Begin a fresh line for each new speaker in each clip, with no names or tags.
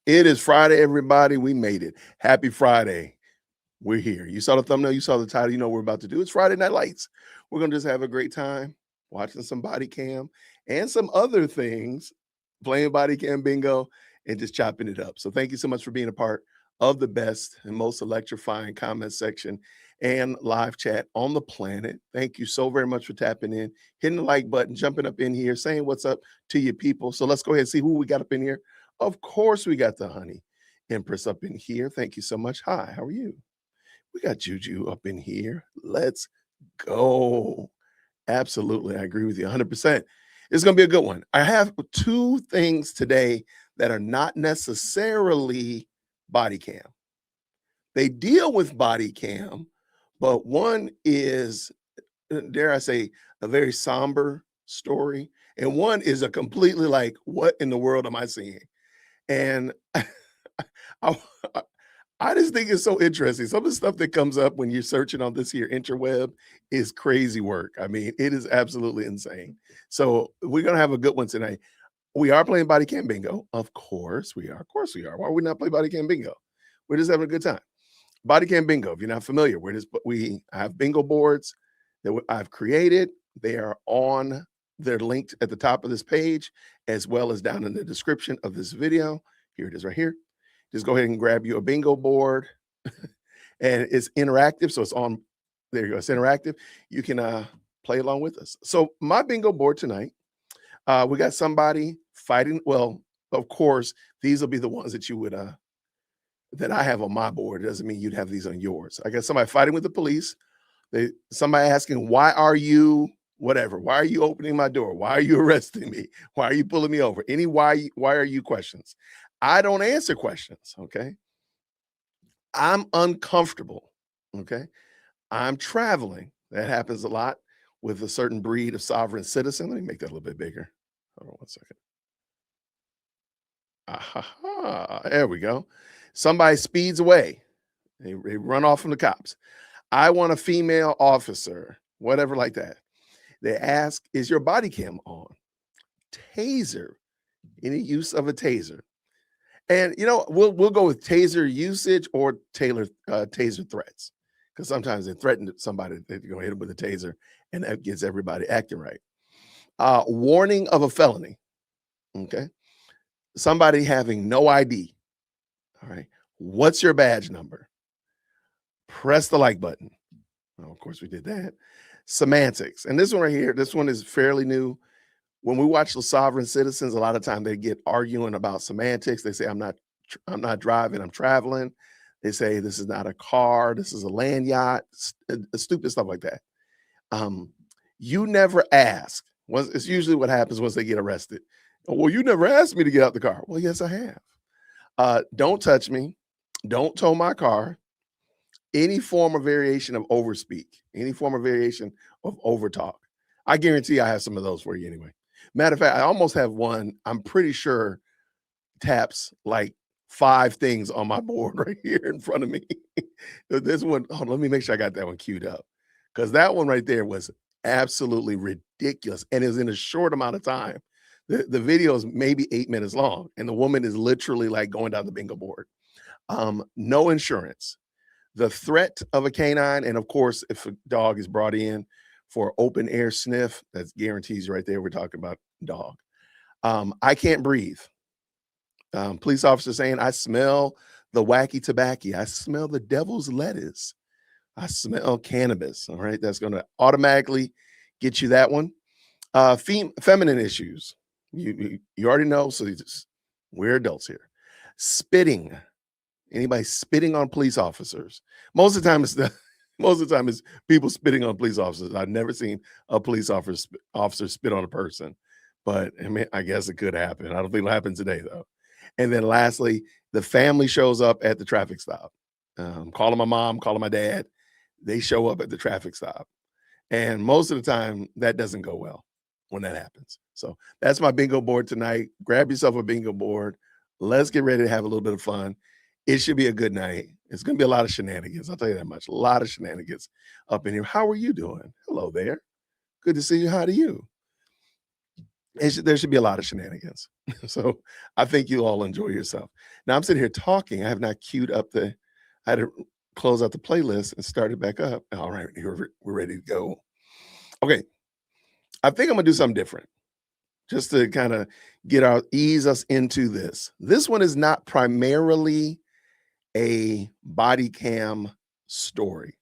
It is Friday, everybody. We made it. Happy Friday. We're here. You saw the thumbnail, you saw the title, you know what we're about to do. It's Friday Night Lights. We're going to just have a great time watching some body cam and some other things, playing body cam bingo and just chopping it up. So thank you so much for being a part of the best and most electrifying comment section and live chat on the planet. Thank you so very much for tapping in, hitting the like button, jumping up in here, saying what's up to your people. So let's go ahead and see who we got up in here. Of course, we got the honey Empress up in here. Thank you so much. Hi, how are you? We got Juju up in here. Let's go. Absolutely. I agree with you 100%. It's going to be a good one. I have two things today that are not necessarily body cam. They deal with body cam, but one is, dare I say, a very somber story, and one is a completely like, what in the world am I seeing? And I, I just think it's so interesting. Some of the stuff that comes up when you're searching on this here interweb is crazy work. I mean, it is absolutely insane. So we're gonna have a good one tonight. We are playing body cam bingo. Of course we are. Of course we are. Why would we not play body cam bingo? We're just having a good time. Body cam bingo. If you're not familiar, we have bingo boards that I've created. They are on. They're linked at the top of this page, as well as down in the description of this video. Here it is right here. Just go ahead and grab you a bingo board, and it's interactive. So it's on. There you go. It's interactive. You can play along with us. So my bingo board tonight, we got somebody fighting. Well, of course, these will be the ones that you would that I have on my board. It doesn't mean you'd have these on yours. I got somebody fighting with the police. Somebody asking, why are you whatever? Why are you opening my door? Why are you arresting me? Why are you pulling me over? Any why are you questions? I don't answer questions. Okay. I'm uncomfortable. Okay. I'm traveling. That happens a lot with a certain breed of sovereign citizen. Let me make that a little bit bigger. Hold on one second. Aha, there we go. Somebody speeds away. They run off from the cops. I want a female officer, whatever like that. They ask, is your body cam on? Taser. Any use of a taser? And you know, we'll go with taser usage or taser threats. Because sometimes they threaten somebody, they're gonna hit them with a taser, and that gets everybody acting right. Warning of a felony. Okay. Somebody having no ID. All right. What's your badge number? Press the like button. Oh, of course, we did that. Semantics. And this one right here, this one is fairly new. When we watch the sovereign citizens, a lot of time they get arguing about semantics. They say, I'm not driving, I'm traveling. They say this is not a car, this is a land yacht, stupid stuff like that. You never ask. It's usually what happens once they get arrested. Well, you never asked me to get out the car. Well, yes, I have. Don't touch me. Don't tow my car. Any form of variation of overspeak, any form of variation of overtalk. I guarantee I have some of those for you anyway. Matter of fact, I almost have one, I'm pretty sure taps like 5 things on my board right here in front of me. This one, hold on, let me make sure I got that one queued up. Because that one right there was absolutely ridiculous and is in a short amount of time. The video is maybe 8 minutes long, and the woman is literally like going down the bingo board. No insurance, the threat of a canine, and of course, if a dog is brought in for open air sniff, that's guarantees right there. We're talking about dog. I can't breathe. Police officer saying, I smell the wacky tobacco. I smell the devil's lettuce. I smell cannabis. All right. That's going to automatically get you that one. Feminine issues. You already know. So we're adults here. Spitting. Anybody spitting on police officers? Most of the time, it's people spitting on police officers. I've never seen a police officer spit on a person, but I mean, I guess it could happen. I don't think it'll happen today though. And then lastly, the family shows up at the traffic stop. Calling my mom, calling my dad. They show up at the traffic stop. And most of the time, that doesn't go well when that happens. So that's my bingo board tonight. Grab yourself a bingo board. Let's get ready to have a little bit of fun. It should be a good night. It's going to be a lot of shenanigans. I'll tell you that much. A lot of shenanigans up in here. How are you doing? Hello there. Good to see you. How do you? There should be a lot of shenanigans. So I think you all enjoy yourself. Now I'm sitting here talking. I have not queued up I had to close out the playlist and start it back up. All right, we're ready to go. Okay. I think I'm gonna do something different just to kind of ease us into this. This one is not primarily a body cam story.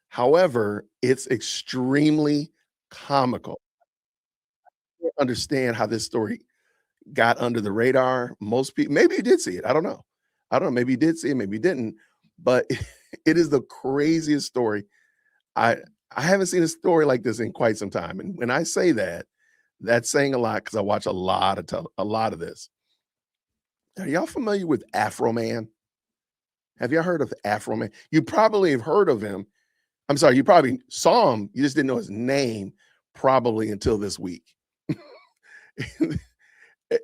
However, it's extremely comical. I don't understand how this story got under the radar. Most people, maybe you did see it. I don't know. I don't know. Maybe you did see it, maybe you didn't. But it is the craziest story. I I haven't seen a story like this in quite some time. And when I say that, that's saying a lot because I watch a lot of this. Are y'all familiar with Afro Man? Have y'all heard of Afro Man? You probably have heard of him. I'm sorry, you probably saw him. You just didn't know his name probably until this week.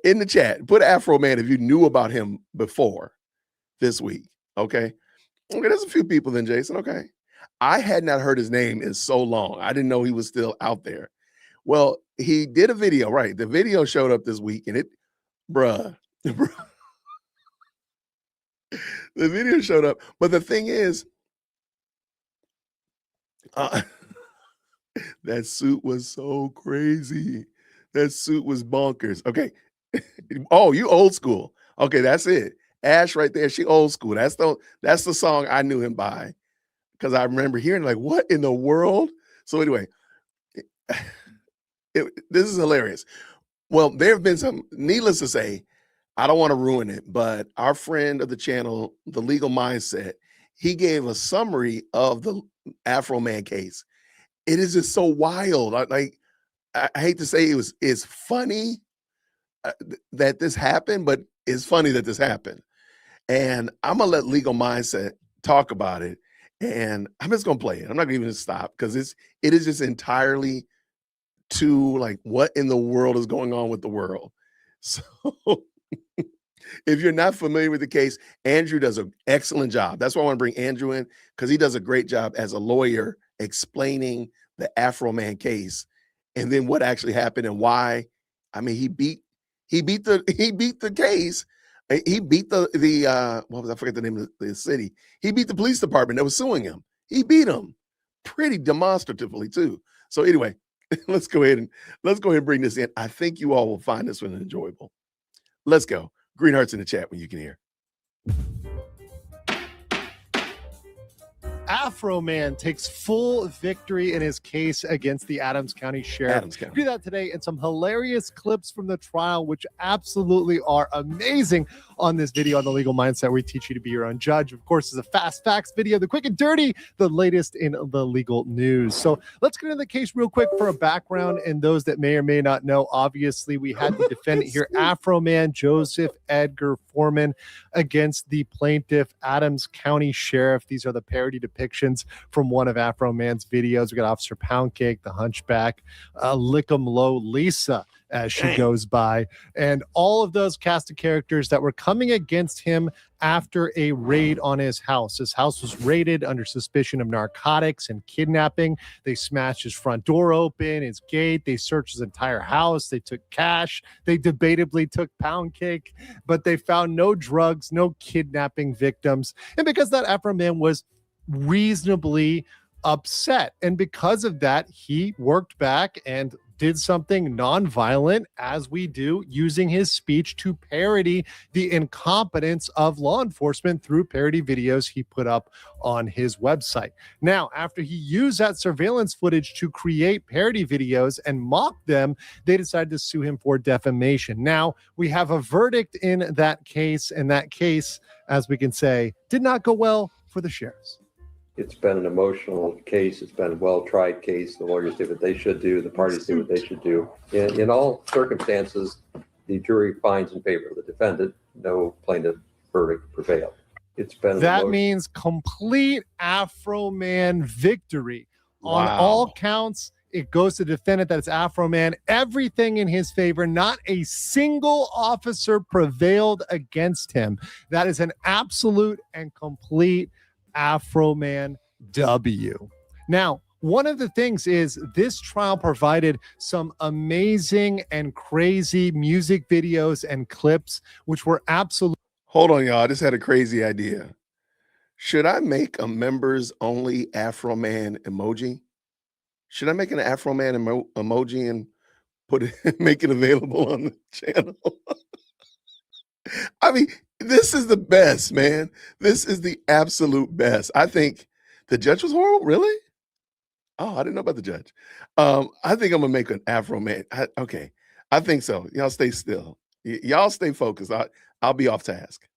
In the chat, put Afro Man if you knew about him before this week. Okay. Okay, there's a few people then, Jason. Okay. I had not heard his name in so long. I didn't know he was still out there. Well, he did a video, right? The video showed up this week and bruh, the video showed up. But the thing is, that suit was so crazy. That suit was bonkers. Okay. Oh, you old school. Okay, that's it. Ash right there. She old school. That's the song I knew him by because I remember hearing like, what in the world? So anyway, this is hilarious. Well, there have been some, needless to say, I don't want to ruin it, but our friend of the channel, The Legal Mindset, he gave a summary of the Afro Man case. It is just so wild. I hate to say it's funny that this happened, but it's funny that this happened. And I'm gonna let Legal Mindset talk about it, and I'm just gonna play it. I'm not even gonna stop because it is just entirely too like, what in the world is going on with the world? So if you're not familiar with the case, Andrew does an excellent job. That's why I want to bring Andrew in because he does a great job as a lawyer explaining the Afro Man case and then what actually happened and why. I mean, he beat the case. He beat what was I forget the name of the city. He beat the police department that was suing him. He beat them pretty demonstratively too. So anyway, let's go ahead and bring this in. I think you all will find this one enjoyable. Let's go. Green hearts in the chat when you can hear.
Afro Man takes full victory in his case against the Adams County Sheriff. Do that today and some hilarious clips from the trial, which absolutely are amazing on this video on The Legal Mindset. We teach you to be your own judge. Of course, it's a fast facts video, the quick and dirty, the latest in the legal news. So let's get into the case real quick for a background. And those that may or may not know, obviously, we had the defendant here, Afro Man Joseph Edgar Foreman, against the plaintiff, Adams County Sheriff. These are the parody depictions from one of Afro Man's videos. We got Officer Poundcake, the Hunchback, Lickum Low Lisa, as she goes by, and all of those cast of characters that were coming against him after a raid on his house. His house was raided under suspicion of narcotics and kidnapping. They smashed his front door open, his gate. They searched his entire house. They took cash. They debatably took Poundcake, but they found no drugs, no kidnapping victims. And because that Afro Man was reasonably upset, and because of that, he worked back and did something nonviolent, as we do, using his speech to parody the incompetence of law enforcement through parody videos he put up on his website. Now, after he used that surveillance footage to create parody videos and mock them, they decided to sue him for defamation. Now, we have a verdict in that case, and that case, as we can say, did not go well for the sheriffs.
It's been an emotional case. It's been a well-tried case. The lawyers did what they should do. The parties did what they should do. In all circumstances, the jury finds in favor of the defendant. No plaintiff verdict prevailed. It's been
that means complete Afro Man victory on all counts. It goes to the defendant, that it's Afro Man. Everything in his favor. Not a single officer prevailed against him. That is an absolute and complete Afro Man W. Now, one of the things is this trial provided some amazing and crazy music videos and clips, which were absolutely.
Hold on, y'all. I just had a crazy idea. Should I make a members only Afro Man emoji? Should I make an Afro Man emoji and put it, make it available on the channel? I mean, this is the best, man. This is the absolute best. I think the judge was horrible. Really? Oh, I didn't know about the judge. I think I'm gonna make an Afro Man. Okay, I think so. Y'all stay still. Y'all stay focused. I'll be off task.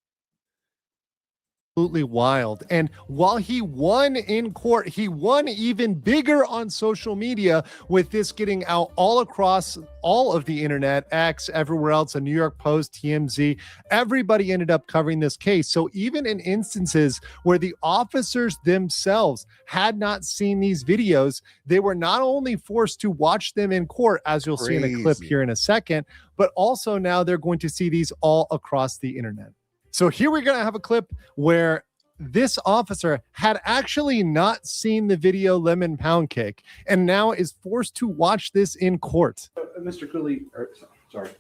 Absolutely wild. And while he won in court, he won even bigger on social media with this getting out all across all of the internet, X, everywhere else, a New York Post, TMZ. Everybody ended up covering this case. So even in instances where the officers themselves had not seen these videos, they were not only forced to watch them in court, as you'll see in a clip here in a second, but also now they're going to see these all across the internet. So here we're going to have a clip where this officer had actually not seen the video Lemon Pound Cake and now is forced to watch this in court.
Mr. Cooley, sorry,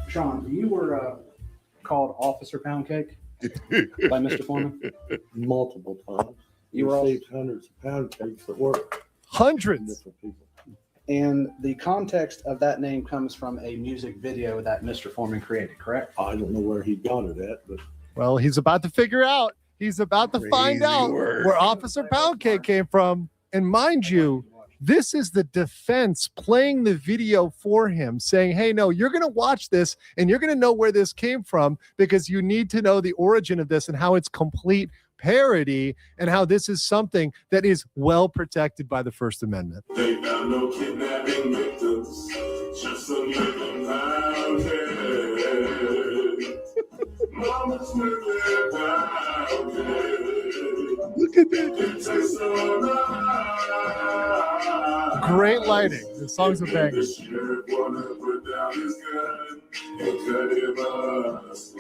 Sean, you were called Officer Pound Cake by Mr. Foreman?
Multiple times.
You were
received hundreds of pound cakes at work.
Hundreds.
Different people.
And the context of that name comes from a music video that Mr. Foreman created, correct?
I don't know where he got it at, but
Well, he's about to figure out. He's about to find out where Officer Pound Cake came from. And mind you, this is the defense playing the video for him, saying, hey, no, you're going to watch this and you're going to know where this came from because you need to know the origin of this and how it's complete parody and how this is something that is well protected by the First Amendment.
They found no kidnapping victims, just a living pound cake. Mama's living pound cake.
Look at that.
It tastes so nice.
Great lighting. The song's a banger.
The sheriff wanna put down his gun and cut him a slice.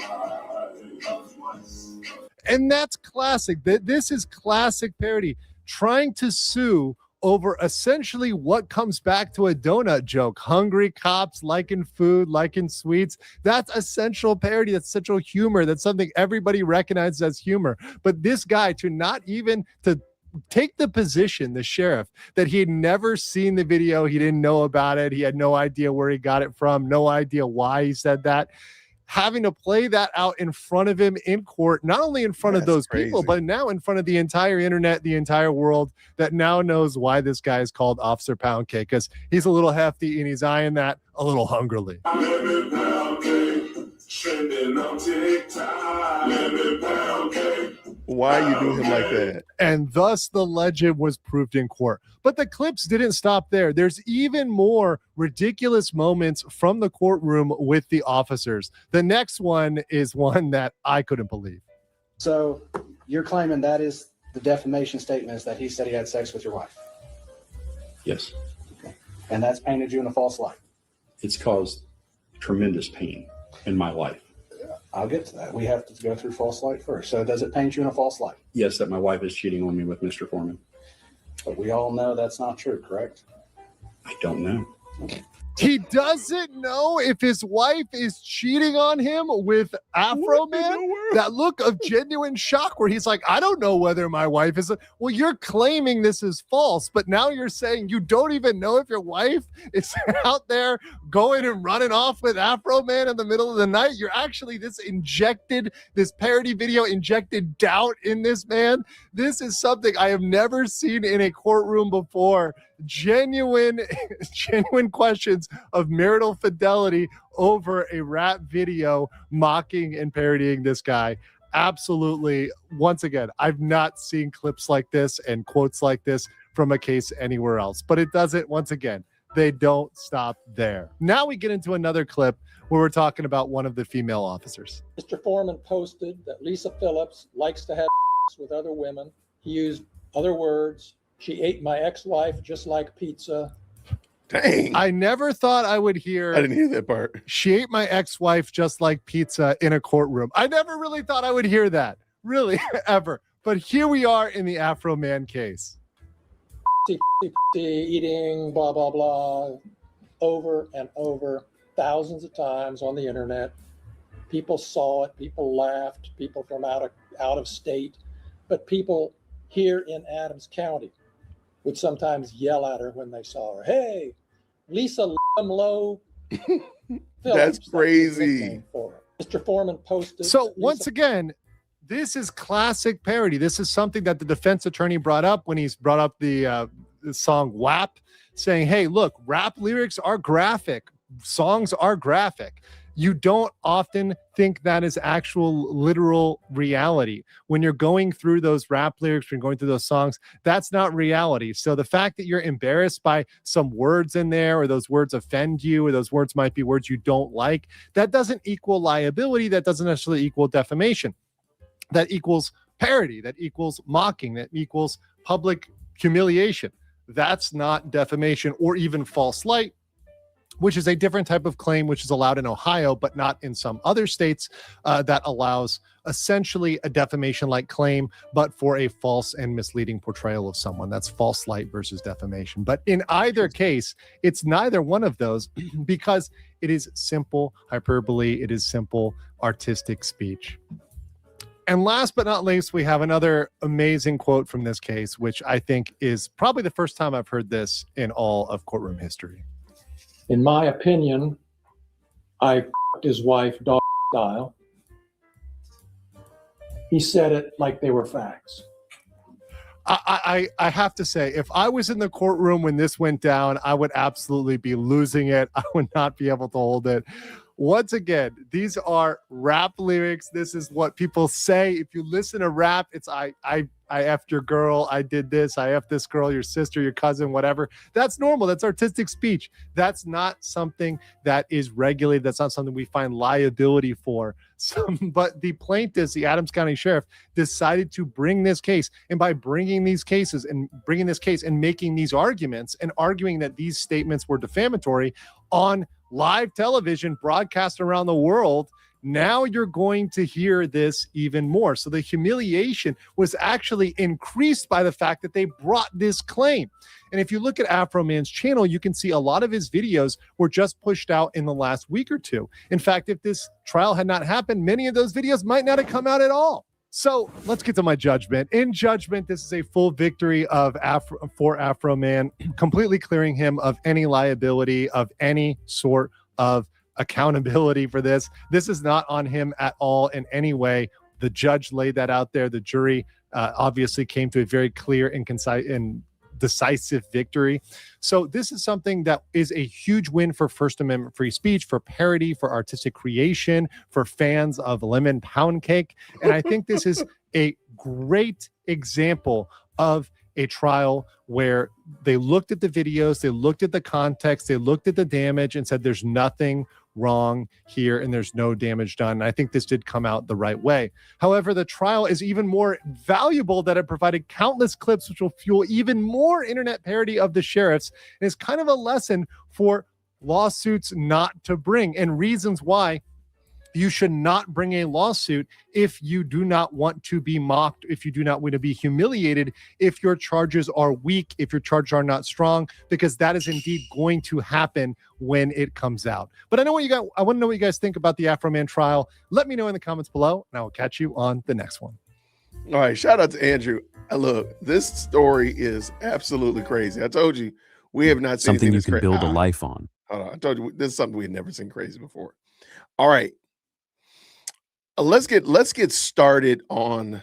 And that's classic. This is classic parody, trying to sue over essentially what comes back to a donut joke. Hungry cops liking food, liking sweets. That's essential parody. That's essential humor. That's something everybody recognizes as humor. But this guy, to not even to take the position, the sheriff, that he had never seen the video, he didn't know about it, he had no idea where he got it from, no idea why he said that, having to play that out in front of him in court, not only in front of those people, but now in front of the entire internet, the entire world that now knows why this guy is called Officer Pound Cake, because he's a little hefty and he's eyeing that a little hungrily.
Lemon pound cake, trending on TikTok. Lemon pound cake.
Why you do him like that?
And thus the legend was proved in court. But the clips didn't stop there. There's even more ridiculous moments from the courtroom with the officers. The next one is one that I couldn't believe.
So you're claiming that is the defamation statement is that he said he had sex with your wife.
Yes,
And that's painted you in a false light.
it's caused tremendous pain in my life.
I'll get to that. We have to go through false light first. So does it paint you in a false light?
Yes, that my wife is cheating on me with Mr. Foreman.
But we all know that's not true, correct?
I don't know.
He doesn't know if his wife is cheating on him with Afro Man. That look of genuine shock where he's like, I don't know whether my wife is. Well, you're claiming this is false, but now you're saying you don't even know if your wife is out there going and running off with Afro Man in the middle of the night. You're actually this parody video injected doubt in this man. This is something I have never seen in a courtroom before. Genuine questions of marital fidelity over a rap video mocking and parodying this guy. Absolutely. Once again, I've not seen clips like this and quotes like this from a case anywhere else, but it doesn't, once again, they don't stop there. Now we get into another clip where we're talking about one of the female officers.
Mr. Foreman posted that Lisa Phillips likes to have with other women. He used other words. She ate my ex-wife just like pizza.
Dang.
I never thought I would hear.
I didn't hear that part.
She ate my ex-wife just like pizza in a courtroom. I never really thought I would hear that, really, ever. But here we are in the Afro Man case.
eating, blah, blah, blah, over and over, thousands of times on the internet. People saw it, people laughed, people from out of state, but people here in Adams County would sometimes yell at her when they saw her. Hey, Lisa Low.
That's crazy.
Mr. Foreman posted.
So once again, this is classic parody. This is something that the defense attorney brought up when he's brought up the song WAP, saying, hey, look, rap lyrics are graphic. Songs are graphic. You don't often think that is actual literal reality. When you're going through those rap lyrics, when you're going through those songs, that's not reality. So the fact that you're embarrassed by some words in there, or those words offend you, or those words might be words you don't like, that doesn't equal liability. That doesn't necessarily equal defamation. That equals parody. That equals mocking. That equals public humiliation. That's not defamation or even false light, which is a different type of claim, which is allowed in Ohio, but not in some other states, that allows essentially a defamation-like claim, but for a false and misleading portrayal of someone. That's false light versus defamation. But in either case, it's neither one of those because it is simple hyperbole. It is simple artistic speech. And last but not least, we have another amazing quote from this case, which I think is probably the first time I've heard this in all of courtroom history.
In my opinion, I f***ed his wife dog style. He said it like they were facts.
I have to say, if I was in the courtroom when this went down, I would absolutely be losing it. I would not be able to hold it. Once again, these are rap lyrics. This is what people say. If you listen to rap, it's I effed your girl, I did this, I effed this girl, your sister, your cousin, whatever. That's normal. That's artistic speech. That's not something that is regulated. That's not something we find liability for. But the plaintiffs, the Adams County Sheriff, decided to bring this case. And by bringing these cases and bringing this case and making these arguments and arguing that these statements were defamatory on live television broadcast around the world, now you're going to hear this even more. So the humiliation was actually increased by the fact that they brought this claim. And if you look at Afroman's channel, you can see a lot of his videos were just pushed out in the last week or two. In fact, if this trial had not happened, many of those videos might not have come out at all. So let's get to my judgment. In judgment, this is a full victory for Afroman, completely clearing him of any liability, of any sort of accountability for this. This is not on him at all in any way. The judge laid that out there. The jury obviously came to a very clear and concise and decisive victory. So this is something that is a huge win for First Amendment free speech, for parody, for artistic creation, for fans of lemon pound cake. And I think this is a great example of a trial where they looked at the videos, they looked at the context, they looked at the damage and said there's nothing wrong here and there's no damage done. And I think this did come out the right way. However, the trial is even more valuable that it provided countless clips which will fuel even more internet parody of the sheriffs. And it's kind of a lesson for lawsuits not to bring and reasons why you should not bring a lawsuit if you do not want to be mocked, if you do not want to be humiliated, if your charges are weak, if your charges are not strong, because that is indeed going to happen when it comes out. But I want to know what you guys think about the Afroman trial. Let me know in the comments below, and I will catch you on the next one.
All right, shout out to Andrew. Look, this story is absolutely crazy. I told you we have not seen
something you can build a life on.
Hold on, I told you this is something we had never seen crazy before. All right. Let's get started on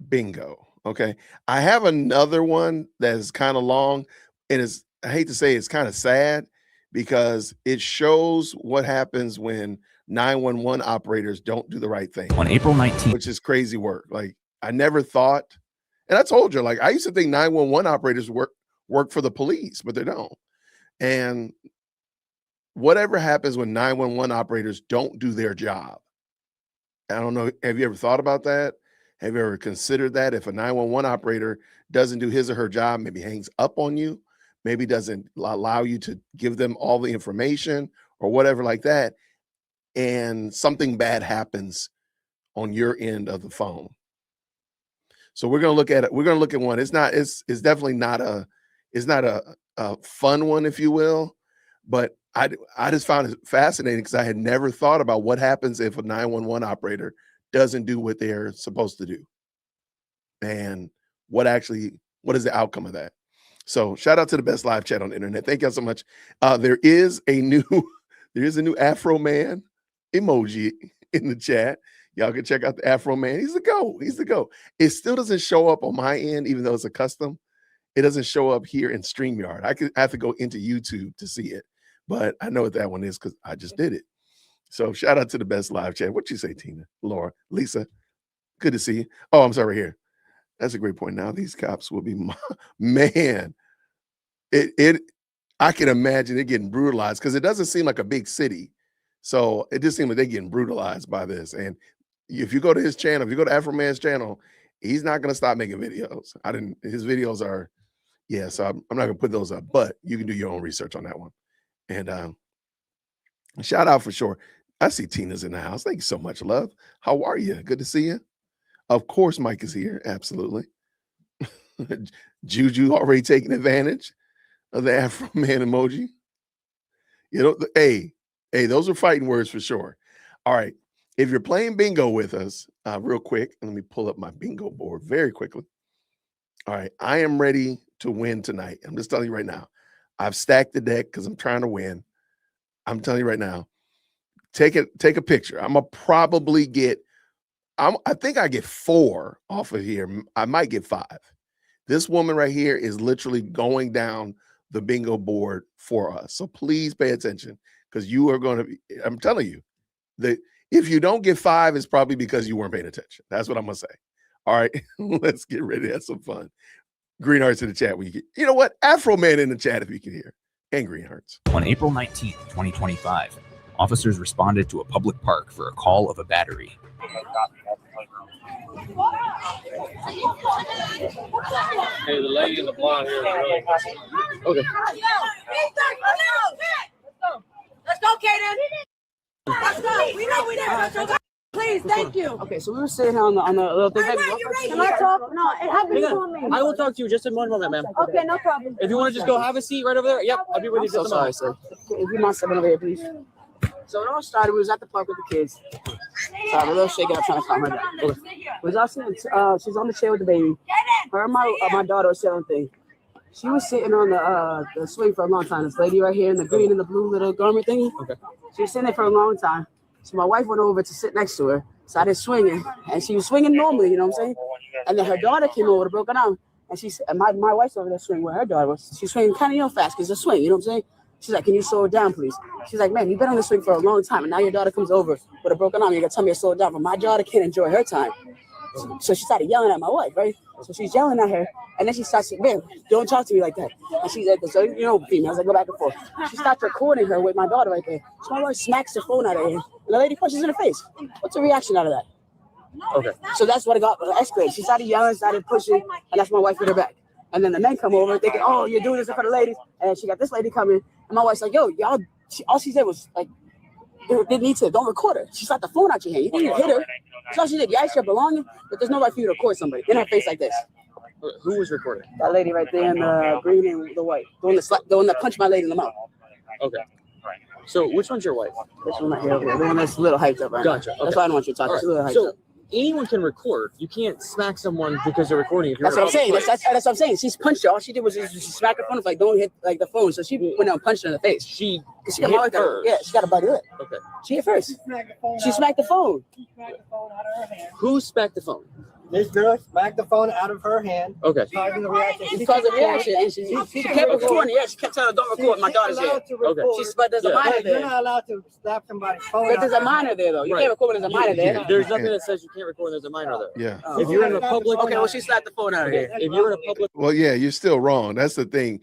bingo. Okay. I have another one that is kind of long and is, I hate to say it's kind of sad because it shows what happens when 911 operators don't do the right thing.
On April 19th,
which is crazy work. Like I never thought, and I told you, like I used to think 911 operators work for the police, but they don't. And whatever happens when 911 operators don't do their job, I don't know. Have you ever thought about that? Have you ever considered that if a 911 operator doesn't do his or her job, maybe hangs up on you, maybe doesn't allow you to give them all the information or whatever like that, and something bad happens on your end of the phone. So we're going to look at it. We're going to look at one. It's definitely not it's not a fun one, if you will, but I just found it fascinating because I had never thought about what happens if a 911 operator doesn't do what they're supposed to do. And what is the outcome of that? So shout out to the best live chat on the internet. Thank y'all so much. There is a new Afro Man emoji in the chat. Y'all can check out the Afro Man. He's the GOAT. He's the GOAT. It still doesn't show up on my end, even though it's a custom. It doesn't show up here in StreamYard. I have to go into YouTube to see it, but I know what that one is because I just did it. So shout out to the best live chat. What you say, Tina, Laura, Lisa? Good to see you. Oh, I'm sorry. Here, that's a great point. Now these cops will be man. I can imagine it getting brutalized because it doesn't seem like a big city. So it just seems like they're getting brutalized by this. And if you go to his channel, if you go to Afro Man's channel, he's not going to stop making videos. His videos are, yeah, so I'm not going to put those up, but you can do your own research on that one. And shout out for sure. I see Tina's in the house. Thank you so much, love. How are you? Good to see you. Of course, Mike is here. Absolutely. Juju already taking advantage of the Afro Man emoji. You know, hey, those are fighting words for sure. All right. If you're playing bingo with us, real quick, let me pull up my bingo board very quickly. All right. I am ready to win tonight. I'm just telling you right now. I've stacked the deck because I'm trying to win. I'm telling you right now. Take a picture. I'm gonna probably get. I think I get 4 off of here. I might get 5. This woman right here is literally going down the bingo board for us. So please pay attention because you are going to be. I'm telling you that if you don't get 5, it's probably because you weren't paying attention. That's what I'm gonna say. All right, let's get ready to have some fun. Green Hearts in the chat. You know what? Afro Man in the chat if you can hear. And Green Hearts.
On April 19th, 2025, officers responded to a public park for a call of a battery.
Hey, the lady in the blonde hair.
Okay. Let's go, Kaden. Let's go. We know we didn't. Please, thank you. Okay, so we were sitting on the little thing. Can I talk? No, it happened to me.
I will talk to you just in one moment, ma'am.
Okay, no problem.
If you want to just go have a seat right over there, yep, I'll be with you just a moment.
Sorry, sir. If you mind stepping over here, please. So it all started, we was at the park with the kids. Sorry, I'm a little shaky, I'm trying to calm her down. We was all sitting, she's on the chair with the baby. Her and my daughter was sitting on the thing. She was sitting on the swing for a long time. This lady right here in the green and the blue little garment thingy. Okay. She was sitting there for a long time. So my wife went over to sit next to her, started swinging, and she was swinging normally, you know what I'm saying? And then her daughter came over to broke her down, and she said, my wife's over there swinging where her daughter was. She's swinging kind of fast because it's a swing, you know what I'm saying? She's like, can you slow it down, please? She's like, man, you've been on the swing for a long time, and now your daughter comes over with a broken arm. You're going to tell me to slow it down, but my daughter can't enjoy her time. So she started yelling at my wife, right? So she's yelling at her, and then she starts saying, man, don't talk to me like that. And she's like, so, you know, females, I go back and forth. She starts recording her with my daughter right there. So my wife smacks the phone out of her, and the lady punches in the face. What's the reaction out of that? Okay. So that's what it got escalated. She started yelling, started pushing, and that's my wife hit her back. And then the men come over thinking, oh, you're doing this for the ladies. And she got this lady coming, and my wife's like, yo, y'all, all she said was like, don't record her. She slapped the phone out your hand. You didn't even hit her. That's all she did. You asked your belongings, but there's no right for you to record somebody in her face like this.
Who was recording?
That lady right there in the green and the white. The one that punched my lady in the mouth.
Okay. So which one's your wife?
This one right here. The one that's a little hyped up right
Gotcha.
now.
Okay.
That's why I don't want you to talk.
Right.
She's a little hyped
So
up.
anyone can record. You can't smack someone because they're recording. If you're
That's what I'm saying. That's what I'm saying. She's punched her. All she did was just smack her phone. Like, don't hit like the phone. So she went out and punched her in the face.
She
got
hit first.
Yeah, she got a bloody lip.
Okay.
She hit first. She smacked the phone.
Who smacked the phone?
This girl smacked the phone out of her hand.
Okay.
Causing the reaction.
She caused a reaction, and she kept recording. Yeah, she kept telling her, don't record. My daughter's here.
Okay.
But there's a minor
You're
there.
not allowed to slap somebody's phone.
But there's a minor there, though. You can't record when there's a minor there.
There's nothing that says you can't record when there's a minor there.
Yeah.
If you're in a public.
Okay, well, she slapped the phone out of here.
If you're in a public.
Well, yeah, you're still wrong. That's the thing.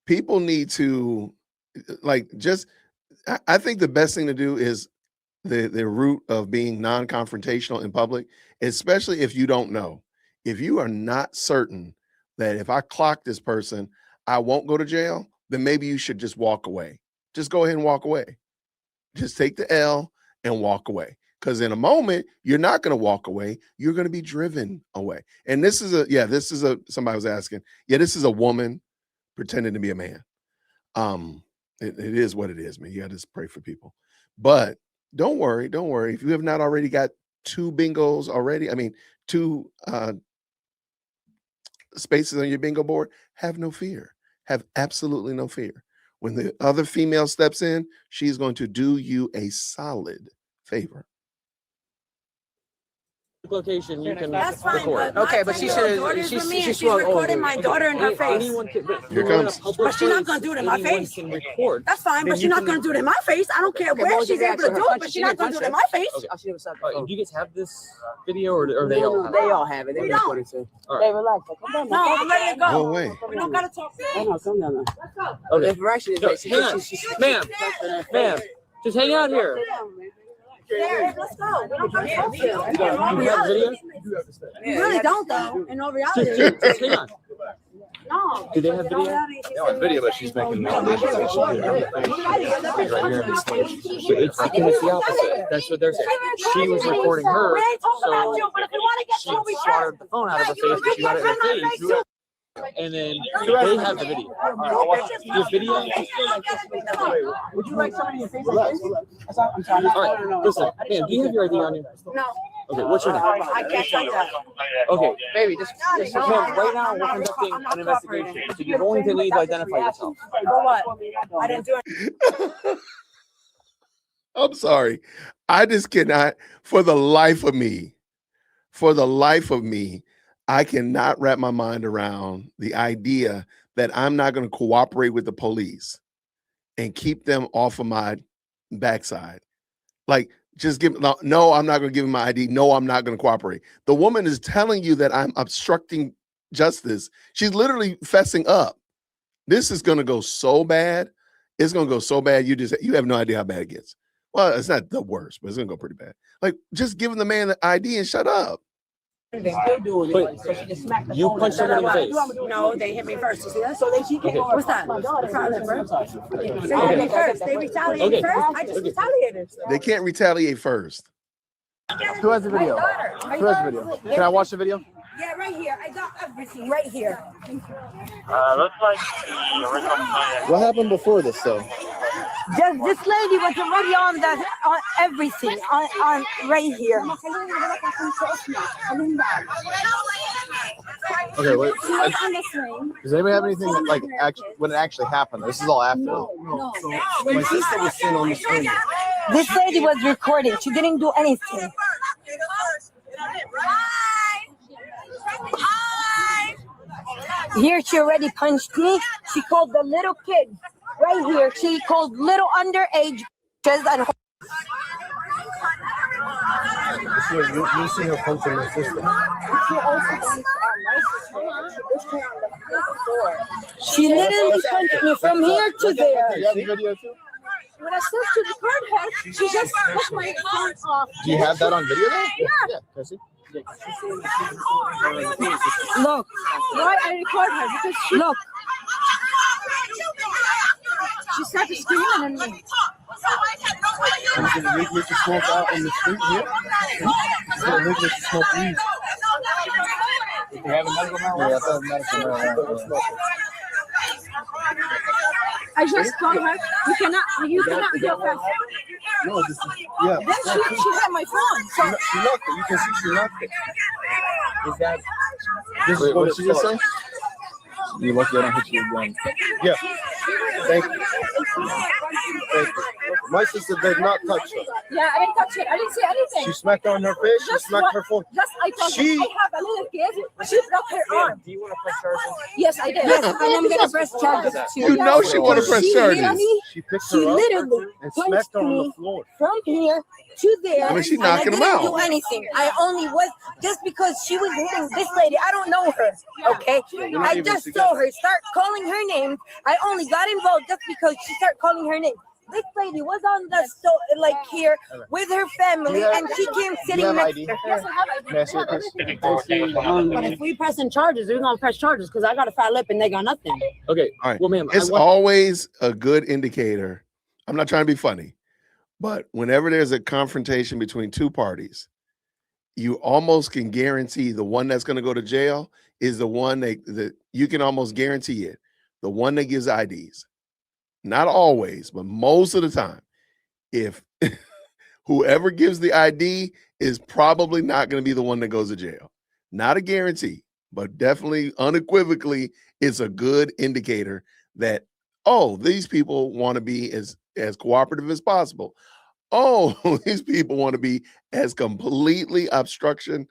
People need to I think the best thing to do is the route of being non-confrontational in public, especially if you don't know. If you are not certain that if I clock this person, I won't go to jail, then maybe you should just walk away. Just go ahead and walk away. Just take the L and walk away. Because in a moment, you're not going to walk away. You're going to be driven away. And somebody was asking, this is a woman pretending to be a man. It is what it is, man. You got to just pray for people. But don't worry. If you have not already got 2 bingos already, I mean, 2 spaces on your bingo board, have no fear. Have absolutely no fear. When the other female steps in, she's going to do you a solid favor.
Location, you can
That's fine,
record.
but
Okay, but she should.
She's recording my daughter in her face.
Here comes.
But she's not gonna do it in my face.
Can record.
That's fine, but she's not gonna do it in my face. I don't care where she's able to do it, but she's not gonna do it in my face.
Okay. Do you guys have this video, or they all have it?
They all have it. They recorded too. They relax. Come down. No, I'm letting it go.
Go away.
We don't gotta talk.
No,
Come down.
Let's go. Okay.
If Rashi is
No,
like,
hang on. Ma'am, just hang out here.
let's go. We don't gotta talk here.
You have video?
You really don't though. In all reality.
Just hang on.
No.
Do they have video?
Yeah, video, but she's making
Right here in this place. I think it's the opposite. That's what they're saying. She was recording her, so she swatted the phone out of her face, but she got it in her face. And then they have the video. Your video?
Would you like somebody in your face like this? I'm sorry.
All right, listen, man, do you have your ID on you?
No.
Okay, what's your name?
I can't touch that.
Okay, baby, just ma'am, right now we're conducting an investigation, so you're going to need to identify yourself.
For what? I didn't do it.
I'm sorry. I just cannot, for the life of me, I cannot wrap my mind around the idea that I'm not going to cooperate with the police and keep them off of my backside. Like, just give, no, I'm not going to give him my ID. No, I'm not going to cooperate. The woman is telling you that I'm obstructing justice. She's literally fessing up. This is going to go so bad. It's going to go so bad. You have no idea how bad it gets. Well, it's not the worst, but it's going to go pretty bad. Like, just giving the man the ID and shut up.
They still doing it. So she just smacked the
You
phone
punched
out
someone in
of
the
her.
face.
No, they hit me first. You see that? So she can't. What's that? They hit me first. They retaliated first. I just retaliated.
They can't retaliate first.
Who has the video? Who has the video? Can I watch the video?
Yeah, right here. I got everything right here.
Looks like
What happened before this, though?
Just this lady was already on that, on everything, on right here.
Okay, wait.
She was on the swing.
Does anybody have anything that, like, when it actually happened? This is all after.
No.
My sister was sitting on the screen.
This lady was recording. She didn't do anything. Here she already punched me. She called the little kid right here. She called little underage and
You see her punching my sister.
she literally punched me from here to there.
You have the video too?
When I started to record her, she just pushed my phone off.
Do you have that on video though?
Yeah.
Can I see?
Look. Why I record her? Because she look. She started screaming at me.
Is it illegal to smoke out in the street here? Is it illegal to smoke weed?
If they have a medical marijuana, I thought medical marijuana.
I just told her you cannot go fast.
No, this is, yeah.
Then she had my phone. So
She knocked it. You can see she knocked it.
Is that?
This
Wait,
is
what
what
did
it's
she just
for.
say? You lucky I don't hit you again.
Yeah. Thank you. Thank you. My sister did not touch her.
yeah, I didn't touch it. I didn't say anything.
She smacked her on her face. She
Just
smacked
what-
her phone.
Just I told her
She-
I have a little kid. She broke her arm.
Do you want to press charges?
Yes, I did. Yes, and I'm gonna press charges too.
You know she want to press
She
charges.
literally
She picked
She
her up
literally
and
punched
smacked her on
me
the floor.
from here to there.
I mean, she
and
knocking him
I
out.
didn't do anything. I only was just because she was hitting this lady. I don't know her. Okay, I just saw her start calling her name. I only got involved just because she started calling her name. This lady was on the like here with her family, and she came sitting
have
next
ID?
to her. Yes, I have ID.
May I see it, please?
But if we pressing charges, we're gonna press charges because I got a fat lip and they got nothing.
Okay.
All right.
Well, ma'am,
It's always a good indicator. I'm not trying to be funny, but whenever there's a confrontation between two parties, you almost can guarantee the one that's going to go to jail is the one that you can almost guarantee it. the one that gives IDs. Not always, but most of the time. If whoever gives the ID is probably not going to be the one that goes to jail. Not a guarantee, but definitely unequivocally, it's a good indicator that, oh, these people want to be as cooperative as possible. Oh, these people want to be as completely obstructionist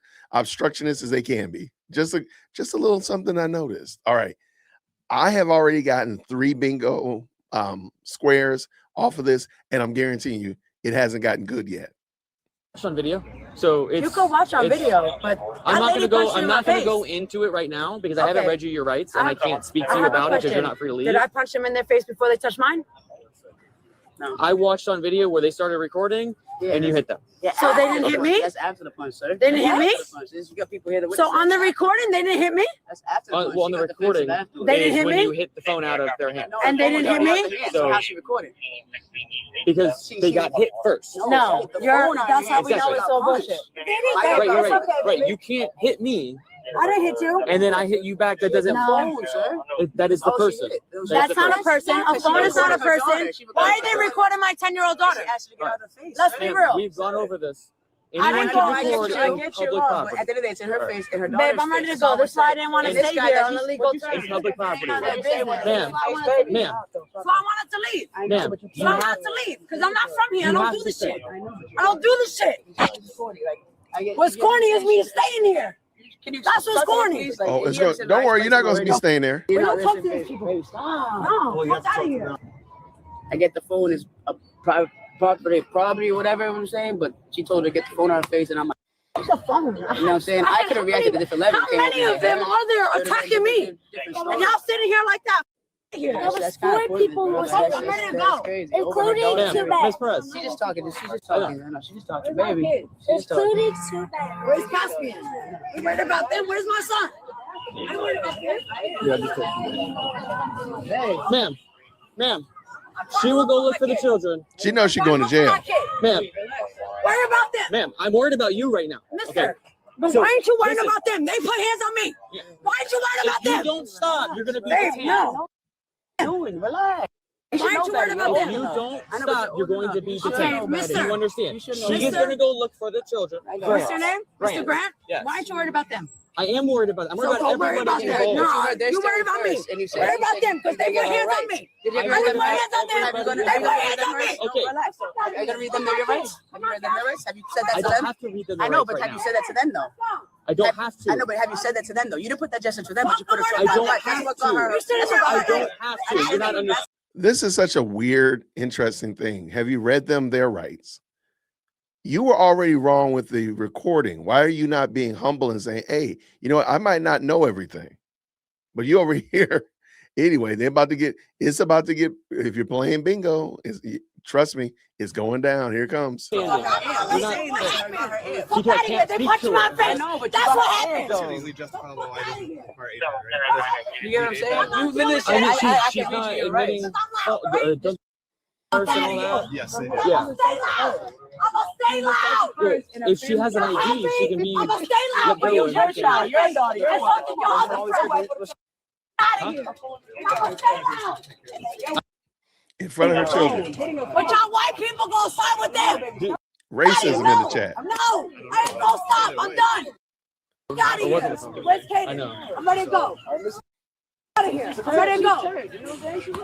as they can be. Just a little something I noticed. All right. I have already gotten 3 bingo squares off of this, and I'm guaranteeing you it hasn't gotten good yet.
On video, so it's,
you can watch on video, but
I'm not gonna go into it right now because I haven't read you your rights and I can't speak to you about it because you're not free to leave.
Did I punch them in their face before they touched mine?
No. I watched on video where they started recording and you hit them.
Yeah. So they didn't hit me?
That's after the punch, sir.
They didn't hit me?
You got people here that
So on the recording, they didn't hit me?
That's after the punch.
Well, on the recording,
they didn't hit
when
me?
you hit the phone out of their hand.
And they didn't hit me?
So how she recorded?
Because they got hit first.
No, that's how we know it's all bullshit.
Right. You can't hit me.
I didn't hit you.
And then I hit you back. That doesn't.
No.
That is the person.
That's not a person. A phone is not a person. Why are they recording my 10-year-old daughter? Let's be real.
We've gone over this.
I
Anyone
didn't go.
can record on public property.
At the end of the day, it's in her face and her daughter's
Babe, I'm ready to
face.
go. This is why I didn't want to stay here on the legal terms.
It's public property. Ma'am,
Ma'am. So I wanted to leave.
Ma'am,
So I wanted to leave because I'm not from here. I don't do this shit. I don't do this shit. What's corny is me staying here. That's what's corny.
Oh, it's going. Don't worry, you're not going to be staying there.
We don't talk to these people. No, get out of here.
I get the phone is a private property, whatever I'm saying, but she told her to get the phone out of her face, and I'm like,
what's the phone?
you know what I'm saying? I could have reacted to different levels.
How many of them are there attacking me? And y'all sitting here like that. Here. There was 4 people who were saying, I'm ready to go, including Subak.
Miss Perez.
She's just talking. She's just talking, baby.
Including Subak. Where's Caspian? We worried about them. Where's my son? I'm worried about them.
Ma'am. She will go look for the children.
She knows she's going to jail.
Ma'am.
Worry about them.
Ma'am, I'm worried about you right now.
Mister.
Okay.
But why ain't you worried about them? They put hands on me. Why ain't you worried about
If you
them?
don't stop, you're going to be
Babe,
detained.
no.
Relax.
Why ain't you worried about
If
them?
you don't stop, you're going to be
Okay,
detained.
mister.
You understand? She is
Mister.
going to go look for the children.
What's your name? Mr. Grant?
Yes.
Why ain't you worried about them?
I am worried about them. I'm worried
So
about
go worry
everybody
about them.
involved.
No, you worried about me. Worry about them because they put hands on me. I didn't put hands on them. They put hands on me.
Okay.
Are you gonna read them their rights? Have you read them their rights? Have you said
I
that to
don't
them?
have to read them.
I know, but have you said that to them though?
I don't have to.
I know, but have you said that to them though? You didn't put that gesture to them, but you put it to
I don't
That's
have
what got
to.
her.
You said
That's
it
what
I
got her.
don't have to. You're not understanding.
This is such a weird, interesting thing. Have you read them their rights? You were already wrong with the recording. Why are you not being humble and saying, hey, you know what? I might not know everything, but you over here. Anyway, it's about to get, if you're playing bingo, trust me, it's going down. Here it comes.
Fuck out of here. They punched my face. That's what happened.
You get what I'm saying? You literally
I mean,
said I
she's
can
not
read your rights.
admitting person and all that.
Yes, it
I'm gonna stay loud.
Good. If she has an ID, she can be.
I'm gonna stay loud.
let
You
go
your
and-
child, your daughter. It's fucking your husband. Out of here. I'm gonna stay loud.
In front of her children.
But y'all white people gonna side with them.
Racism in the chat.
No, I ain't gonna stop. I'm done. Get out of here. Where's Katie?
I know.
I'm ready to go. Out of here. I'm ready to go.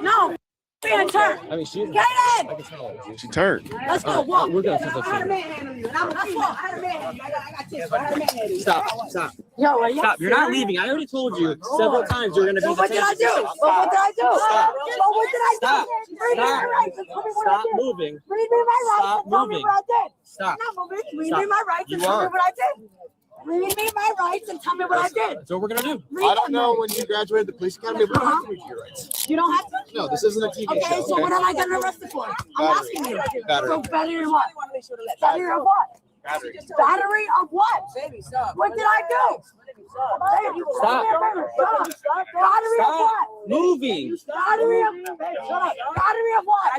No. Being turned.
I mean, she's.
Kaden.
She turned.
Let's go walk.
We're gonna set
I had a
this
man handle you. Let's walk. I had a man handle you. I got this. I had a man handle you.
Stop.
Yo, are y'all
Stop. You're not
serious?
leaving. I already told you several times you're going to be
So what did I
detained.
do? So what did I do?
Stop.
So what did I do?
Stop.
Read me my rights and tell me what I
Stop
did.
moving.
Read me my rights
Stop
and tell me
moving.
what I did.
Stop.
I'm not moving. Read
Stop.
me my rights and
You
tell me
are.
what I did. Read me my rights and tell me what I did.
That's what we're going to do.
Read them.
when you graduated the police academy, we don't have to read your rights.
You don't have to?
No, this isn't a TV
Okay,
show.
so what am I getting arrested for? I'm asking you.
Battery.
So battery of what? Battery of what?
Battery.
Battery of what? What did I do? Stop.
Stop moving.
Battery of what?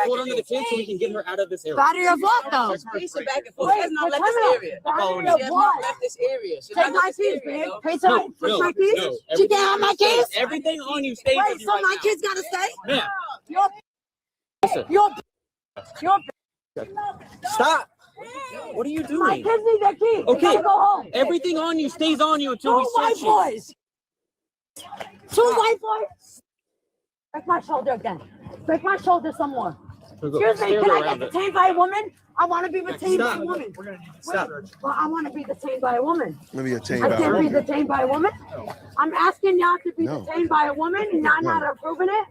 Hold on to the kid so we can get her out of this area.
Battery of what though?
Pacing back and forth. She has not left this area.
Battery
She
of
has not
what?
left this area. She's
Take
not
my
left this
keys,
area,
man.
yo.
Pay some for my keys. She can't have my keys.
Everything on you stays
Wait,
with you
so
right
my
now.
kids gotta stay?
Ma'am.
You're
Stop. What are you
my
doing?
kids need their keys. They
Okay.
gotta go home.
Everything on you stays on you until
Two
we
white
search you.
boys. Two white boys. Break my shoulder again. Break my shoulder some more. Excuse me, can I get detained by a woman? I want to be detained by a woman.
Stop.
Well, I want to be detained by a woman.
Let me attain
I
by a
can't be
woman.
detained by a woman. I'm asking y'all to be
No.
detained by a woman, and y'all not approving it.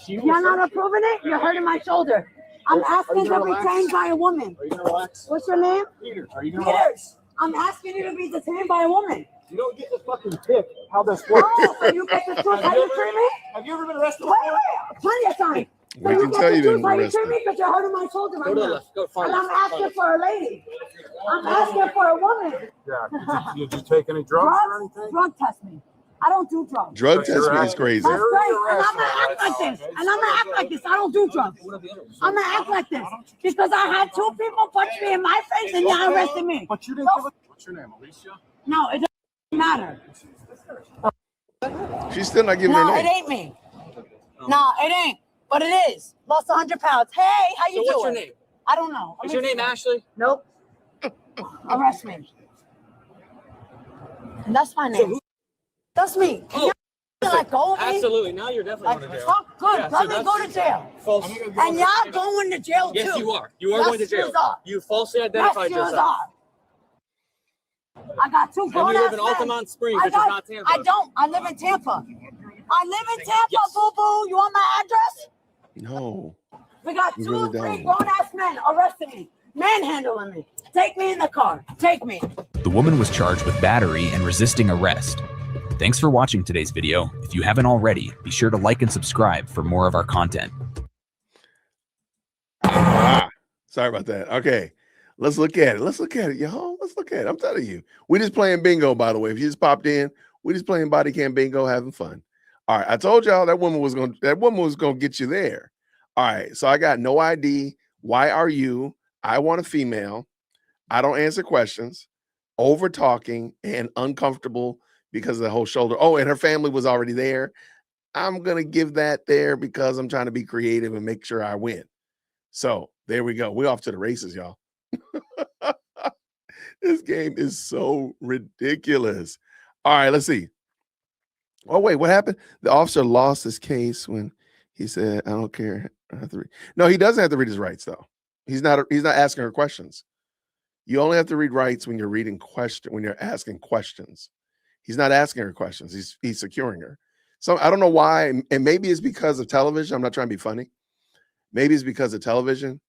Y'all not approving it. You're hurting my shoulder. I'm asking to be detained by a woman.
Are you gonna relax?
What's your name?
Peter, are you gonna relax?
Peters. I'm asking you to be detained by a woman.
You don't get to fucking pick how this works.
Oh, so you get to choose how you treat me?
Have you ever been arrested
Wait,
before?
wait, plenty of time.
We can tell you didn't
how you
arrest
treat
her.
me because you're hurting my shoulder right
Go to the
now.
left. Go far
And
left.
I'm asking for a lady. I'm asking for a woman.
Yeah. Did you take any drugs or anything?
Drug test me. I don't do drugs.
Drug test me is crazy.
That's great. And I'm gonna act like this. And I'm gonna act like this. I don't do drugs. I'm gonna act like this. Because I had two people punch me in my face and y'all arrested me.
But you didn't give a... What's your name, Alicia?
No, it doesn't matter.
She's still not giving
No,
her
it
name.
ain't me. No, it ain't. But it is. Lost 100 pounds. Hey, how you
So
doing?
what's your name?
I don't know.
Is your name Ashley?
Nope. Arrest me. And that's my name. That's me. Can you let go of me?
Absolutely. Now you're definitely
Like,
going to jail.
fuck, good.
Yeah,
Let
so
me go to jail.
False.
And y'all going to jail
Yes,
too.
you are. You are
Yes,
going to jail.
yous are.
You falsely
Yes,
identified
yous
yourself.
are. I got two
And
grown
you live
ass
in
men.
Altamont Springs,
I
which is
got-
not Tampa.
I don't. I live in Tampa. I live in Tampa,
Yes.
boo boo. You want my address?
No.
We got
You
two,
really
three
don't.
grown ass men arresting me, manhandling me. Take me in the car. Take me.
The woman was charged with battery and resisting arrest. Thanks for watching today's video. If you haven't already, be sure to like and subscribe for more of our content.
Sorry about that. Okay. Let's look at it. Let's look at it, y'all. Let's look at it. I'm telling you. We just playing bingo, by the way. If you just popped in, we just playing body cam bingo, having fun. All right. I told y'all that woman was gonna get you there. All right. So I got no ID. Why are you? I want a female. I don't answer questions. Over talking and uncomfortable because of the whole shoulder. Oh, and her family was already there. I'm gonna give that there because I'm trying to be creative and make sure I win. So there we go. We're off to the races, y'all. This game is so ridiculous. All right, let's see. Oh, wait, what happened? The officer lost his case when he said, I don't care. I have to read. No, he doesn't have to read his rights, though. He's not asking her questions. You only have to read rights when you're when you're asking questions. He's not asking her questions. He's securing her. So I don't know why, and maybe it's because of television. I'm not trying to be funny. Maybe it's because of television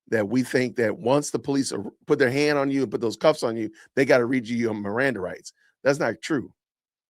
that we think that once the police put their hand on you and put those cuffs on you, they got to read you your Miranda rights. That's not true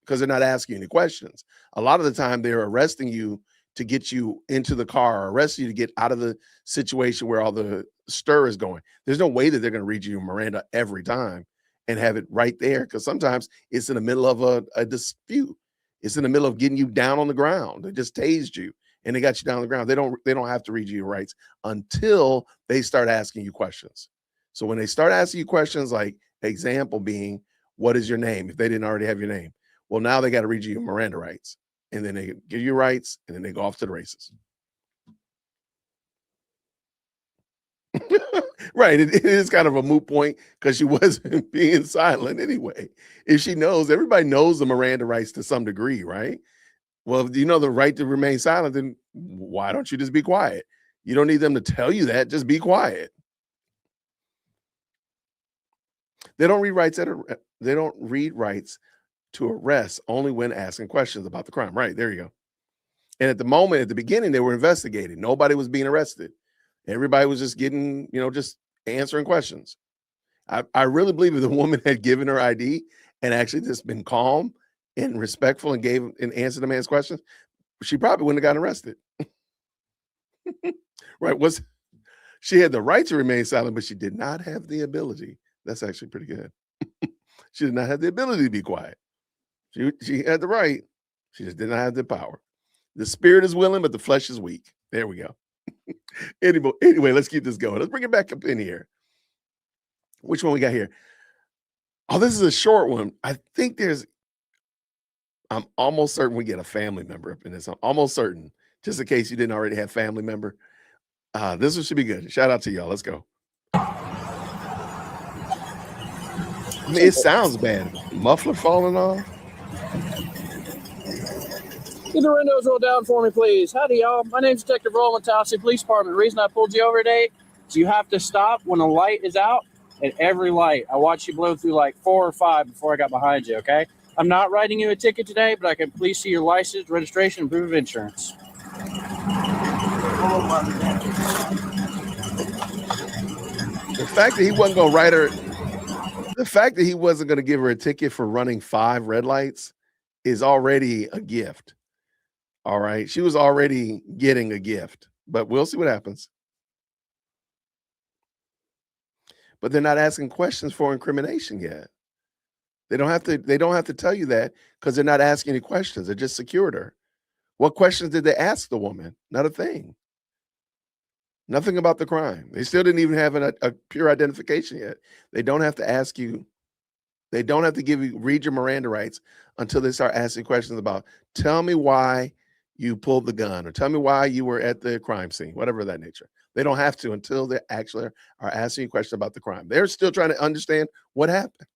because they're not asking you any questions. A lot of the time they're arresting you to get you into the car or arrest you to get out of the situation where all the stir is going. There's no way that they're going to read you Miranda every time and have it right there because sometimes it's in the middle of a dispute. It's in the middle of getting you down on the ground. They just tased you and they got you down on the ground. They don't have to read you your rights until they start asking you questions. So when they start asking you questions, like example being, what is your name? If they didn't already have your name, well, now they got to read you your Miranda rights, and then they give you rights, and then they go off to the races. Right. It is kind of a moot point because she wasn't being silent anyway. If she knows, everybody knows the Miranda rights to some degree, right? Well, if you know the right to remain silent, then why don't you just be quiet? You don't need them to tell you that. Just be quiet. They don't read rights they don't read rights to arrest only when asking questions about the crime. Right. There you go. And at the beginning, they were investigating. Nobody was being arrested. Everybody was just getting, just answering questions. I really believe if the woman had given her ID and actually just been calm and respectful and answered the man's questions, she probably wouldn't have gotten arrested. Right. She had the right to remain silent, but she did not have the ability. That's actually pretty good. She did not have the ability to be quiet. She had the right. She just did not have the power. The spirit is willing, but the flesh is weak. There we go. Anyway, let's keep this going. Let's bring it back up in here. Which one we got here? Oh, this is a short one. I think I'm almost certain we get a family member up in this. I'm almost certain, just in case you didn't already have family member. This one should be good. Shout out to y'all. Let's go. I mean, it sounds bad. Muffler falling off.
Get the windows rolled down for me, please. Howdy, y'all. My name's Detective Roland, Tallahassee Police Department. The reason I pulled you over today is you have to stop when a light is out. At every light, I watched you blow through like 4 or 5 before I got behind you, okay? I'm not writing you a ticket today, but I can please see your license, registration, and proof of insurance.
The fact that he wasn't going to write her, the fact that he wasn't going to give her a ticket for running 5 red lights is already a gift. All right. She was already getting a gift, but we'll see what happens. But they're not asking questions for incrimination yet. They don't have to tell you that because they're not asking any questions. They just secured her. What questions did they ask the woman? Not a thing. Nothing about the crime. They still didn't even have a pure identification yet. They don't have to ask you. They don't have to read your Miranda rights until they start asking questions about, tell me why you pulled the gun, or tell me why you were at the crime scene, whatever of that nature. They don't have to until they actually are asking you questions about the crime. They're still trying to understand what happened.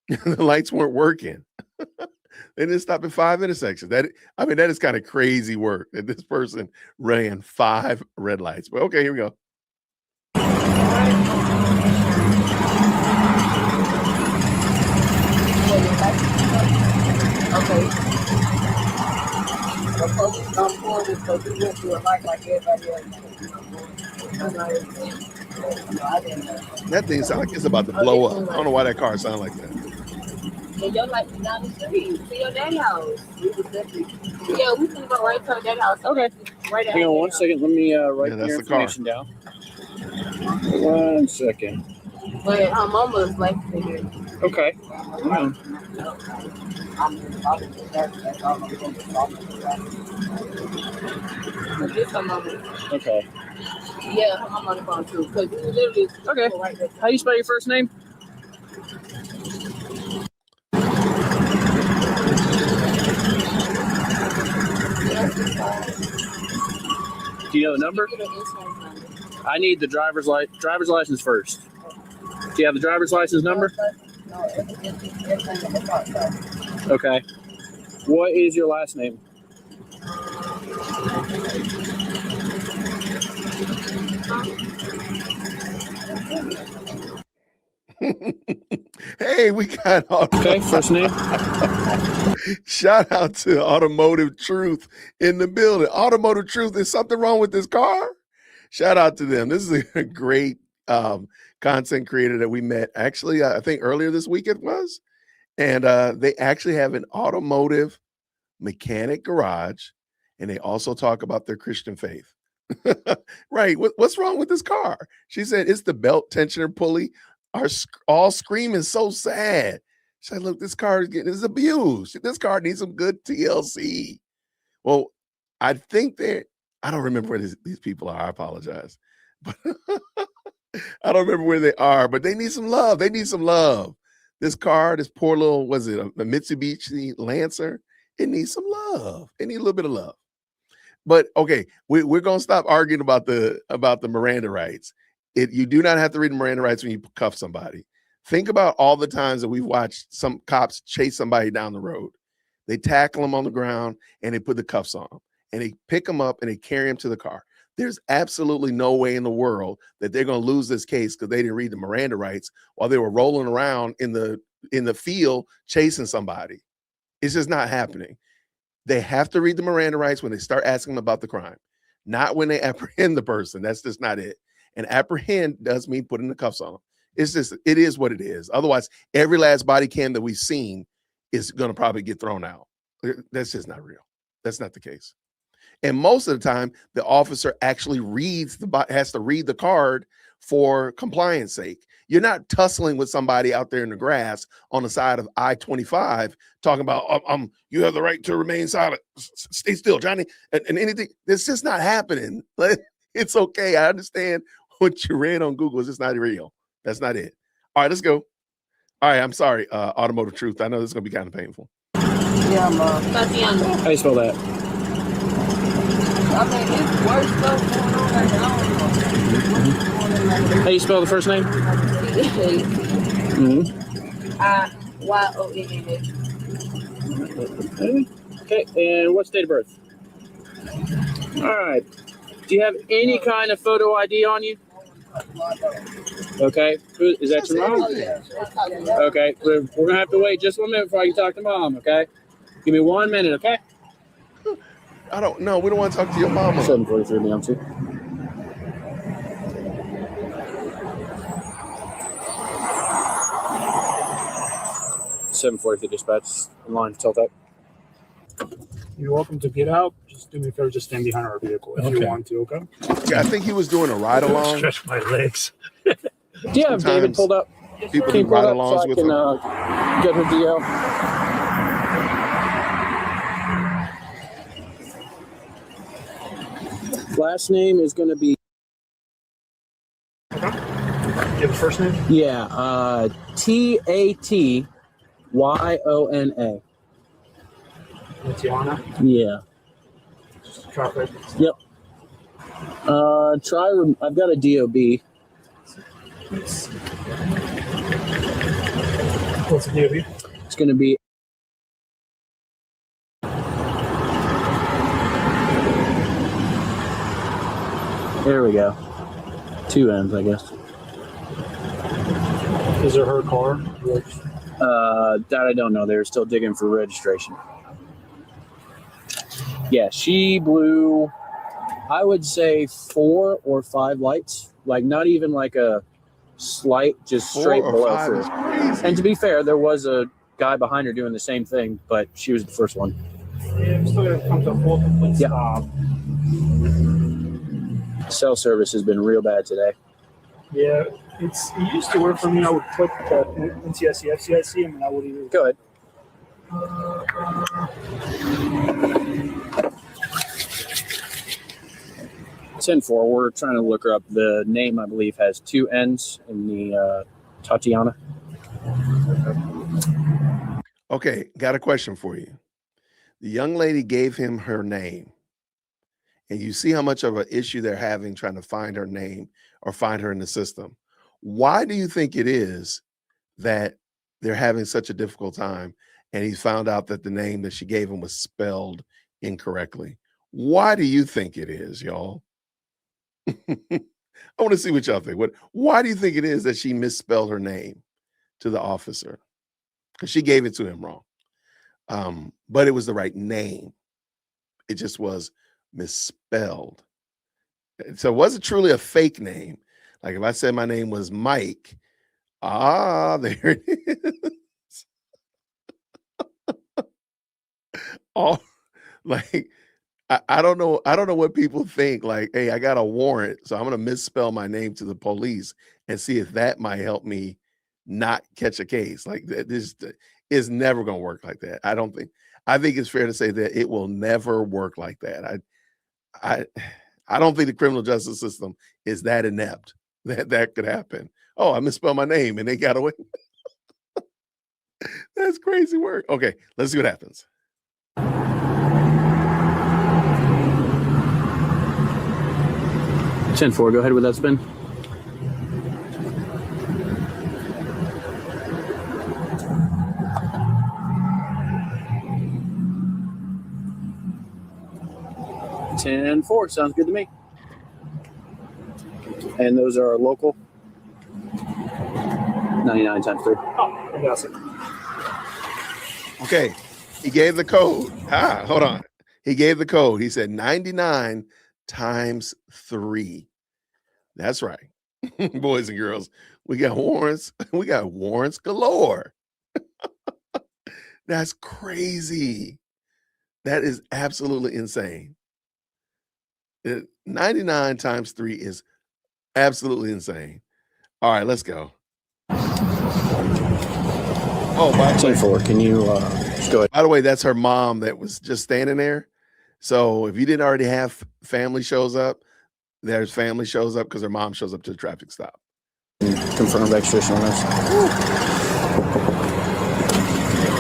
The lights weren't working. They didn't stop at 5 intersections. That is kind of crazy work that this person ran 5 red lights. But okay, here we go.
Okay. The police don't pull this because we went through a light like everybody else.
That thing sounds like it's about to blow up. I don't know why that car sounds like that.
And your light is down the street to your dad's house. Yeah, we can go right to our dad's house.
Okay.
Right
Hang on 1 second. Let me write
Yeah,
your
that's the car.
information down. 1 second.
But her mama's like in here.
Okay.
This her mama.
Okay.
Yeah, her mama on the phone too. Because we literally
Okay.
right there.
How do you spell your first name? Do you know the number? I need the driver's license first. Do you have the driver's license number? Okay. What is your last name?
Hey, we got
okay, first name.
Shout out to Automotive Truth in the building. Automotive Truth, there's something wrong with this car? Shout out to them. This is a great content creator that we met actually, I think earlier this week it was. And they actually have an automotive mechanic garage, and they also talk about their Christian faith. Right. What's wrong with this car? She said it's the belt tensioner pulley. Are all screaming so sad. She said, look, this car is abused. This car needs some good TLC. Well, I think I don't remember where these people are. I apologize. But I don't remember where they are, but they need some love. They need some love. This car, this poor little, was it a Mitsubishi Lancer? It needs some love. It needs a little bit of love. But okay, we're gonna stop arguing about the Miranda rights. You do not have to read the Miranda rights when you cuff somebody. Think about all the times that we've watched some cops chase somebody down the road. They tackle them on the ground and they put the cuffs on them and they pick them up and they carry them to the car. There's absolutely no way in the world that they're going to lose this case because they didn't read the Miranda rights while they were rolling around in the field chasing somebody. It's just not happening. They have to read the Miranda rights when they start asking them about the crime, not when they apprehend the person. That's just not it. And apprehend does mean putting the cuffs on them. It is what it is. Otherwise, every last body cam that we've seen is going to probably get thrown out. That's just not real. That's not the case. And most of the time, the officer actually has to read the card for compliance sake. You're not tussling with somebody out there in the grass on the side of I-25 talking about, you have the right to remain silent. Stay still, Johnny. And anything, it's just not happening. It's okay. I understand what you read on Google is just not real. That's not it. All right, let's go. All right, I'm sorry, Automotive Truth. I know this is going to be kind of painful.
Yeah,
Tatiana. How you spell that?
I mean, it's worse stuff going on right now.
How you spell the first name?
T-A-I-Y-O-N-N-A.
Okay, and what's date of birth? All right. Do you have any kind of photo ID on you? Okay. Is that your mom? Okay. We're going to have to wait just 1 minute before I can talk to mom, okay? Give me 1 minute, okay?
I don't know. We don't want to talk to your mama.
7:43 down to. $7:40 dispatch. Line tilt up.
You're welcome to get out. Just do me a favor, just stand behind our vehicle if you want to, okay?
Yeah, I think he was doing a ride along.
Stretch my legs.
Do you have David pulled up?
People
Can
do
you pull
ride
up
alongs
so I
with
can
him.
get her DL? Last name is going to be
You have the first name?
Tatyona.
Tatiana.
Yeah.
Traffic.
Yep. I've got a DOB.
What's the DOB?
It's going to be there we go. 2 M's, I guess.
Is it her car?
That I don't know. They're still digging for registration. Yeah, she blew, I would say 4 or 5 lights. Like not even like a slight, just
4
straight
or
below
5
for
is
her.
crazy.
And to be fair, there was a guy behind her doing the same thing, but she was the first one.
Yeah, I'm still going to come to a full complete stop.
Cell service has been real bad today.
Yeah, it used to work for me. I would click the NTSC, FCIC, and I would either.
Go ahead. It's 10-4. We're trying to look her up. The name, I believe, has 2 N's in the Tatiana.
Okay, got a question for you. The young lady gave him her name, and you see how much of an issue they're having trying to find her name or find her in the system. Why do you think it is that they're having such a difficult time and he found out that the name that she gave him was spelled incorrectly? Why do you think it is, y'all? I want to see what y'all think. Why do you think it is that she misspelled her name to the officer? Because she gave it to him wrong. But it was the right name. It just was misspelled. So it wasn't truly a fake name. Like if I said my name was Mike, there it is. Oh, like I don't know what people think. Like, hey, I got a warrant, so I'm gonna misspell my name to the police and see if that might help me not catch a case. Like this is never gonna work like that. I think it's fair to say that it will never work like that. I don't think the criminal justice system is that inept that could happen. Oh, I misspelled my name and they got away. That's crazy work. Okay, let's see what happens.
10-4, go ahead with that spin. $10-4, sounds good to me. And those are local. 99 times 3.
Oh, fantastic.
Okay, he gave the code. Hold on. He gave the code. He said 99 times 3. That's right. Boys and girls, we got warrants. We got warrants galore. That's crazy. That is absolutely insane. 99 times 3 is absolutely insane. All right, let's go. Oh, by the way,
10-4. Can you just go ahead?
By the way, that's her mom that was just standing there. So if you didn't already have family shows up, there's family shows up because her mom shows up to the traffic stop.
Confirm registration on this.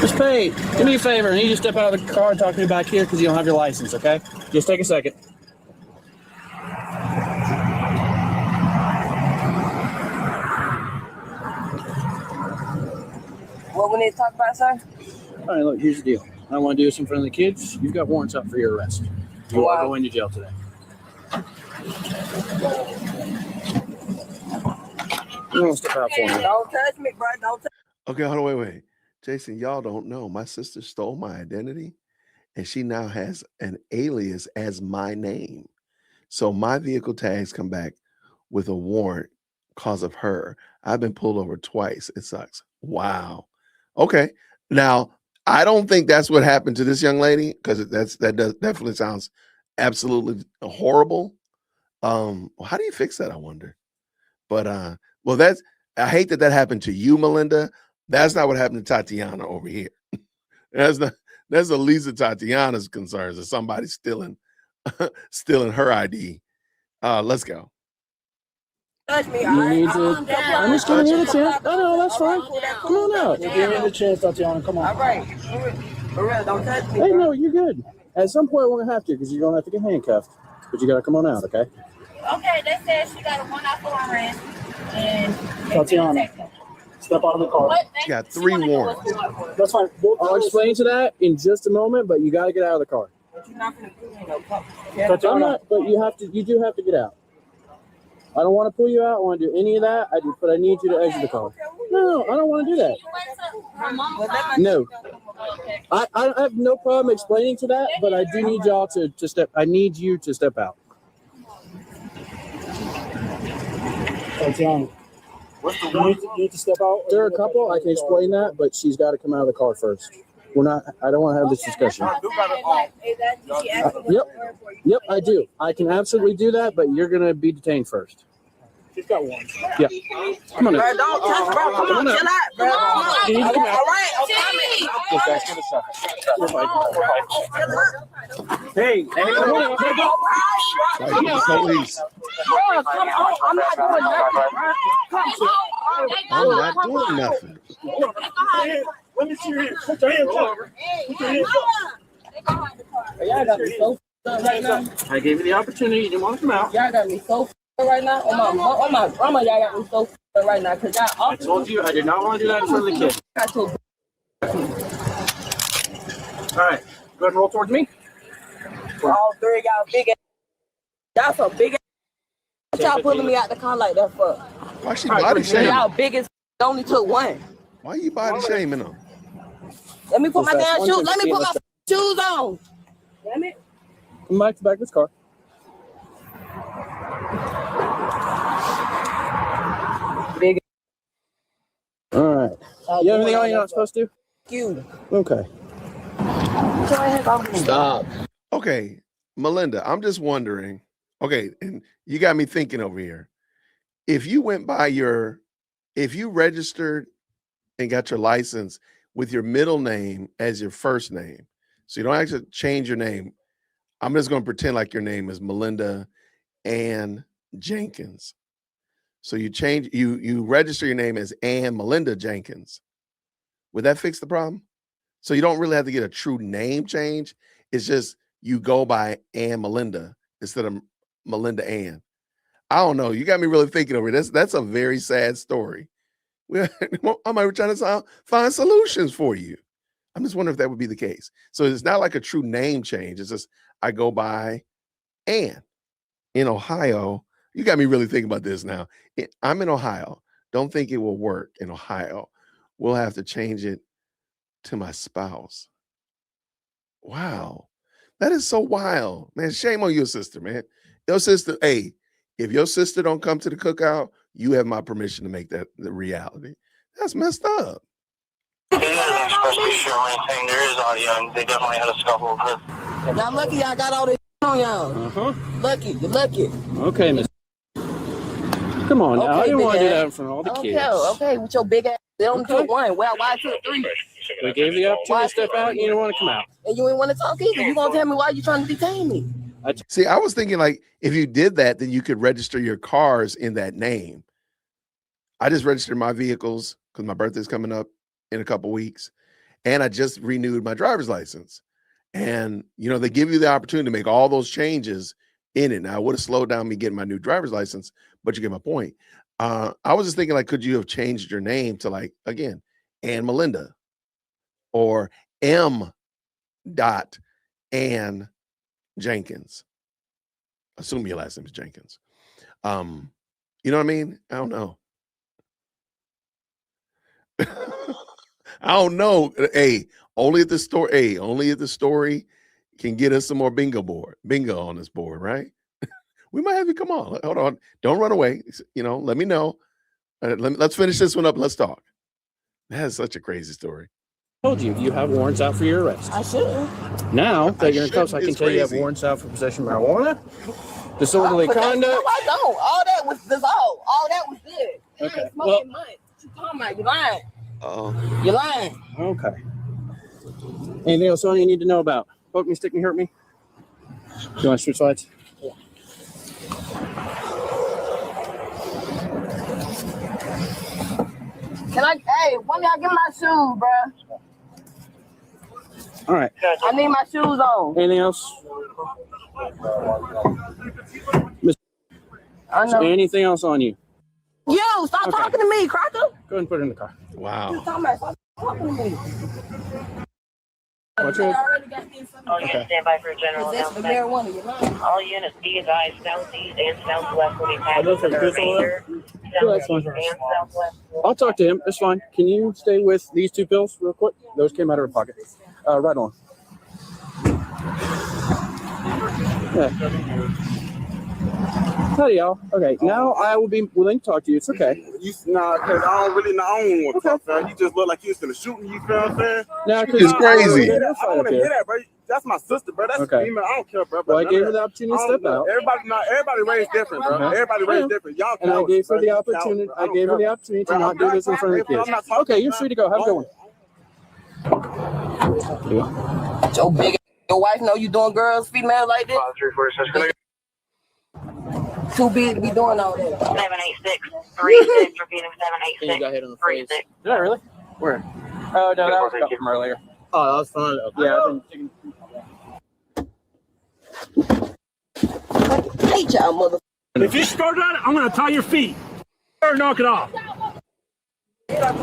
Miss Pate, do me a favor. I need you to step out of the car and talk to me back here because you don't have your license, okay? Just take a second.
What we need to talk about, sir?
All right, look, here's the deal. I don't want to do this in front of the kids. You've got warrants out for your arrest. You are going to jail today. You want to step out for me?
Don't touch me, bro. Don't touch
Okay, hold on, wait. Jason, y'all don't know. My sister stole my identity and she now has an alias as my name. So my vehicle tags come back with a warrant because of her. I've been pulled over twice. It sucks. Wow. Okay. Now, I don't think that's what happened to this young lady because definitely sounds absolutely horrible. How do you fix that? I wonder. But well, I hate that happened to you, Melinda. That's not what happened to Tatiana over here. That's the least of Tatiana's concerns is somebody stealing her ID. Let's go.
touch me.
I'm just giving you the chance. No, that's fine. Come on out.
Give me the chance, Tatiana. Come on.
All right. For real, don't touch me.
Hey, no, you're good. At some point, we're going to have to because you're going to have to get handcuffed. But you got to come on out, okay?
Okay, they said she got a 1-hour arrest. And
Tatiana, step out of the car.
She got 3 warrants.
That's fine.
I'll explain to that in just a moment, but you got to get out of the car.
You're not going to put me in no cup.
I'm not, but you do have to get out. I don't want to pull you out. I want to do any of that. But I need you to exit the car. No, I don't want to do that. No. I have no problem explaining to that, but I do need y'all to step. I need you to step out.
Tatiana, you need to step out.
There are a couple. I can explain that, but she's got to come out of the car first. We're not. I don't want to have this discussion. Yep, I do. I can absolutely do that, but you're gonna be detained first.
She's got one.
Yeah. Come on.
Bro, don't touch, bro. Come on, chill out, bro.
You need to come out.
All right, I'm coming.
Hey,
Like the police.
I'm not doing nothing.
I'm not doing nothing.
Let me see your hands. Put your hands up. Put your hands up.
Y'all got me so right now.
I gave you the opportunity. You didn't want to come out.
Y'all got me so right now. On my grandma, y'all got me so right now. Cause y'all.
I told you I did not want to do that in front of the kids. All right, go ahead and roll towards me.
All 3 y'all big ass. Y'all so big ass. What y'all pulling me out the car like that for?
Why she body shaming?
Y'all big as only took one.
Why you body shaming them?
Let me put my damn shoes. Let me put my shoes on. Damn it.
Come back to the back of this car.
Big.
All right. You have anything on you're not supposed to?
You.
Okay. Stop.
Okay, Melinda, I'm just wondering. Okay, and you got me thinking over here. If you registered and got your license with your middle name as your first name, so you don't actually change your name. I'm just going to pretend like your name is Melinda Ann Jenkins. So you register your name as Ann Melinda Jenkins. Would that fix the problem? So you don't really have to get a true name change. It's just you go by Ann Melinda instead of Melinda Ann. I don't know. You got me really thinking over it. That's a very sad story. I might be trying to find solutions for you. I'm just wondering if that would be the case. So it's not like a true name change. It's just I go by Ann. In Ohio, you got me really thinking about this now. I'm in Ohio. Don't think it will work in Ohio. We'll have to change it to my spouse. Wow. That is so wild. Man, shame on your sister, man. Your sister, hey, if your sister don't come to the cookout, you have my permission to make that the reality. That's messed up.
There is audio, and they definitely had a scuffle over it.
Y'all lucky y'all got all this on y'all. Lucky, you're lucky.
Okay, Miss. Come on now. I didn't want to do that in front of all the kids.
Okay, with your big ass.
They don't took one. Well, why took three?
We gave you the opportunity to step out and you didn't want to come out.
And you ain't want to talk either. You gonna tell me why you trying to detain me?
See, I was thinking like if you did that, then you could register your cars in that name. I just registered my vehicles because my birthday's coming up in a couple weeks, and I just renewed my driver's license. And you know, they give you the opportunity to make all those changes in it. Now, it would have slowed down me getting my new driver's license, but you get my point. I was just thinking, like, could you have changed your name to, like, again, Ann Melinda or M. Ann Jenkins? Assume your last name is Jenkins. You know what I mean? I don't know. I don't know. Hey, only at the store. Hey, only at the story can get us some more bingo on this board, right? We might have you come on. Hold on. Don't run away. You know, let me know. Let's finish this one up. Let's talk. That is such a crazy story.
I told you have warrants out for your arrest.
I should.
Now that you're in cuffs, I can tell you have warrants out for possession of marijuana, disorderly conduct.
No, I don't. All that was dissolved. All that was good.
Okay.
Well, what you talking about? You lying.
Oh.
You're lying.
Okay. Anything else you need to know about? Poke me, stick me, hurt me? You want to switch sides?
Yeah. Hey, when y'all get my shoes, bro?
All right.
I need my shoes on.
Anything else?
I know.
Anything else on you?
You, stop talking to me, Crocker.
Go ahead and put it in the car.
Wow.
Stop talking to me.
What's your...
All units stand by for a general announcement. All units be advised southeast and southwest will be passing for the remainder. Southeast and southwest.
I'll talk to him. It's fine. Can you stay with these two pills real quick? Those came out of her pocket. Right on. Yeah. Howdy, y'all. Okay, now I will be willing to talk to you. It's okay.
Nah, because I don't want to talk, fam. You just look like you was gonna shoot me, you feel what I'm saying?
Nah,
it's crazy.
I want to hear that, bro. That's my sister, bro. That's female. I don't care, bro.
Well, I gave her the opportunity to step out.
Everybody raised different, bro. Everybody raised different. Y'all
and I gave her the opportunity. I gave her the opportunity to not do this in front of the kids. Okay, you're free to go. Have a good one.
Your big your wife know you doing girls, females like this?
346.
Too big to be doing all that.
786. 36. Repeating 786.
You got hit on the
36.
face. Did I really? Where? Oh, no, that was from earlier. Oh, that was fun. Yeah,
I hate y'all, mother.
If you start on it, I'm gonna tie your feet or knock it off.
It's a
Tell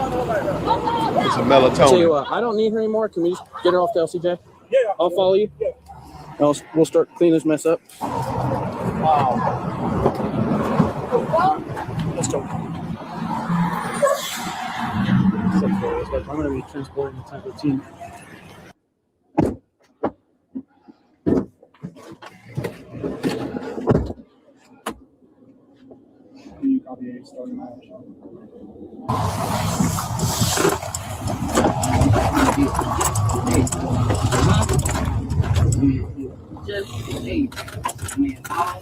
you
melatonin.
what, I don't need her anymore. Can we just get her off to LCJ?
Yeah.
I'll follow you. We'll start cleaning this mess up.
Let's go. I'm gonna be transporting the type of team. You copy a starting match.
Just hey, man, I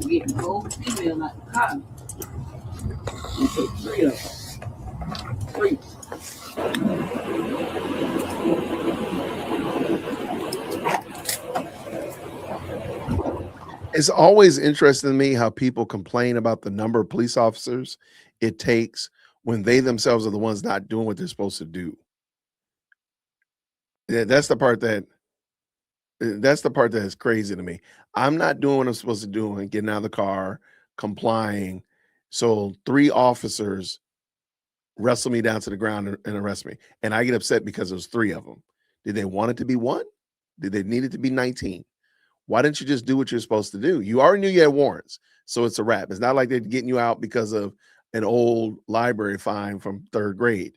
we can go female like the car. You took 3 of them. 3.
It's always interesting to me how people complain about the number of police officers it takes when they themselves are the ones not doing what they're supposed to do. Yeah, that's the part that is crazy to me. I'm not doing what I'm supposed to do and getting out of the car, complying. So 3 officers wrestle me down to the ground and arrest me. And I get upset because there's 3 of them. Did they want it to be 1? Did they need it to be 19? Why didn't you just do what you're supposed to do? You already knew you had warrants, so it's a wrap. It's not like they're getting you out because of an old library fine from 3rd grade.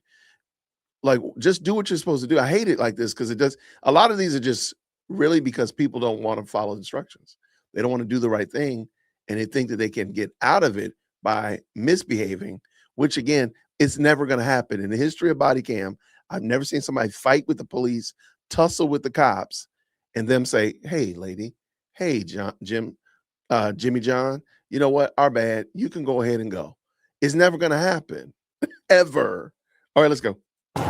Like, just do what you're supposed to do. I hate it like this because it does. A lot of these are just really because people don't want to follow instructions. They don't want to do the right thing, and they think that they can get out of it by misbehaving, which, again, it's never going to happen. In the history of body cam, I've never seen somebody fight with the police, tussle with the cops, and them say, hey, lady, hey, Jimmy John, you know what? Our bad. You can go ahead and go. It's never going to happen, ever. All right, let's go.
I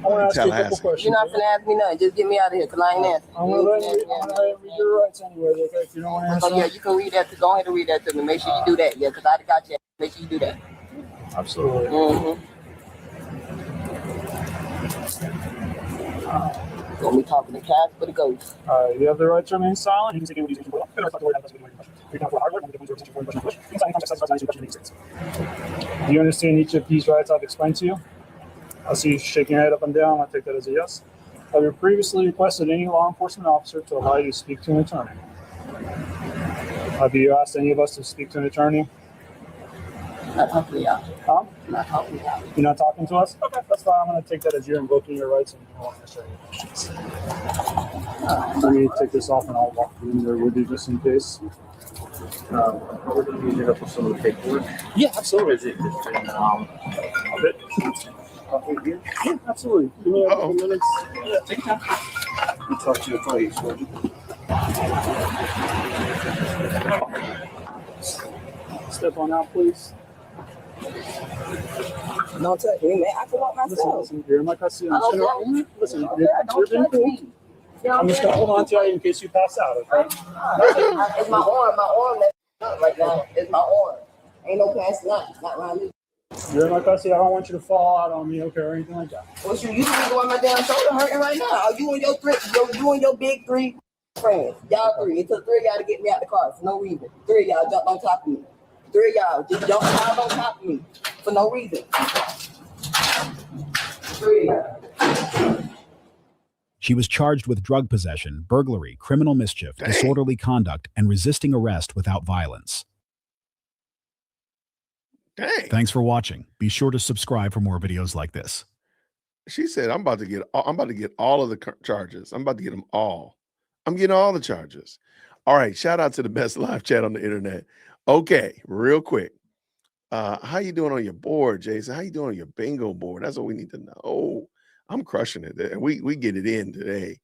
want to ask you a couple questions.
You're not gonna ask me nothing. Just get me out of here, cause I ain't answering.
I'm gonna let you read your rights anyway. Okay, if you don't want to answer.
Oh, yeah, you can read that. Go ahead and read that to me. Make sure you do that. Yeah, cause I got you. Make sure you do that.
Absolutely.
Gonna be talking to cats for the ghosts.
You have the right to remain silent. You can take it Do you understand each of these rights I've explained to you? I see you shaking your head up and down. I take that as a yes. Have you previously requested any law enforcement officer to allow you to speak to an attorney? Have you asked any of us to speak to an attorney?
Not talking to y'all.
Huh?
Not talking to y'all.
You're not talking to us? Okay, that's fine. I'm going to take that as you're invoking your rights and you want to answer any questions. Let me take this off and I'll walk you in there with you just in case.
We're going to be here for some of the paperwork.
Yeah, absolutely.
Is it just a bit?
Yeah, absolutely. Give me a couple minutes. Yeah, take your time.
You talk to your colleagues, would you?
Step on out, please.
Don't touch me, man. I can walk myself.
Listen, you're in my custody. Listen,
Don't touch me.
I'm just going to hold on to you in case you pass out, okay?
It's my arm. My arm that's up right now. It's my arm. Ain't no passing out. It's not around me.
You're in my custody. I don't want you to fall out on me, okay, or anything like that.
Well, you be going my damn shoulder hurting right now. You and your big three friends. Y'all three. It took three of y'all to get me out the car for no reason. Three of y'all jumped on top of me. Three of y'all just jumped on top of me for no reason. Three of y'all.
She was charged with drug possession, burglary, criminal mischief, disorderly conduct, and resisting arrest without violence.
Dang.
Thanks for watching. Be sure to subscribe for more videos like this.
She said, I'm about to get all of the charges. I'm about to get them all. I'm getting all the charges. All right. Shout out to the best live chat on the internet. Okay. Real quick. How you doing on your board, Jason? How you doing on your bingo board? That's what we need to know. I'm crushing it. We get it in today.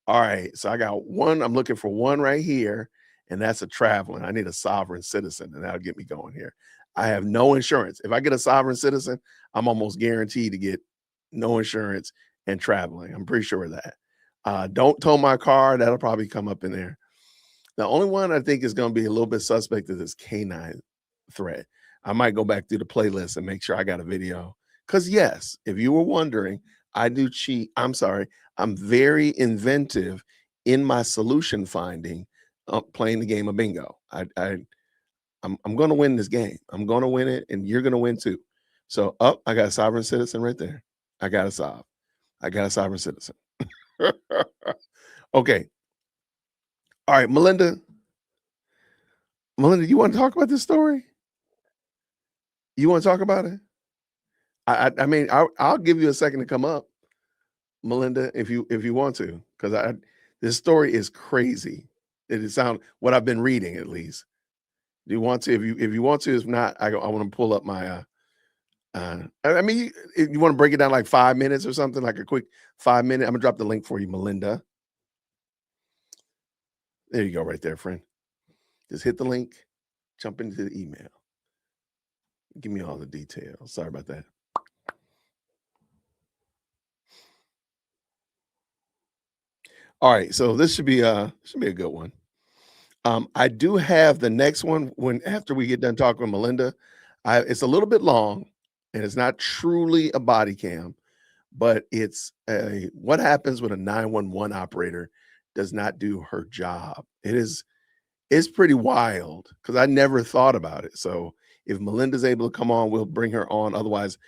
All right. So I got one. I'm looking for one right here. And that's a traveling. I need a sovereign citizen. And that'll get me going here. I have no insurance. If I get a sovereign citizen, I'm almost guaranteed to get no insurance and traveling. I'm pretty sure of that. Don't tow my car. That'll probably come up in there. The only one I think is going to be a little bit suspect is this canine threat. I might go back through the playlist and make sure I got a video. Because yes, if you were wondering, I do cheat. I'm sorry. I'm very inventive in my solution finding, playing the game of bingo. I'm going to win this game. I'm going to win it, and you're going to win too. So, I got a sovereign citizen right there. I got a sovereign citizen. Okay. All right, Melinda. Melinda, you want to talk about this story? You want to talk about it? I mean, I'll give you a second to come up, Melinda, if you want to, because this story is crazy. It is what I've been reading at least. Do you want to? If you want to, if not, I want to pull up my. I mean, if you want to break it down like 5 minutes or something, like a quick 5 minute. I'm gonna drop the link for you, Melinda. There you go, right there, friend. Just hit the link, jump into the email. Give me all the details. Sorry about that. All right, so this should be a good one. I do have the next one after we get done talking with Melinda. It's a little bit long, and it's not truly a body cam, but it's what happens when a 911 operator does not do her job. It's pretty wild because I never thought about it. So if Melinda's able to come on, we'll bring her on. Otherwise,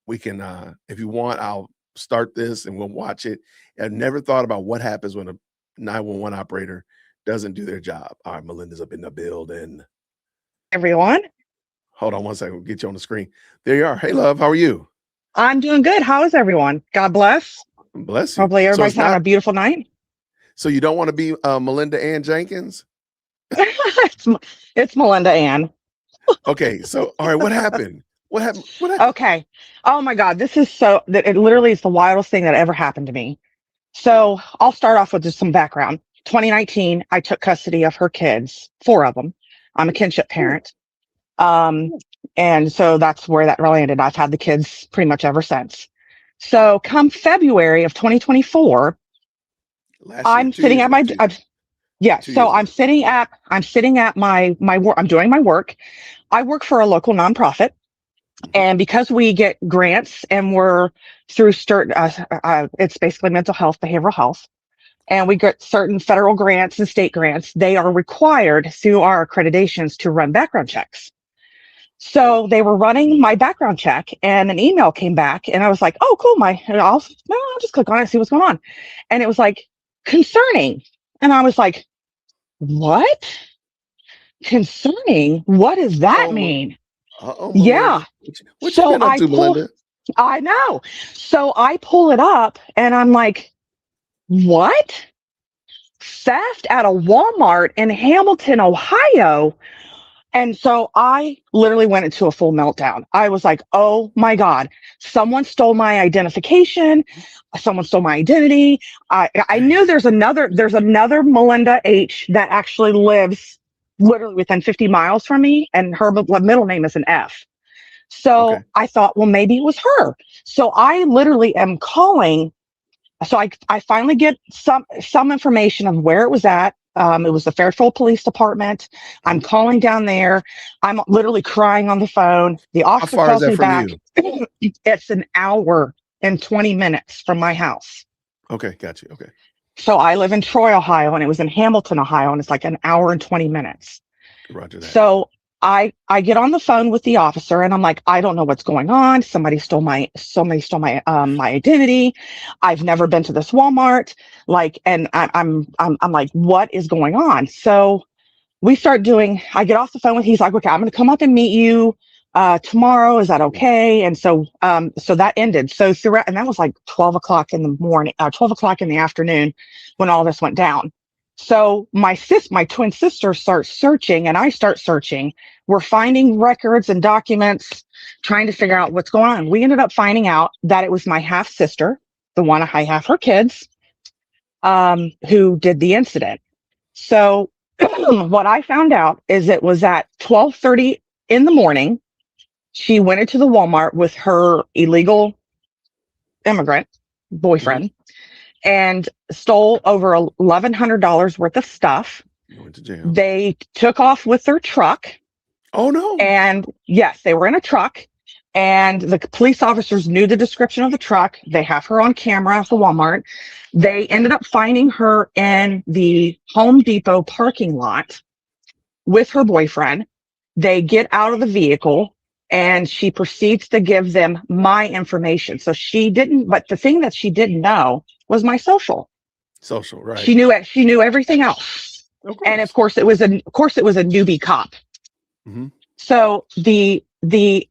we can, if you want, I'll start this and we'll watch it. I've never thought about what happens when a 911 operator doesn't do their job. All right, Melinda's up in the building.
Everyone.
Hold on one second. We'll get you on the screen. There you are. Hey, love. How are you?
I'm doing good. How is everyone? God bless.
Bless you.
Hopefully everybody's having a beautiful night.
So you don't want to be Melinda Ann Jenkins?
It's Melinda Ann.
Okay. So, all right. What happened? What happened?
Okay. Oh my God. It literally is the wildest thing that ever happened to me. So I'll start off with just some background. 2019, I took custody of her kids, 4 of them. I'm a kinship parent. And so that's where that really ended. I've had the kids pretty much ever since. So come February of 2024, I'm sitting at my, I'm sitting at my work. I'm doing my work. I work for a local nonprofit. And because we get grants and we're through it's basically mental health, behavioral health, and we get certain federal grants and state grants, they are required through our accreditations to run background checks. So they were running my background check and an email came back and I was like, oh, cool. I'll just click on it and see what's going on. And it was like concerning. And I was like, what? Concerning? What does that mean? Yeah.
What you been up to, Melinda?
I know. So I pull it up and I'm like, what? Theft at a Walmart in Hamilton, Ohio. And so I literally went into a full meltdown. I was like, oh my God, someone stole my identification. Someone stole my identity. I knew there's another Melinda H that actually lives literally within 50 miles from me. And her middle name is an F. So I thought, well, maybe it was her. So I literally am calling. So I finally get some information of where it was at. It was the Fairfield Police Department. I'm calling down there. I'm literally crying on the phone. The officer calls me back. It's an hour and 20 minutes from my house.
Okay, got you. Okay.
So I live in Troy, Ohio, and it was in Hamilton, Ohio, and it's like an hour and 20 minutes.
Roger that.
So I get on the phone with the officer and I'm like, I don't know what's going on. Somebody stole my my identity. I've never been to this Walmart. Like, and I'm like, what is going on? So I get off the phone with, he's like, okay, I'm going to come up and meet you tomorrow. Is that okay? And so that ended. So throughout, and that was like 12 o'clock in the morning, 12 o'clock in the afternoon when all this went down. So my twin sister starts searching and I start searching. We're finding records and documents, trying to figure out what's going on. We ended up finding out that it was my half sister, the one I have her kids, who did the incident. So what I found out is it was at 12:30 in the morning. She went into the Walmart with her illegal immigrant boyfriend. And stole over $1,100 worth of stuff.
Went to jail.
They took off with their truck.
Oh no.
And yes, they were in a truck and the police officers knew the description of the truck. They have her on camera at the Walmart. They ended up finding her in the Home Depot parking lot with her boyfriend. They get out of the vehicle and she proceeds to give them my information. So but the thing that she didn't know was my social.
Right.
She knew everything else. And of course it was a newbie cop.
Mm-hmm.
So the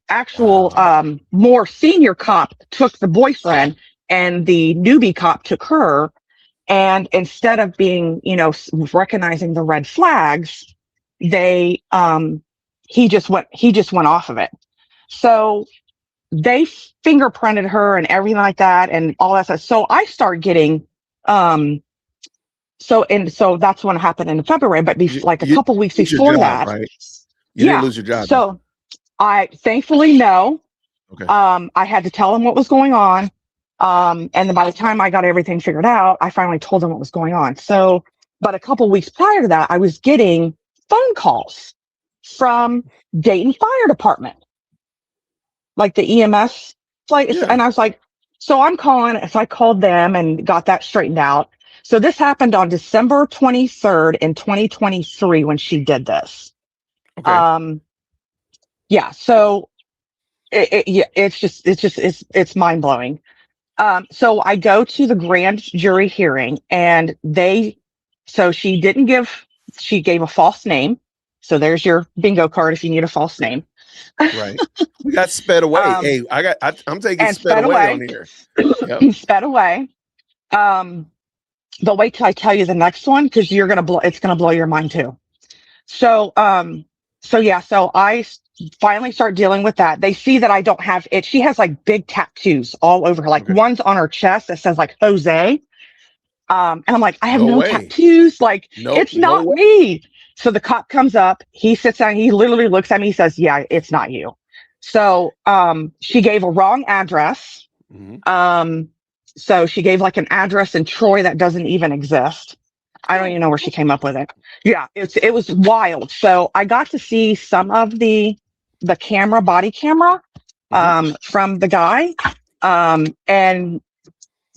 actual more senior cop took the boyfriend and the newbie cop took her. And instead of being, recognizing the red flags, he just went off of it. So they fingerprinted her and everything like that and all that stuff. So I start getting, so that's when it happened in February, but a couple weeks before that.
Right? You didn't lose your job.
So I thankfully no.
Okay.
I had to tell them what was going on. And then by the time I got everything figured out, I finally told them what was going on. So, but a couple weeks prior to that, I was getting phone calls from Dayton Fire Department. Like the EMS flight. Yeah. And I was like, so I'm calling. So I called them and got that straightened out. So this happened on December 23rd in 2023 when she did this. Okay. Yeah. So it's mind blowing. So I go to the grand jury hearing and she gave a false name. So there's your bingo card if you need a false name.
Right. We got sped away. Hey, I'm taking sped away on here. Yep.
Sped away. But wait till I tell you the next one because it's gonna blow your mind too. So I finally start dealing with that. They see that I don't have it. She has like big tattoos all over her. Like one's on her chest that says like Jose. And I'm like, I have
No
no
way.
tattoos. Like,
Nope,
it's
no
not
way.
me. So the cop comes up, he sits down, he literally looks at me, he says, yeah, it's not you. So she gave a wrong address. So she gave like an address in Troy that doesn't even exist. I don't even know where she came up with it. Yeah, it was wild. So I got to see some of the body camera from the guy. And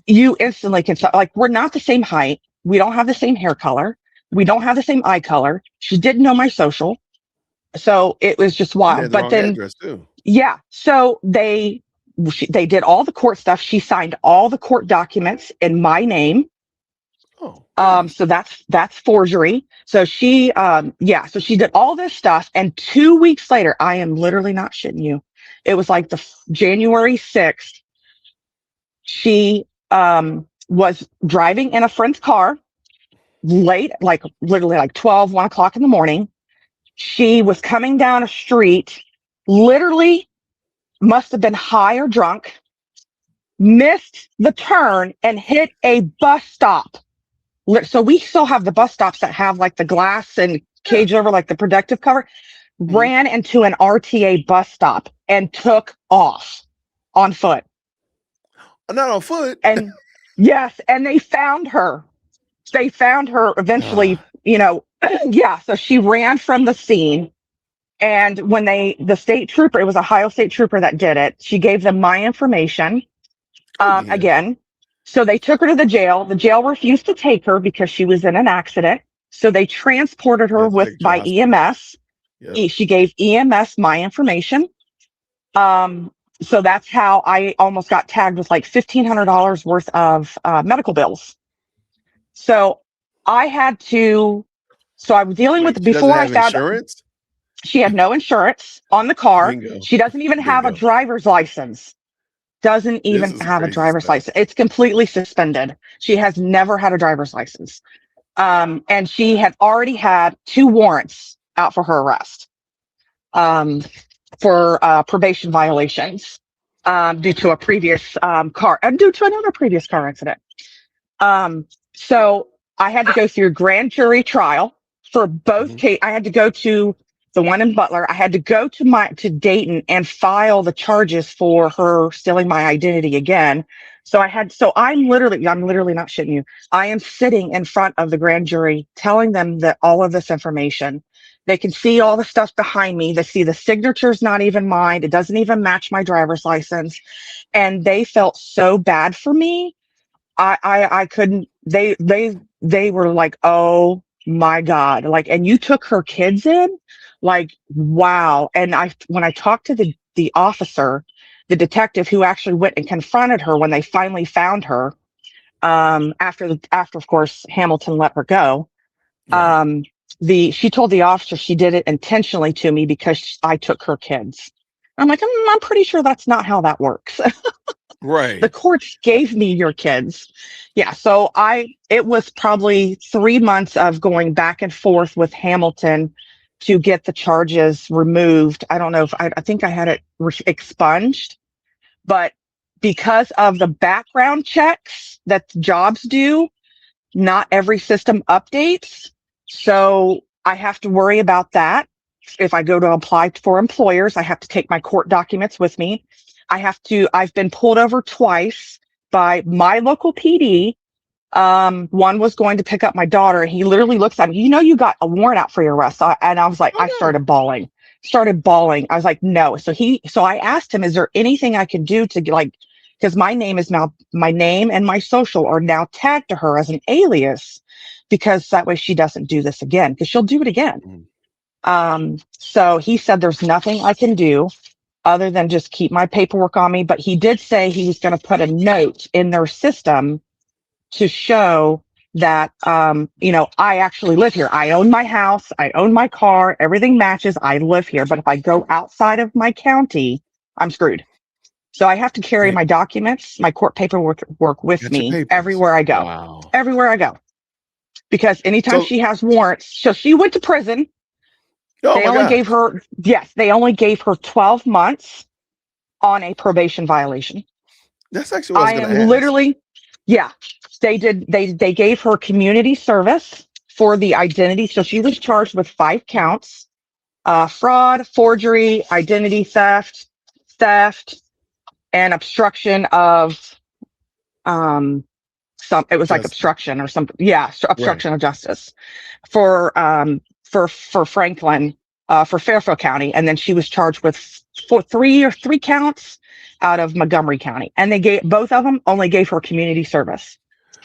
you instantly can tell, like, we're not the same height. We don't have the same hair color. We don't have the same eye color. She didn't know my social. So it was just wild. But then,
address too.
yeah, so they did all the court stuff. She signed all the court documents in my name. So that's forgery. So she, so she did all this stuff. And 2 weeks later, I am literally not shitting you. It was like the January 6th. She, was driving in a friend's car late, like literally like 12, 1 o'clock in the morning. She was coming down a street, literally must have been high or drunk, missed the turn and hit a bus stop. So we still have the bus stops that have like the glass and cage over, like the protective cover, ran into an RTA bus stop and took off on foot.
Not on foot.
And yes, and they found her. They found her eventually, yeah. So she ran from the scene. And when the state trooper, it was a Ohio State trooper that did it, she gave them my information again. So they took her to the jail. The jail refused to take her because she was in an accident. So they transported her by EMS. Yep. She gave EMS my information. So that's how I almost got tagged with like $1,500 worth of medical bills. So I had to, I was dealing with, before I found
insurance?
She had no insurance on the car.
Bingo.
She doesn't even have a driver's license. Doesn't even have a driver's license. It's completely suspended. She has never had a driver's license. And she had already had 2 warrants out for her arrest. For probation violations due to a previous due to another previous car incident. So I had to go through grand jury trial for both cases. I had to go to the one in Butler. I had to go to Dayton and file the charges for her stealing my identity again. So I'm literally not shitting you. I am sitting in front of the grand jury telling them that all of this information. They can see all the stuff behind me. They see the signature's not even mine. It doesn't even match my driver's license. And they felt so bad for me. I couldn't, they were like, oh my God. Like, and you took her kids in? Like, wow. And when I talked to the officer, the detective who actually went and confronted her when they finally found her, after of course, Hamilton let her go. She told the officer she did it intentionally to me because I took her kids. I'm like, I'm pretty sure that's not how that works.
Right.
The courts gave me your kids. Yeah. So it was probably 3 months of going back and forth with Hamilton to get the charges removed. I don't know if I think I had it expunged, but because of the background checks that jobs do, not every system updates. So I have to worry about that. If I go to apply for employers, I have to take my court documents with me. I've been pulled over twice by my local PD. One was going to pick up my daughter, and he literally looks at me, you got a warrant out for your arrest. And I was like, I started bawling. I was like, no. So I asked him, is there anything I can do to because my name and my social are now tagged to her as an alias, because that way she doesn't do this again, because she'll do it again. So he said there's nothing I can do other than just keep my paperwork on me. But he did say he was going to put a note in their system to show that, I actually live here. I own my house. I own my car. Everything matches. I live here. But if I go outside of my county, I'm screwed. So I have to carry my documents, my court paperwork with me everywhere I go. Wow. Everywhere I go. Because anytime she has warrants, so she went to prison. They only gave her 12 months on a probation violation.
That's actually what I was going to ask.
Literally, yeah. They did. They gave her community service for the identity. So she was charged with 5 counts: fraud, forgery, identity theft, and obstruction of it was like obstruction or something. Yeah, obstruction of justice for Franklin, for Fairfield County, and then she was charged with 3 counts out of Montgomery County, and they gave both of them only gave her community service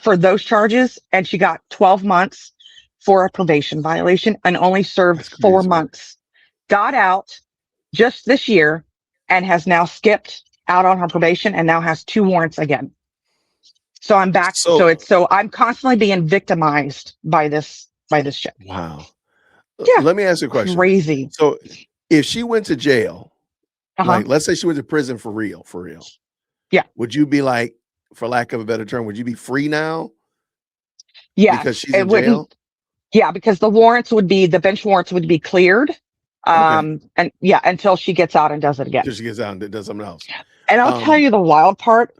for those charges, and she got 12 months for a probation violation and only served 4 months. Got out just this year and has now skipped out on her probation and now has 2 warrants again. So I'm back. So I'm constantly being victimized by this chick.
Wow.
Yeah.
Let me ask you a question.
Crazy.
So if she went to jail, like let's say she went to prison for real.
Yeah.
Would you be like, for lack of a better term, would you be free now?
Yeah.
Because she's in jail?
Yeah, because the bench warrants would be cleared. And yeah, until she gets out and does it again.
Until she gets out and does something else.
And I'll tell you the wild part.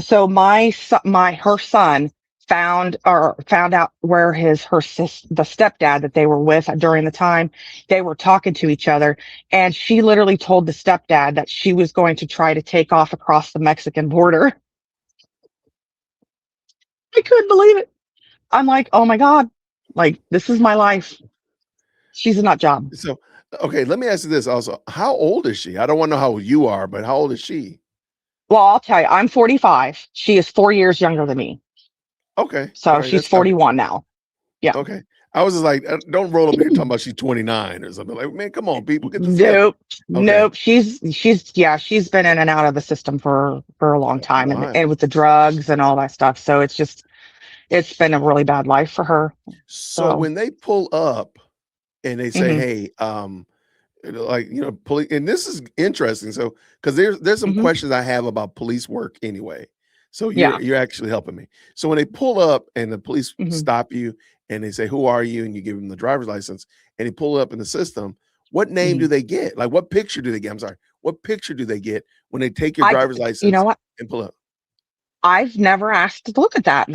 So her son found out where the stepdad that they were with during the time they were talking to each other, and she literally told the stepdad that she was going to try to take off across the Mexican border. I couldn't believe it. I'm like, oh my God, like this is my life. She's a nut job.
So, okay, let me ask you this also. How old is she? I don't want to know how old you are, but how old is she?
Well, I'll tell you, I'm 45. She is 4 years younger than me.
Okay.
So
All right,
she's 41 now. Yeah.
Okay. I was just like, don't roll up here talking about she's 29 or something. Like, man, come on, people, get this.
Nope. She's been in and out of the system for a long time, and with the drugs and all that stuff. So it's been a really bad life for her.
So when they pull up and they say, hey, like, you know, police, and this is interesting. So, because there's some questions I have about police work anyway. So you're actually helping me. So when they pull up and the police stop you and they say, who are you? And you give them the driver's license and they pull up in the system, what name do they get? Like, what picture do they get? I'm sorry. What picture do they get when they take your driver's license
you know what?
and pull up?
I've never asked to look at that.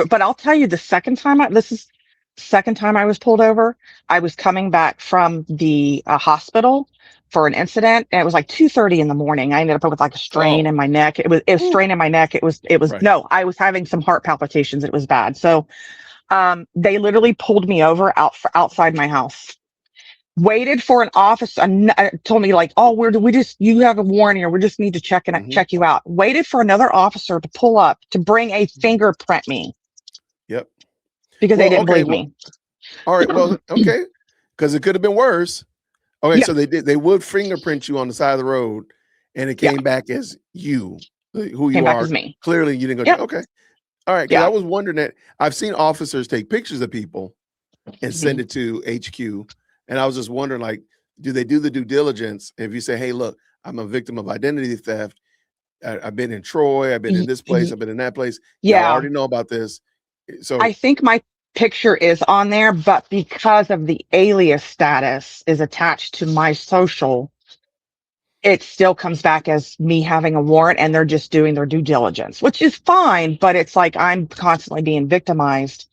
But I'll tell you, the second time I was pulled over, I was coming back from the hospital for an incident, and it was like 2:30 in the morning. I ended up with like a strain in my neck. It was strain in my neck. It was right. No, I was having some heart palpitations. It was bad. So they literally pulled me over outside my house. Waited for an officer and told me like, oh, you have a warrant here. We just need to check you out. Waited for another officer to pull up to bring a fingerprint me.
Yep.
Because they didn't believe me.
All right. Well, okay. Because it could have been worse. Okay. So they would fingerprint you on the side of the road, and it came back as you, who you are. As me. Clearly, you didn't go. Okay. All right. Because I was wondering that I've seen officers take pictures of people and send it to HQ. And I was just wondering, like, do they do the due diligence? If you say, hey, look, I'm a victim of identity theft. I've been in Troy. I've been in this place. I've been in that place. Yeah. I already know about this. So
I think my picture is on there, but because of the alias status is attached to my social, it still comes back as me having a warrant, and they're just doing their due diligence, which is fine. But it's like I'm constantly being victimized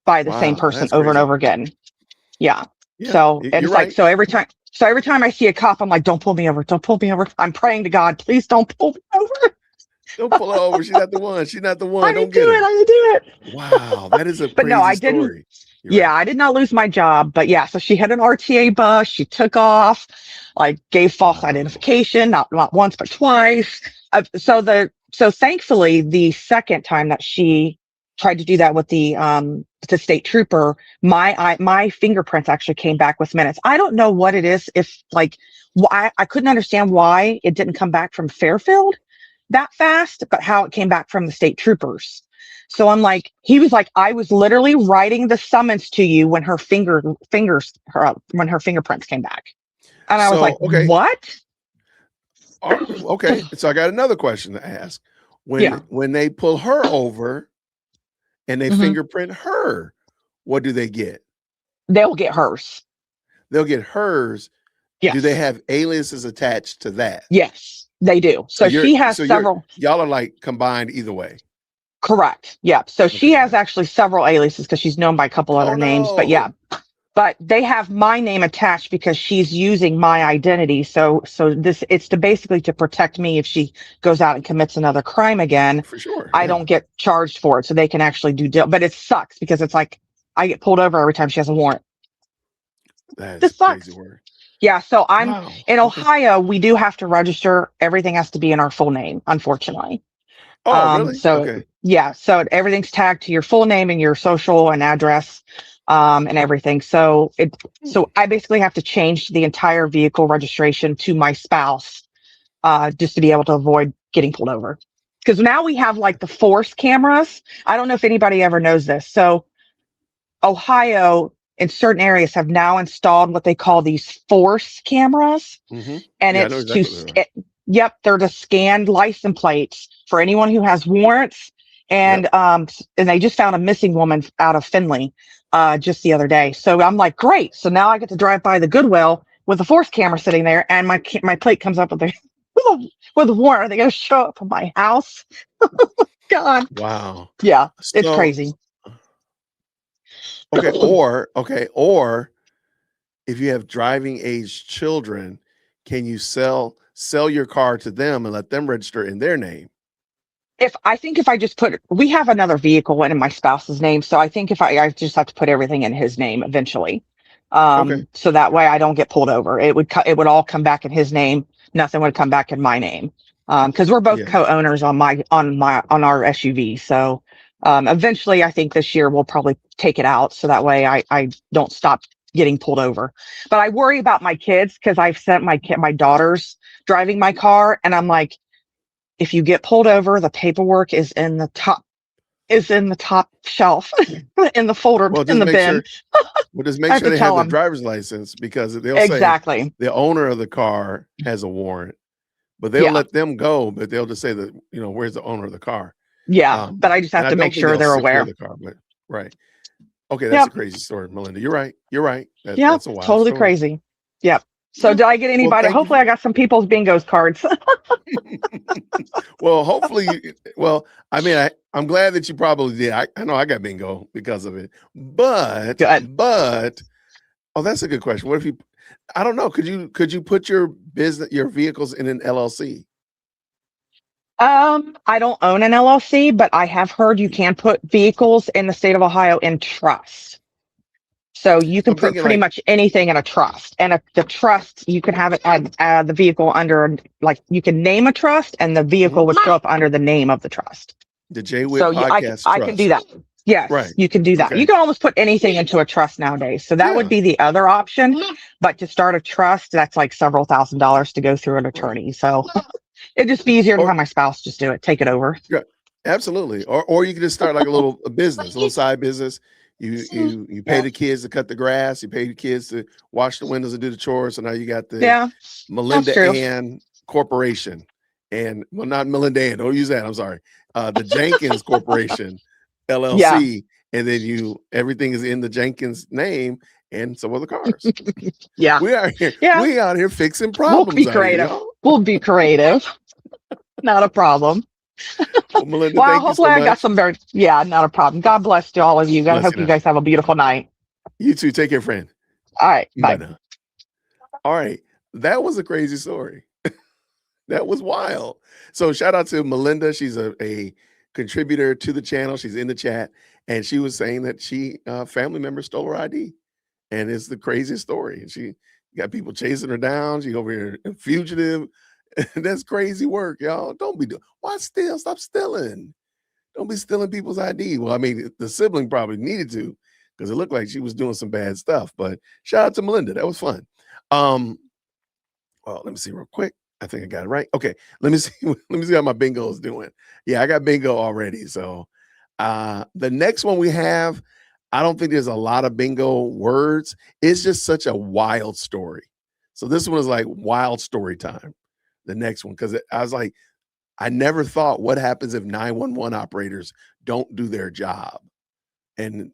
by the same person over and over again. Yeah. So it's like, so every time I see a cop, I'm like, don't pull me over. Don't pull me over. I'm praying to God, please don't pull me over.
Don't pull her over. She's not the one. She's not the one.
I didn't do it.
Wow. That is a crazy
but no, I didn't.
Story.
I did not lose my job, but so she had an RTA bus. She took off, like gave false identification, not once, but twice. So thankfully, the second time that she tried to do that with the state trooper, my fingerprints actually came back with minutes. I don't know what it is. If like, I couldn't understand why it didn't come back from Fairfield that fast, but how it came back from the state troopers. So I'm like, he was like, I was literally writing the summons to you when her fingerprints came back. And I was like, what?
Okay. So I got another question to ask. When they pull her over and they fingerprint her, what do they get?
They'll get hers.
They'll get hers.
Yes.
Do they have aliases attached to that?
Yes, they do. So she has several.
Y'all are like combined either way.
Correct. Yeah. So she has actually several aliases because she's known by a couple other names. But yeah, but they have my name attached because she's using my identity. So it's to basically to protect me if she goes out and commits another crime again.
For sure.
I don't get charged for it, so they can actually do deal. But it sucks because it's like I get pulled over every time she has a warrant.
That's crazy word.
Yeah, so I'm in Ohio. We do have to register. Everything has to be in our full name, unfortunately.
Oh, really?
So
Okay.
yeah, so everything's tagged to your full name and your social and address, and everything. So I basically have to change the entire vehicle registration to my spouse, just to be able to avoid getting pulled over. Because now we have like the force cameras. I don't know if anybody ever knows this. So Ohio in certain areas have now installed what they call these force cameras, and
Yeah, I
it's
know exactly
Yep, they're to scan license plates for anyone who has warrants, and they just found a missing woman out of Findlay just the other day. So I'm like, great. So now I get to drive by the Goodwill with the force camera sitting there, and my plate comes up with a warrant. They're going to show up at my house. God.
Wow.
Yeah, it's
So-
crazy.
Or if you have driving age children, can you sell your car to them and let them register in their name?
If I just we have another vehicle in my spouse's name, so I think if I just have to put everything in his name eventually, so that way I don't get pulled over. It would all come back in his name. Nothing would come back in my name, because we're both co-owners on our SUV. So eventually, I think this year we'll probably take it out, so that way I don't stop getting pulled over. But I worry about my kids because I've sent my daughters driving my car, and I'm like, if you get pulled over, the paperwork is in the top shelf in the folder in the bin.
Well, just make sure they have their driver's license, because they'll say the owner of the car has a warrant, but they'll let them go, but they'll just say that, where's the owner of the car?
Yeah, but I just have to make sure they're aware.
The car, but, right. Okay, that's a crazy story, Melinda. You're right. That's a wild
totally
story.
crazy. Yep. So did I get anybody? Hopefully I got some people's bingos cards.
Well, hopefully, I'm glad that you probably did. I know I got bingo because of it, but that's a good question. What if you, I don't know. Could you put your vehicles in an LLC?
I don't own an LLC, but I have heard you can put vehicles in the state of Ohio in trust. So you can put pretty much anything in a trust, and the trust, you can have it add the vehicle under, like, you can name a trust and the vehicle would show up under the name of the trust.
The J-Whip
So
podcast
I can do that. Yes,
right.
You can do that.
Okay.
You can almost put anything into a trust nowadays. So that would be the other option. But to start a trust, that's like several $1,000s to go through an attorney. So it'd just be easier to have my spouse just do it, take it over.
Yeah, absolutely. Or you can just start like a business, a little side business. You pay the kids to cut the grass. You pay the kids to wash the windows and do the chores. So now you got the Melinda Ann Corporation, and not Melinda Ann. Don't use that. I'm sorry. The Jenkins Corporation LLC, and then everything is in the Jenkins name, and so are the cars. We are here. Yeah. We out here fixing problems.
We'll be creative. We'll be creative. Not a problem.
Well, Melinda,
well, hopefully I got some very, not a problem. God bless to all of you. I hope you guys have a beautiful night.
You too. Take care, friend.
All right. Bye.
Bye now. All right. That was a crazy story. That was wild. So shout out to Melinda. She's a contributor to the channel. She's in the chat, and she was saying that she family member stole her ID, and it's the craziest story. And she got people chasing her down. She over here a fugitive. That's crazy work, y'all. Don't be doing. Why steal? Stop stealing. Don't be stealing people's ID. Well, I mean, the sibling probably needed to, because it looked like she was doing some bad stuff. But shout out to Melinda. That was fun. Well, let me see real quick. I think I got it right. Okay, let me see. Let me see how my bingo is doing. Yeah, I got bingo already. So the next one we have, I don't think there's a lot of bingo words. It's just such a wild story. So this one is like wild story time. The next one, because I was like, I never thought, what happens if 911 operators don't do their job? And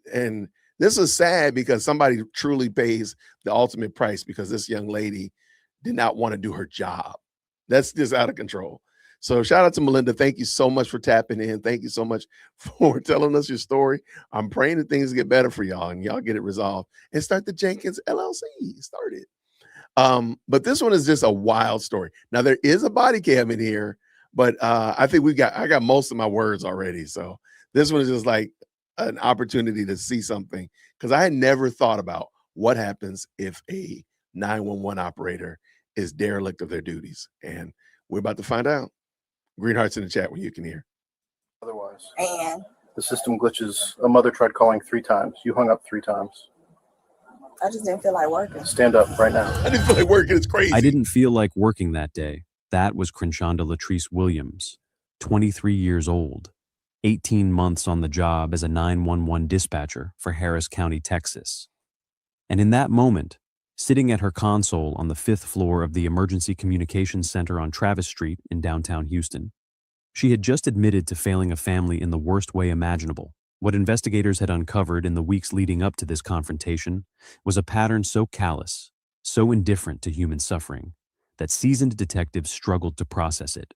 this is sad, because somebody truly pays the ultimate price, because this young lady did not want to do her job. That's just out of control. So shout out to Melinda. Thank you so much for tapping in. Thank you so much for telling us your story. I'm praying that things get better for y'all and y'all get it resolved and start the Jenkins LLC. Start it. But this one is just a wild story. Now there is a body cam in here, but I think I got most of my words already. So this one is just like an opportunity to see something, because I had never thought about what happens if a 911 operator is derelict of their duties. And we're about to find out. Green hearts in the chat where you can hear.
Otherwise,
And
the system glitches. A mother tried calling 3 times. You hung up 3 times.
I just didn't feel like working.
Stand up right now.
I didn't feel like working. It's crazy.
I didn't feel like working that day. That was Crenshonda Latrice Williams, 23 years old, 18 months on the job as a 911 dispatcher for Harris County, Texas. And in that moment, sitting at her console on the 5th floor of the Emergency Communications Center on Travis Street in downtown Houston, she had just admitted to failing a family in the worst way imaginable. What investigators had uncovered in the weeks leading up to this confrontation was a pattern so callous, so indifferent to human suffering, that seasoned detectives struggled to process it.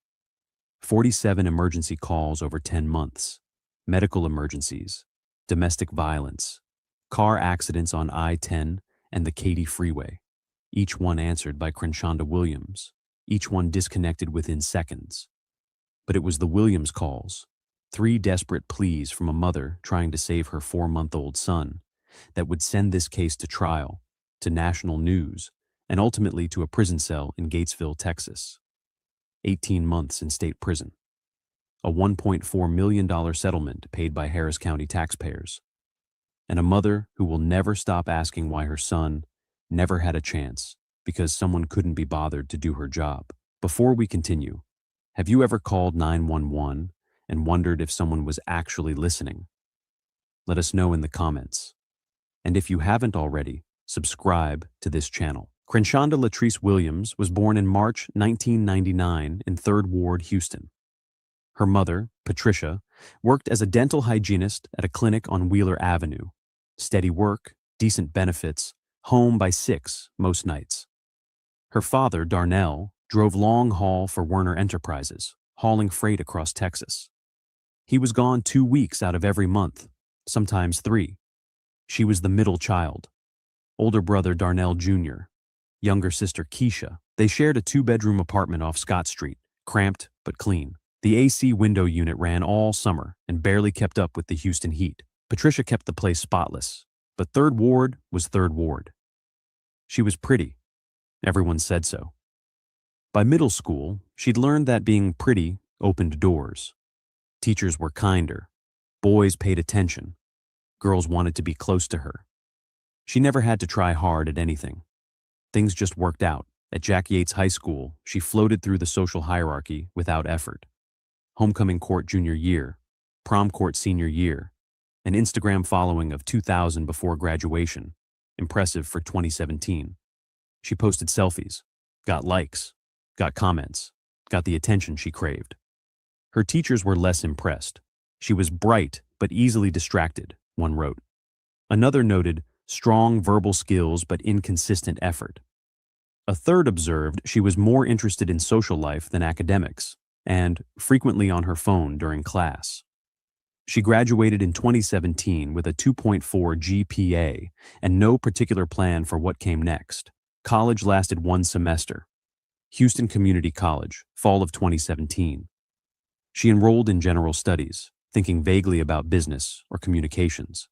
47 emergency calls over 10 months, medical emergencies, domestic violence, car accidents on I-10 and the Katy Freeway, each one answered by Crenshonda Williams, each one disconnected within seconds. But it was the Williams calls, 3 desperate pleas from a mother trying to save her 4-month-old son, that would send this case to trial, to national news, and ultimately to a prison cell in Gatesville, Texas. 18 months in state prison. A $1.4 million settlement paid by Harris County taxpayers. And a mother who will never stop asking why her son never had a chance because someone couldn't be bothered to do her job. Before we continue, have you ever called 911 and wondered if someone was actually listening? Let us know in the comments. And if you haven't already, subscribe to this channel. Crenshonda Latrice Williams was born in March 1999 in 3rd Ward, Houston. Her mother, Patricia, worked as a dental hygienist at a clinic on Wheeler Avenue. Steady work, decent benefits, home by 6 most nights. Her father, Darnell, drove long haul for Werner Enterprises, hauling freight across Texas. He was gone 2 weeks out of every month, sometimes 3. She was the middle child. Older brother Darnell Jr., younger sister Keisha. They shared a 2-bedroom apartment off Scott Street, cramped but clean. The AC window unit ran all summer and barely kept up with the Houston heat. Patricia kept the place spotless, but 3rd Ward was 3rd Ward. She was pretty. Everyone said so. By middle school, she'd learned that being pretty opened doors. Teachers were kinder. Boys paid attention. Girls wanted to be close to her. She never had to try hard at anything. Things just worked out. At Jack Yates High School, she floated through the social hierarchy without effort. Homecoming court junior year, prom court senior year, an Instagram following of 2,000 before graduation, impressive for 2017. She posted selfies, got likes, got comments, got the attention she craved. Her teachers were less impressed. She was bright but easily distracted, one wrote. Another noted strong verbal skills but inconsistent effort. A third observed she was more interested in social life than academics, and frequently on her phone during class. She graduated in 2017 with a 2.4 GPA and no particular plan for what came next. College lasted 1 semester. Houston Community College, fall of 2017. She enrolled in general studies, thinking vaguely about business or communications.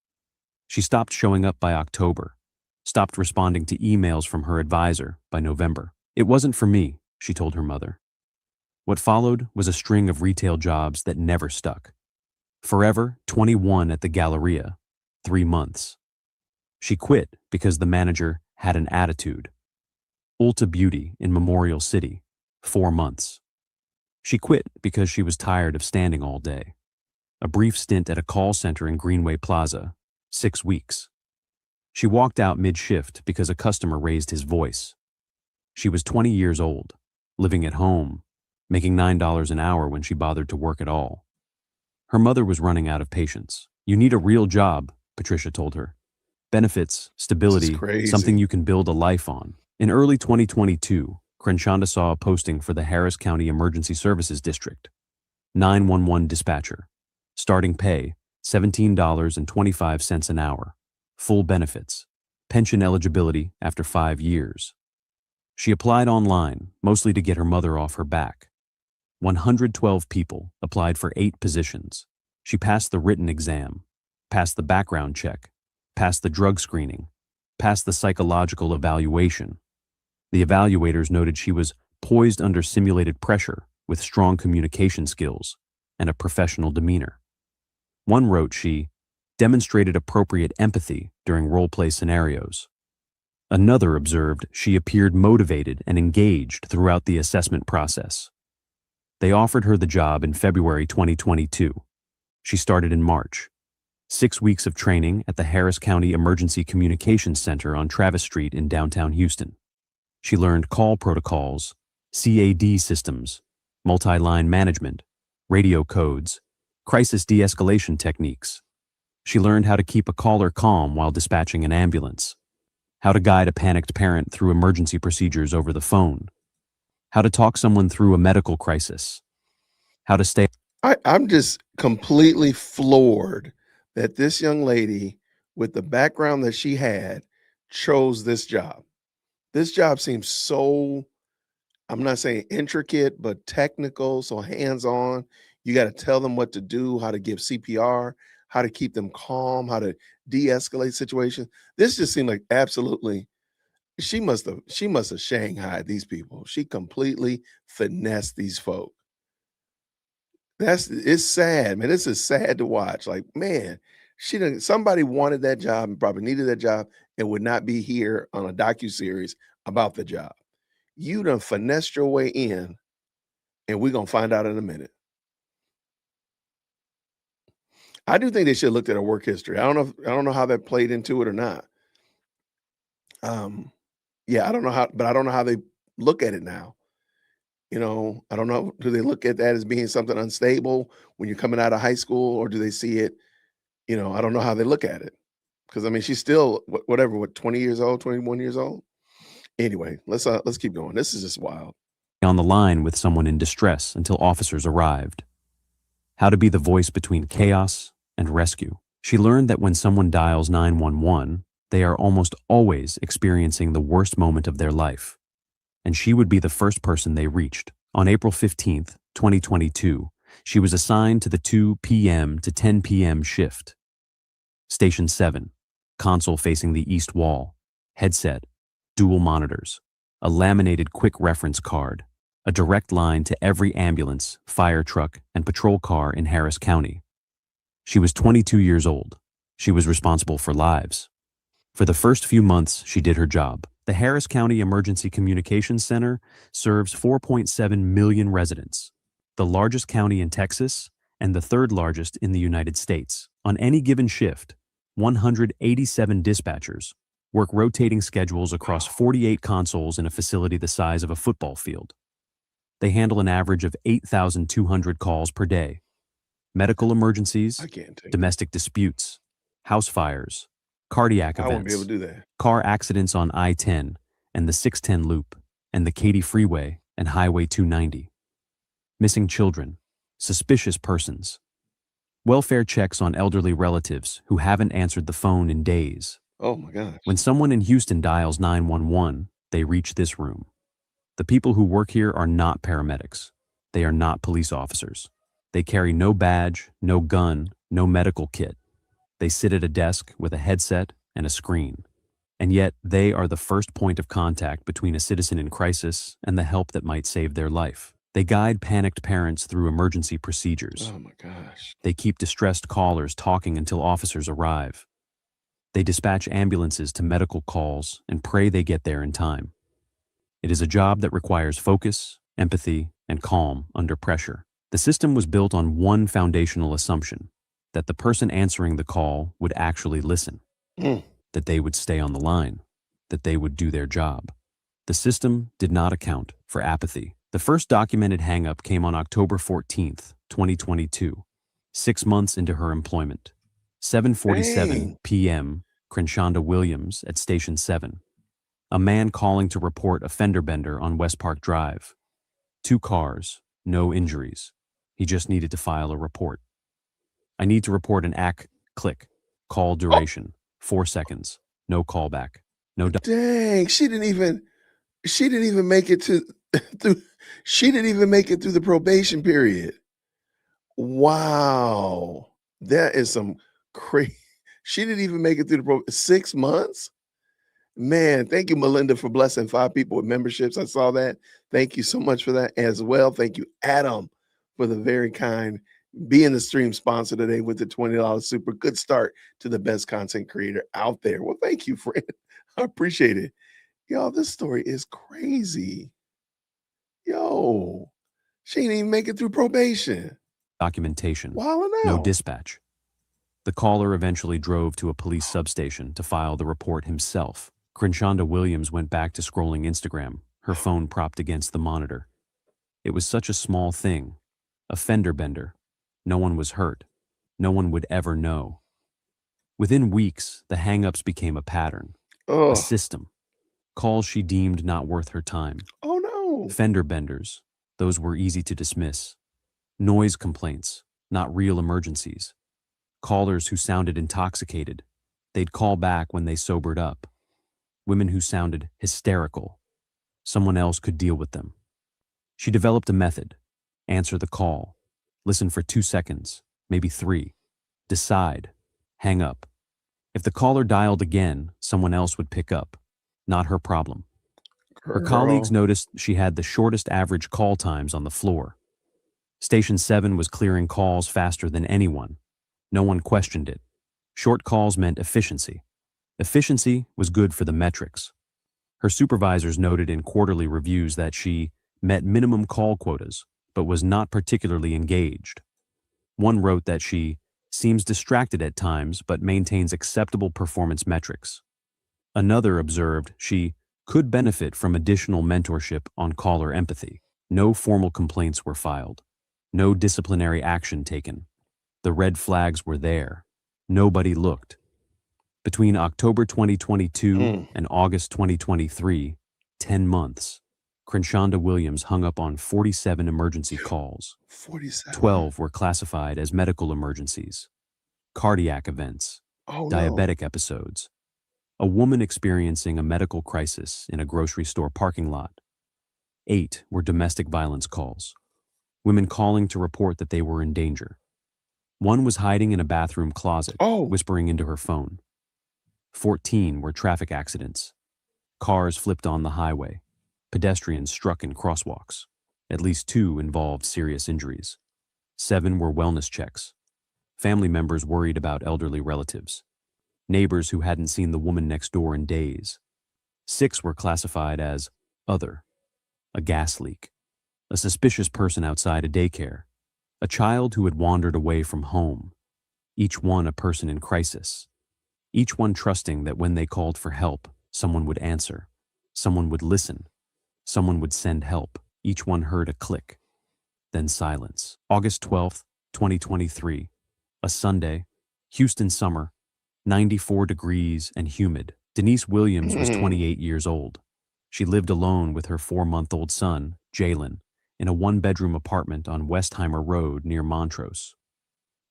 She stopped showing up by October, stopped responding to emails from her advisor by November. It wasn't for me, she told her mother. What followed was a string of retail jobs that never stuck. Forever 21 at the Galleria, 3 months. She quit because the manager had an attitude. Ulta Beauty in Memorial City, 4 months. She quit because she was tired of standing all day. A brief stint at a call center in Greenway Plaza, 6 weeks. She walked out mid-shift because a customer raised his voice. She was 20 years old, living at home, making $9 an hour when she bothered to work at all. Her mother was running out of patience. You need a real job, Patricia told her. Benefits, stability, something you can build a life on. In early 2022, Crenshonda saw a posting for the Harris County Emergency Services District. 911 dispatcher. Starting pay, $17.25 an hour. Full benefits. Pension eligibility after 5 years. She applied online, mostly to get her mother off her back. 112 people applied for 8 positions. She passed the written exam, passed the background check, passed the drug screening, passed the psychological evaluation. The evaluators noted she was poised under simulated pressure with strong communication skills and a professional demeanor. One wrote she demonstrated appropriate empathy during role-play scenarios. Another observed she appeared motivated and engaged throughout the assessment process. They offered her the job in February 2022. She started in March. 6 weeks of training at the Harris County Emergency Communications Center on Travis Street in downtown Houston. She learned call protocols, CAD systems, multi-line management, radio codes, crisis de-escalation techniques. She learned how to keep a caller calm while dispatching an ambulance, how to guide a panicked parent through emergency procedures over the phone, how to talk someone through a medical crisis, how to stay.
I'm just completely floored that this young lady, with the background that she had, chose this job. This job seems so, I'm not saying intricate, but technical, so hands-on. You got to tell them what to do, how to give CPR, how to keep them calm, how to de-escalate situations. This just seemed like absolutely, she must have shanghaied these people. She completely finessed these folk. It's sad, man. This is sad to watch. Like, man, somebody wanted that job and probably needed that job and would not be here on a docuseries about the job. You done finessed your way in, and we're gonna find out in a minute. I do think they should have looked at her work history. I don't know how that played into it or not. Yeah, I don't know how they look at it now. You know, I don't know. Do they look at that as being something unstable when you're coming out of high school, or do they see it? You know, I don't know how they look at it, because I mean, she's still 20 years old, 21 years old. Anyway, let's keep going. This is just wild.
On the line with someone in distress until officers arrived. How to be the voice between chaos and rescue. She learned that when someone dials 911, they are almost always experiencing the worst moment of their life, and she would be the first person they reached. On April 15th, 2022, she was assigned to the 2 p.m. to 10 p.m. shift. Station 7, console facing the east wall, headset, dual monitors, a laminated quick reference card, a direct line to every ambulance, fire truck, and patrol car in Harris County. She was 22 years old. She was responsible for lives. For the first few months, she did her job. The Harris County Emergency Communications Center serves 4.7 million residents, the largest county in Texas and the third largest in the United States. On any given shift, 187 dispatchers work rotating schedules across 48 consoles in a facility the size of a football field. They handle an average of 8,200 calls per day. Medical emergencies, domestic disputes, house fires, cardiac
I won't be
events,
able to do that.
car accidents on I-10 and the 610 loop and the Katy Freeway and Highway 290. Missing children, suspicious persons, welfare checks on elderly relatives who haven't answered the phone in days.
Oh my gosh.
When someone in Houston dials 911, they reach this room. The people who work here are not paramedics. They are not police officers. They carry no badge, no gun, no medical kit. They sit at a desk with a headset and a screen. And yet, they are the first point of contact between a citizen in crisis and the help that might save their life. They guide panicked parents through emergency procedures.
Oh my gosh.
They keep distressed callers talking until officers arrive. They dispatch ambulances to medical calls and pray they get there in time. It is a job that requires focus, empathy, and calm under pressure. The system was built on one foundational assumption: that the person answering the call would actually listen, that they would stay on the line, that they would do their job. The system did not account for apathy. The first documented hang-up came on October 14th, 2022, 6 months into her employment. 7:47 p.m., Crenshonda Williams at Station 7. A man calling to report a fender bender on West Park Drive. 2 cars, no injuries. He just needed to file a report. I need to report an click. Call duration, 4 seconds. No callback. No.
Dang, she didn't even make it to through. She didn't even make it through the probation period. Wow, that is some crazy. She didn't even make it through the 6 months. Man, thank you, Melinda, for blessing 5 people with memberships. I saw that. Thank you so much for that as well. Thank you, Adam, for the very kind being the stream sponsor today with the $20 super. Good start to the best content creator out there. Well, thank you, friend. I appreciate it. Y'all, this story is crazy. Yo, she didn't even make it through probation.
Documentation.
Wilding out.
No dispatch. The caller eventually drove to a police substation to file the report himself. Crenshonda Williams went back to scrolling Instagram, her phone propped against the monitor. It was such a small thing. A fender bender. No one was hurt. No one would ever know. Within weeks, the hang-ups became a pattern. A system. Calls she deemed not worth her time.
Oh no.
Fender benders. Those were easy to dismiss. Noise complaints, not real emergencies. Callers who sounded intoxicated. They'd call back when they sobered up. Women who sounded hysterical. Someone else could deal with them. She developed a method. Answer the call. Listen for 2 seconds, maybe 3. Decide. Hang up. If the caller dialed again, someone else would pick up. Not her problem. Her colleagues noticed she had the shortest average call times on the floor. Station 7 was clearing calls faster than anyone. No one questioned it. Short calls meant efficiency. Efficiency was good for the metrics. Her supervisors noted in quarterly reviews that she met minimum call quotas, but was not particularly engaged. One wrote that she seems distracted at times, but maintains acceptable performance metrics. Another observed she could benefit from additional mentorship on caller empathy. No formal complaints were filed. No disciplinary action taken. The red flags were there. Nobody looked. Between October 2022 and August 2023, 10 months, Crenshonda Williams hung up on 47 emergency calls.
47.
12 were classified as medical emergencies, cardiac events, diabetic episodes, a woman experiencing a medical crisis in a grocery store parking lot. 8 were domestic violence calls, women calling to report that they were in danger. 1 was hiding in a bathroom closet, whispering into her phone. 14 were traffic accidents. Cars flipped on the highway. Pedestrians struck in crosswalks. At least 2 involved serious injuries. 7 were wellness checks. Family members worried about elderly relatives. Neighbors who hadn't seen the woman next door in days. 6 were classified as other. A gas leak. A suspicious person outside a daycare. A child who had wandered away from home. Each one a person in crisis. Each one trusting that when they called for help, someone would answer. Someone would listen. Someone would send help. Each one heard a click. Then silence. August 12th, 2023. A Sunday. Houston summer. 94 degrees and humid. Denise Williams was 28 years old. She lived alone with her 4-month-old son, Jalen, in a 1-bedroom apartment on Westheimer Road near Montrose.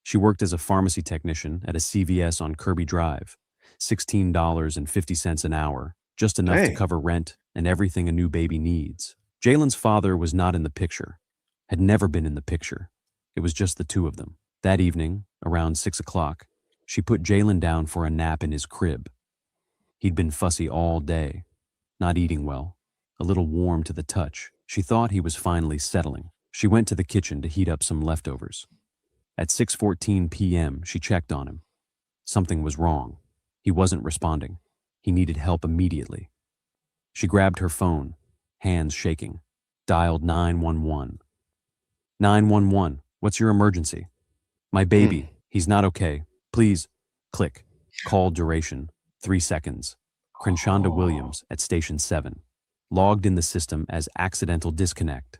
She worked as a pharmacy technician at a CVS on Kirby Drive, $16.50 an hour, just enough to cover rent and everything a new baby needs. Jalen's father was not in the picture, had never been in the picture. It was just the 2 of them. That evening, around 6 o'clock, she put Jalen down for a nap in his crib. He'd been fussy all day, not eating well, a little warm to the touch. She thought he was finally settling. She went to the kitchen to heat up some leftovers. At 6:14 p.m., she checked on him. Something was wrong. He wasn't responding. He needed help immediately. She grabbed her phone, hands shaking, dialed 911. 911, what's your emergency? My baby, he's not okay. Please, click. Call duration, 3 seconds. Crenshonda Williams at Station 7. Logged in the system as accidental disconnect.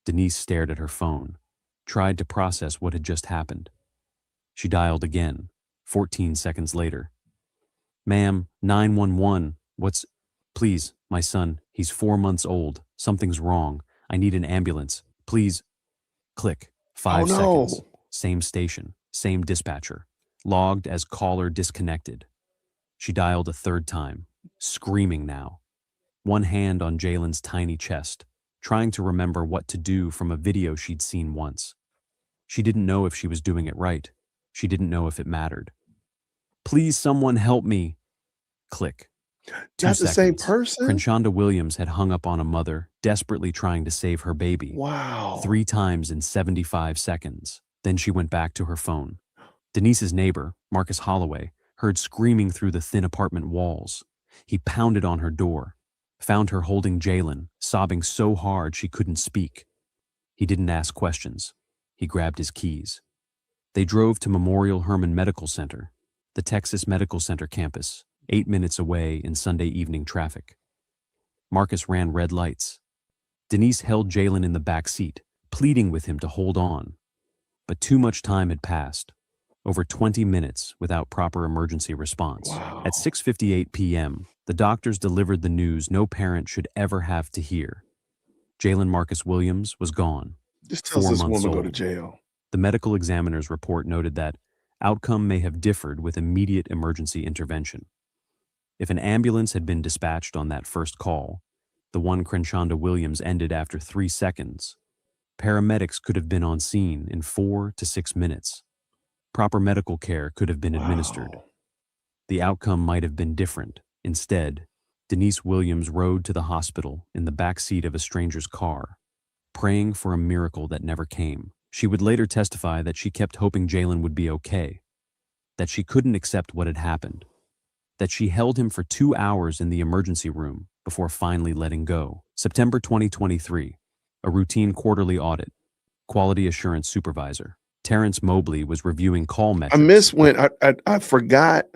Denise stared at her phone, tried to process what had just happened. She dialed again, 14 seconds later. Ma'am, 911, what's... Please, my son, he's 4 months old. Something's wrong. I need an ambulance. Please. Click. 5 seconds. Same station, same dispatcher. Logged as caller disconnected. She dialed a third time, screaming now. One hand on Jalen's tiny chest, trying to remember what to do from a video she'd seen once. She didn't know if she was doing it right. She didn't know if it mattered. Please, someone help me. Click. 2
That's the
seconds.
same person?
Crenshawnda Williams had hung up on a mother, desperately trying to save her baby.
Wow.
3 times in 75 seconds. Then she went back to her phone. Denise's neighbor, Marcus Holloway, heard screaming through the thin apartment walls. He pounded on her door, found her holding Jalen, sobbing so hard she couldn't speak. He didn't ask questions. He grabbed his keys. They drove to Memorial Hermann Medical Center, the Texas Medical Center campus, 8 minutes away in Sunday evening traffic. Marcus ran red lights. Denise held Jalen in the back seat, pleading with him to hold on. But too much time had passed, over 20 minutes without proper emergency response.
Wow.
At 6:58 p.m., the doctors delivered the news no parent should ever have to hear. Jalen Marcus Williams was gone.
Just tells
4
this
months
woman to go to
old.
jail.
The medical examiner's report noted that outcome may have differed with immediate emergency intervention. If an ambulance had been dispatched on that first call, the one Crenshawnda Williams ended after 3 seconds, paramedics could have been on scene in 4 to 6 minutes. Proper medical care could have been administered.
Wow.
The outcome might have been different. Instead, Denise Williams rode to the hospital in the back seat of a stranger's car, praying for a miracle that never came. She would later testify that she kept hoping Jalen would be okay, that she couldn't accept what had happened, that she held him for 2 hours in the emergency room before finally letting go. September 2023, a routine quarterly audit. Quality assurance supervisor Terrence Mobley was reviewing call metrics.
I missed when I forgot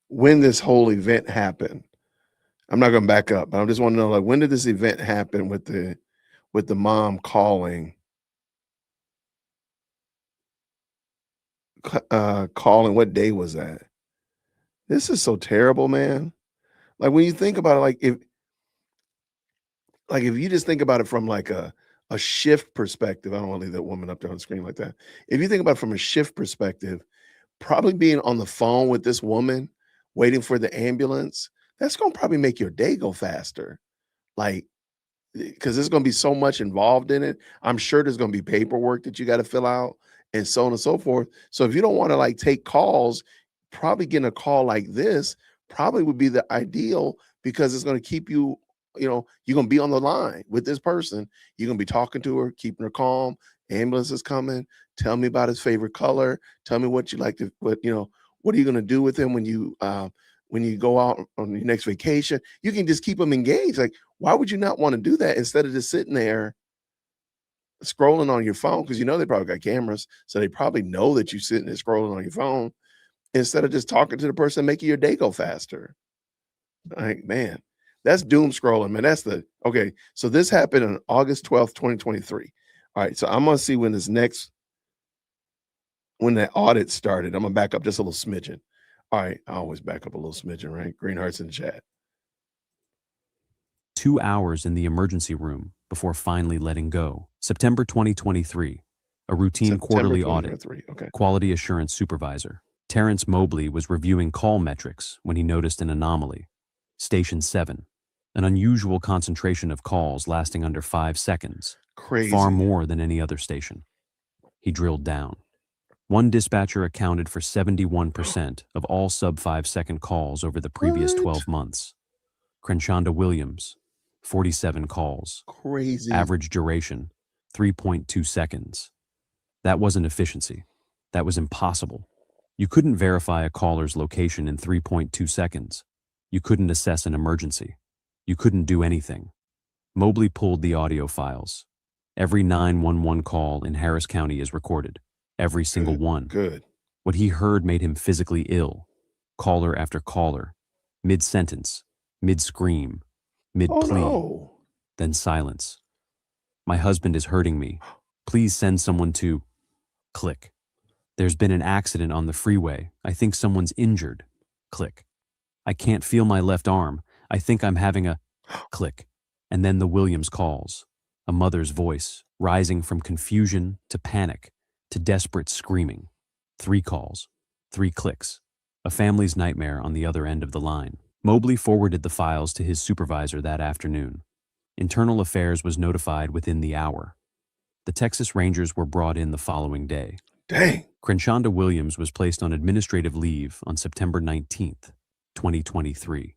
when this whole event happened. I'm not going to back up, but I just want to know, like, when did this event happen with the mom calling what day was that? This is so terrible, man. Like, when you think about it, if you just think about it from like a shift perspective, I don't want to leave that woman up there on the screen like that. If you think about it from a shift perspective, probably being on the phone with this woman, waiting for the ambulance, that's going to probably make your day go faster. Like, because there's going to be so much involved in it. I'm sure there's going to be paperwork that you got to fill out and so on and so forth. So if you don't want to like take calls, probably getting a call like this probably would be the ideal, because it's going to keep you, you're going to be on the line with this person. You're going to be talking to her, keeping her calm. Ambulance is coming. Tell me about his favorite color. Tell me what you like to, what are you going to do with him when you go out on your next vacation? You can just keep them engaged. Like, why would you not want to do that instead of just sitting there scrolling on your phone? Because they probably got cameras, so they probably know that you're sitting there scrolling on your phone instead of just talking to the person, making your day go faster. Like, man, that's doom scrolling, man. Okay. So this happened on August 12th, 2023. All right. So I'm going to see when that audit started. I'm going to back up just a little smidgen. All right. I always back up a little smidgen, right? Green hearts in the chat.
2 hours in the emergency room before finally letting go. September 2023, a routine quarterly audit.
Okay.
Quality assurance supervisor Terrence Mobley was reviewing call metrics when he noticed an anomaly. Station 7, an unusual concentration of calls lasting under 5 seconds.
Crazy.
Far more than any other station. He drilled down. One dispatcher accounted for 71% of all sub-5 second calls over the previous 12 months. Crenshawnda Williams, 47 calls.
Crazy.
Average duration, 3.2 seconds. That wasn't efficiency. That was impossible. You couldn't verify a caller's location in 3.2 seconds. You couldn't assess an emergency. You couldn't do anything. Mobley pulled the audio files. Every 911 call in Harris County is recorded. Every single one.
Good.
What he heard made him physically ill. Caller after caller. Mid-sentence. Mid-scream. Mid-plea.
Oh, no.
Then silence. My husband is hurting me. Please send someone to... Click. There's been an accident on the freeway. I think someone's injured. Click. I can't feel my left arm. I think I'm having a... Click. And then the Williams calls. A mother's voice, rising from confusion to panic to desperate screaming. 3 calls. 3 clicks. A family's nightmare on the other end of the line. Mobley forwarded the files to his supervisor that afternoon. Internal Affairs was notified within the hour. The Texas Rangers were brought in the following day.
Dang.
Crenshonda Williams was placed on administrative leave on September 19th, 2023.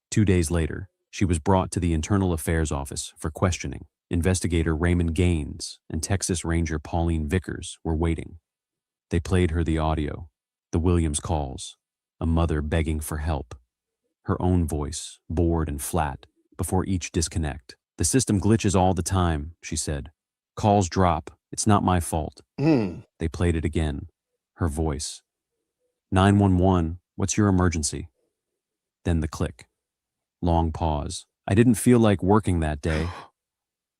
2 days later, she was brought to the Internal Affairs Office for questioning. Investigator Raymond Gaines and Texas Ranger Pauline Vickers were waiting. They played her the audio, the Williams calls, a mother begging for help. Her own voice, bored and flat, before each disconnect. "The system glitches all the time," she said. "Calls drop. It's not my fault." They played it again. Her voice. 911, what's your emergency? Then the click. Long pause. "I didn't feel like working that day."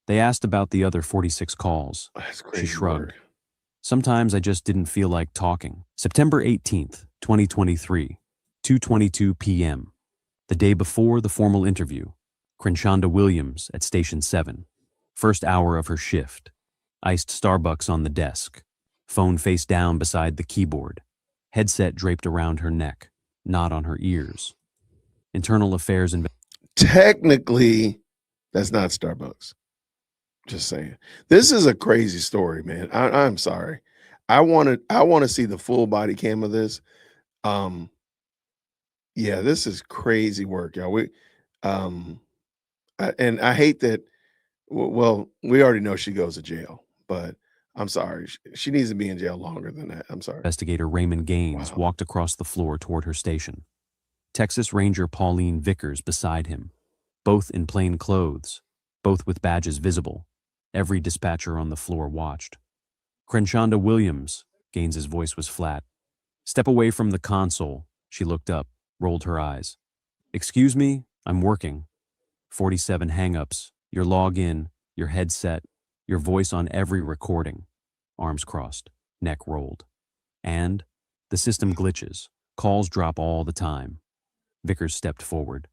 They asked about the other 46 calls.
That's crazy.
She shrugged. "Sometimes I just didn't feel like talking." September 18th, 2023, 2:22 p.m. The day before the formal interview. Crenshonda Williams at Station 7. First hour of her shift. Iced Starbucks on the desk. Phone face down beside the keyboard. Headset draped around her neck, not on her ears. Internal Affairs
Technically, that's not Starbucks. Just saying. This is a crazy story, man. I'm sorry. I want to see the full body cam of this. Yeah, this is crazy work, y'all. And I hate that. Well, we already know she goes to jail, but I'm sorry. She needs to be in jail longer than that. I'm sorry.
Investigator Raymond Gaines walked across the floor toward her station. Texas Ranger Pauline Vickers beside him, both in plain clothes, both with badges visible. Every dispatcher on the floor watched. "Crenshonda Williams," Gaines's voice was flat. "Step away from the console." She looked up, rolled her eyes. "Excuse me, I'm working." 47 hang-ups, your login, your headset, your voice on every recording. Arms crossed, neck rolled. And the system glitches. Calls drop all the time. Vickers stepped forward.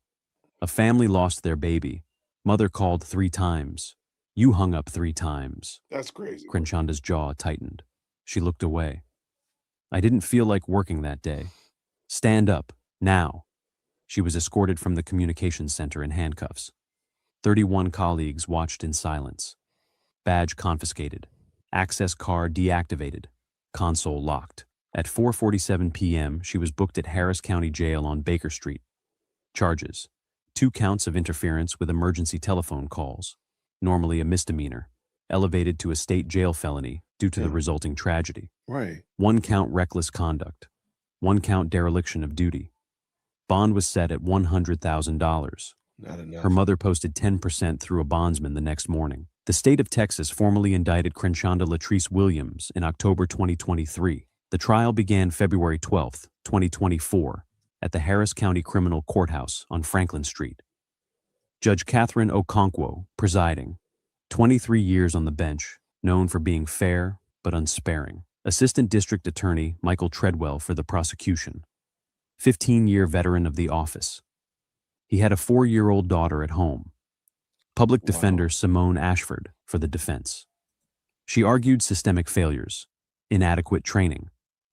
"A family lost their baby. Mother called 3 times. You hung up 3 times."
That's crazy.
Crenshonda's jaw tightened. She looked away. "I didn't feel like working that day. Stand up, now." She was escorted from the communications center in handcuffs. 31 colleagues watched in silence. Badge confiscated. Access card deactivated. Console locked. At 4:47 p.m., she was booked at Harris County Jail on Baker Street. Charges: 2 counts of interference with emergency telephone calls, normally a misdemeanor, elevated to a state jail felony due to the resulting tragedy.
Right.
1 count reckless conduct. 1 count dereliction of duty. Bond was set at $100,000.
Not enough.
Her mother posted 10% through a bondsman the next morning. The state of Texas formally indicted Crenshonda Latrice Williams in October 2023. The trial began February 12, 2024, at the Harris County Criminal Courthouse on Franklin Street. Judge Catherine Okonkwo presiding. 23 years on the bench, known for being fair but unsparing. Assistant District Attorney Michael Treadwell for the prosecution. 15-year veteran of the office. He had a 4-year-old daughter at home. Public Defender Simone Ashford for the defense. She argued systemic failures, inadequate training,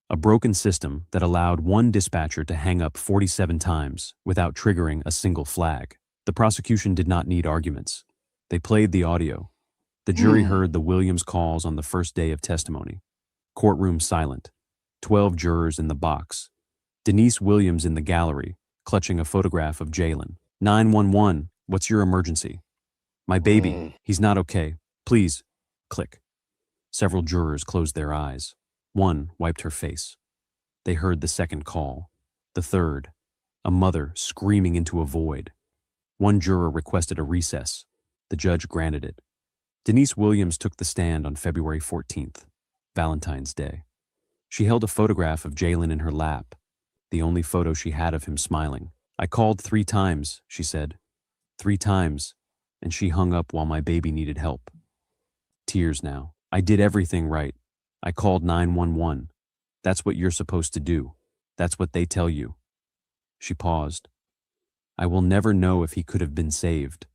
a broken system that allowed one dispatcher to hang up 47 times without triggering a single flag. The prosecution did not need arguments. They played the audio. The jury heard the Williams calls on the first day of testimony. Courtroom silent. 12 jurors in the box. Denise Williams in the gallery, clutching a photograph of Jalen. 911, what's your emergency? My baby, he's not okay. Please. Click. Several jurors closed their eyes. One wiped her face. They heard the second call. The third. A mother screaming into a void. One juror requested a recess. The judge granted it. Denise Williams took the stand on February 14th, Valentine's Day. She held a photograph of Jalen in her lap, the only photo she had of him smiling. "I called 3 times, she said. 3 times, and she hung up while my baby needed help." Tears now. "I did everything right. I called 911. That's what you're supposed to do. That's what they tell you." She paused. I will never know if he could have been saved.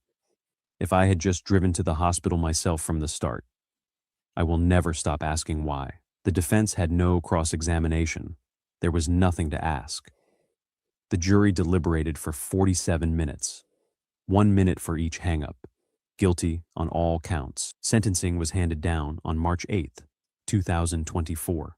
If I had just driven to the hospital myself from the start. I will never stop asking why. The defense had no cross-examination. There was nothing to ask. The jury deliberated for 47 minutes. 1 minute for each hang-up. Guilty on all counts. Sentencing was handed down on March 8, 2024.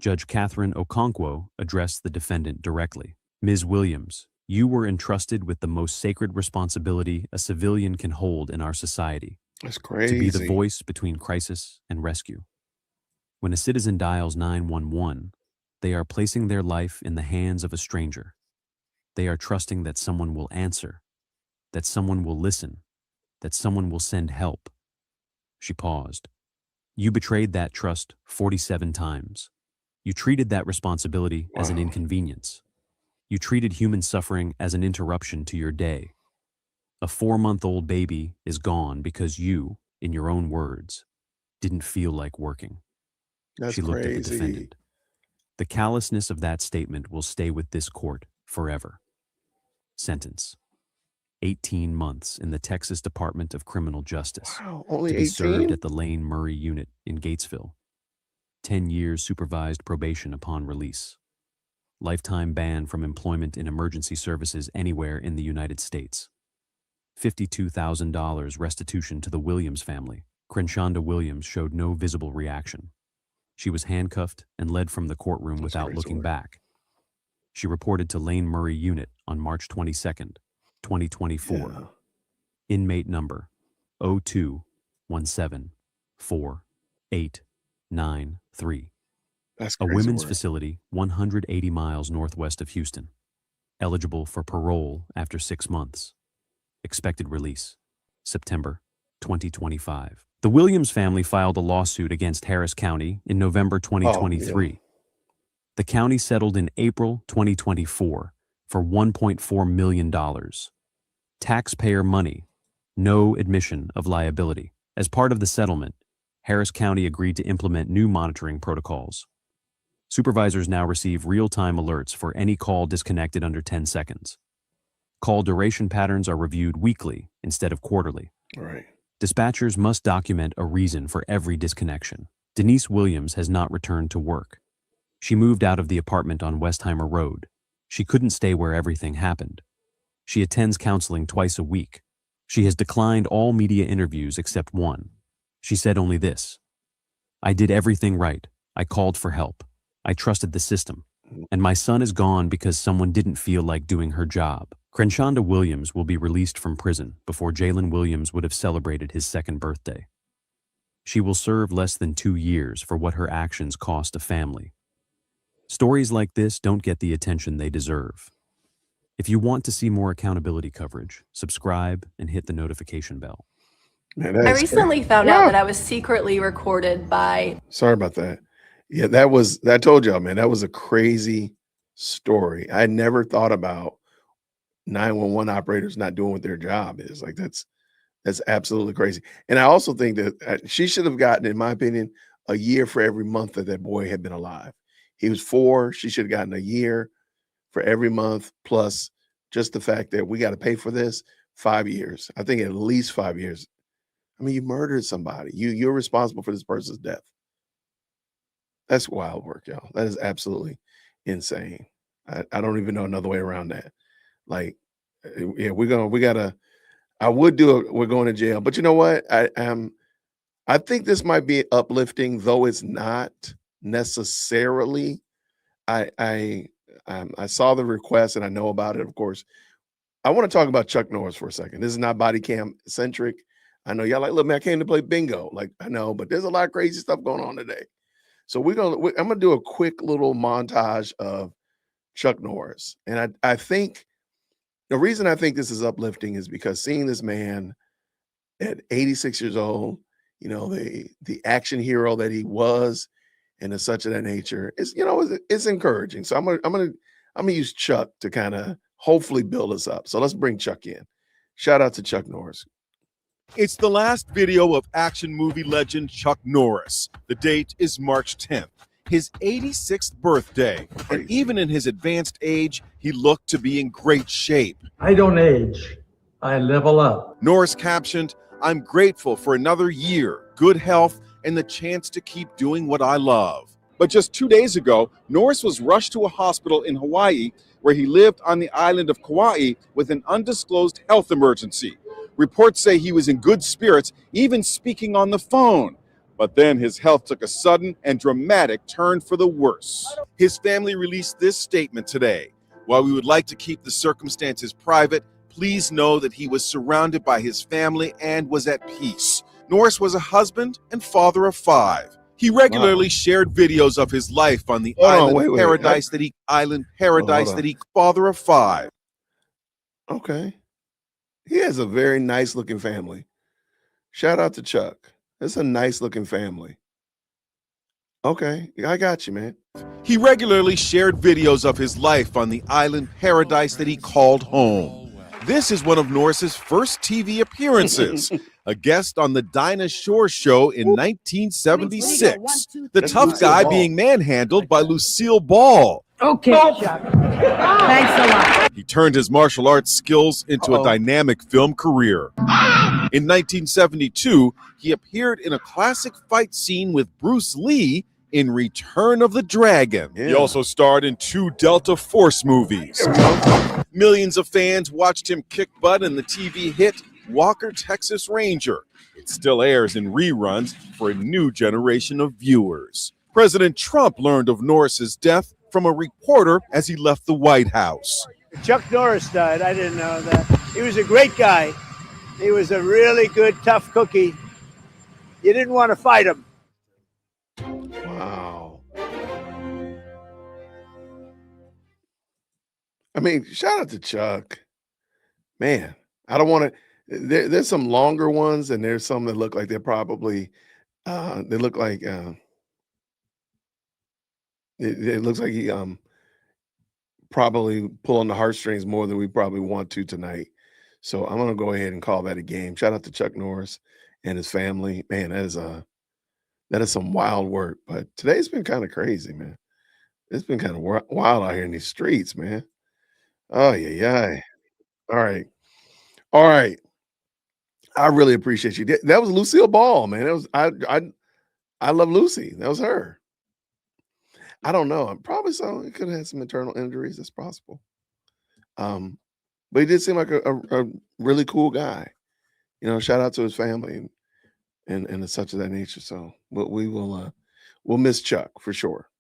Judge Catherine Okonkwo addressed the defendant directly. Ms. Williams, you were entrusted with the most sacred responsibility a civilian can hold in our society.
That's crazy.
To be the voice between crisis and rescue. When a citizen dials 911, they are placing their life in the hands of a stranger. They are trusting that someone will answer, that someone will listen, that someone will send help. She paused. You betrayed that trust 47 times. You treated that responsibility as an inconvenience. You treated human suffering as an interruption to your day. A 4-month-old baby is gone because you, in your own words, didn't feel like working.
That's
She looked at the
crazy.
defendant. The callousness of that statement will stay with this court forever. Sentence: 18 months in the Texas Department of Criminal Justice.
Wow, only
to be
18?
served at the Lane Murray unit in Gatesville. 10 years supervised probation upon release. Lifetime ban from employment in emergency services anywhere in the United States. $52,000 restitution to the Williams family. Crenshonda Williams showed no visible reaction. She was handcuffed and led from the courtroom without looking back. She reported to Lane Murray Unit on March 22nd, 2024. Inmate number 02-17-4-8-9-3.
That's
A
crazy
women's
work.
facility 180 miles northwest of Houston. Eligible for parole after 6 months. Expected release, September 2025. The Williams family filed a lawsuit against Harris County in November 2023. The county settled in April 2024 for $1.4 million. Taxpayer money, no admission of liability. As part of the settlement, Harris County agreed to implement new monitoring protocols. Supervisors now receive real-time alerts for any call disconnected under 10 seconds. Call duration patterns are reviewed weekly instead of quarterly.
Right.
Dispatchers must document a reason for every disconnection. Denise Williams has not returned to work. She moved out of the apartment on Westheimer Road. She couldn't stay where everything happened. She attends counseling twice a week. She has declined all media interviews except one. She said only this: I did everything right. I called for help. I trusted the system. And my son is gone because someone didn't feel like doing her job. Crenshonda Williams will be released from prison before Jalen Williams would have celebrated his 2nd birthday. She will serve less than 2 years for what her actions cost a family. Stories like this don't get the attention they deserve. If you want to see more accountability coverage, subscribe and hit the notification bell.
Man,
I recently found out that I was secretly recorded by...
Sorry about that. Yeah, I told y'all, man, that was a crazy story. I never thought about 911 operators not doing what their job is. Like that's absolutely crazy. And I also think that she should have gotten, in my opinion, a year for every month that boy had been alive. He was 4. She should have gotten a year for every month, plus just the fact that we got to pay for this 5 years. I think at least 5 years. I mean, you murdered somebody. You're responsible for this person's death. That's wild work, y'all. That is absolutely insane. I don't even know another way around that. Like, yeah, we're going to jail. But you know what? I think this might be uplifting, though it's not necessarily. I saw the request and I know about it, of course. I want to talk about Chuck Norris for a second. This is not body cam centric. I know y'all like, look, man, I came to play bingo. Like, I know, but there's a lot of crazy stuff going on today. So I'm gonna do a quick little montage of Chuck Norris. And I think the reason I think this is uplifting is because seeing this man at 86 years old, you know, the action hero that he was, and as such of that nature, is, you know, it's encouraging. So I'm gonna use Chuck to kind of hopefully build us up. So let's bring Chuck in. Shout out to Chuck Norris.
It's the last video of action movie legend Chuck Norris. The date is March 10th.
his 86th birthday, and even in his advanced age, he looked to be in great shape.
I don't age, I level up.
Norris captioned, "I'm grateful for another year, good health, and the chance to keep doing what I love." But just 2 days ago, Norris was rushed to a hospital in Hawaii where he lived on the island of Kauai with an undisclosed health emergency. Reports say he was in good spirits, even speaking on the phone. But then his health took a sudden and dramatic turn for the worse. His family released this statement today. "While we would like to keep the circumstances private, please know that he was surrounded by his family and was at peace." Norris was a husband and father of 5. He regularly shared videos of his life on the island paradise that he father of 5.
Okay. He has a very nice looking family. Shout out to Chuck. It's a nice looking family. Okay, I got you, man.
He regularly shared videos of his life on the island paradise that he called home. This is one of Norris's first TV appearances, a guest on the Dinah Shore Show in 1976. The tough guy being manhandled by Lucille Ball.
Okay, Chuck. Thanks a lot.
He turned his martial arts skills into a dynamic film career. In 1972, he appeared in a classic fight scene with Bruce Lee in Return of the Dragon. He also starred in 2 Delta Force movies. Millions of fans watched him kick butt in the TV hit Walker, Texas Ranger. It still airs in reruns for a new generation of viewers. President Trump learned of Norris's death from a reporter as he left the White House.
Chuck Norris died. I didn't know that. He was a great guy. He was a really good, tough cookie. You didn't want to fight him.
Wow. I mean, shout out to Chuck. Man, I don't want to. There's some longer ones, and there's some that look like they're probably. They look like. It looks like he probably pulling the heartstrings more than we probably want to tonight. So I'm gonna go ahead and call that a game. Shout out to Chuck Norris and his family. Man, that is some wild work. But today's been kind of crazy, man. It's been kind of wild out here in these streets, man. Oh yeah. All right. I really appreciate you. That was Lucille Ball, man. It was I love Lucy. That was her. I don't know. Probably so. He could have had some internal injuries. That's possible. But he did seem like a really cool guy. You know, shout out to his family and such of that nature. So we'll miss Chuck for sure.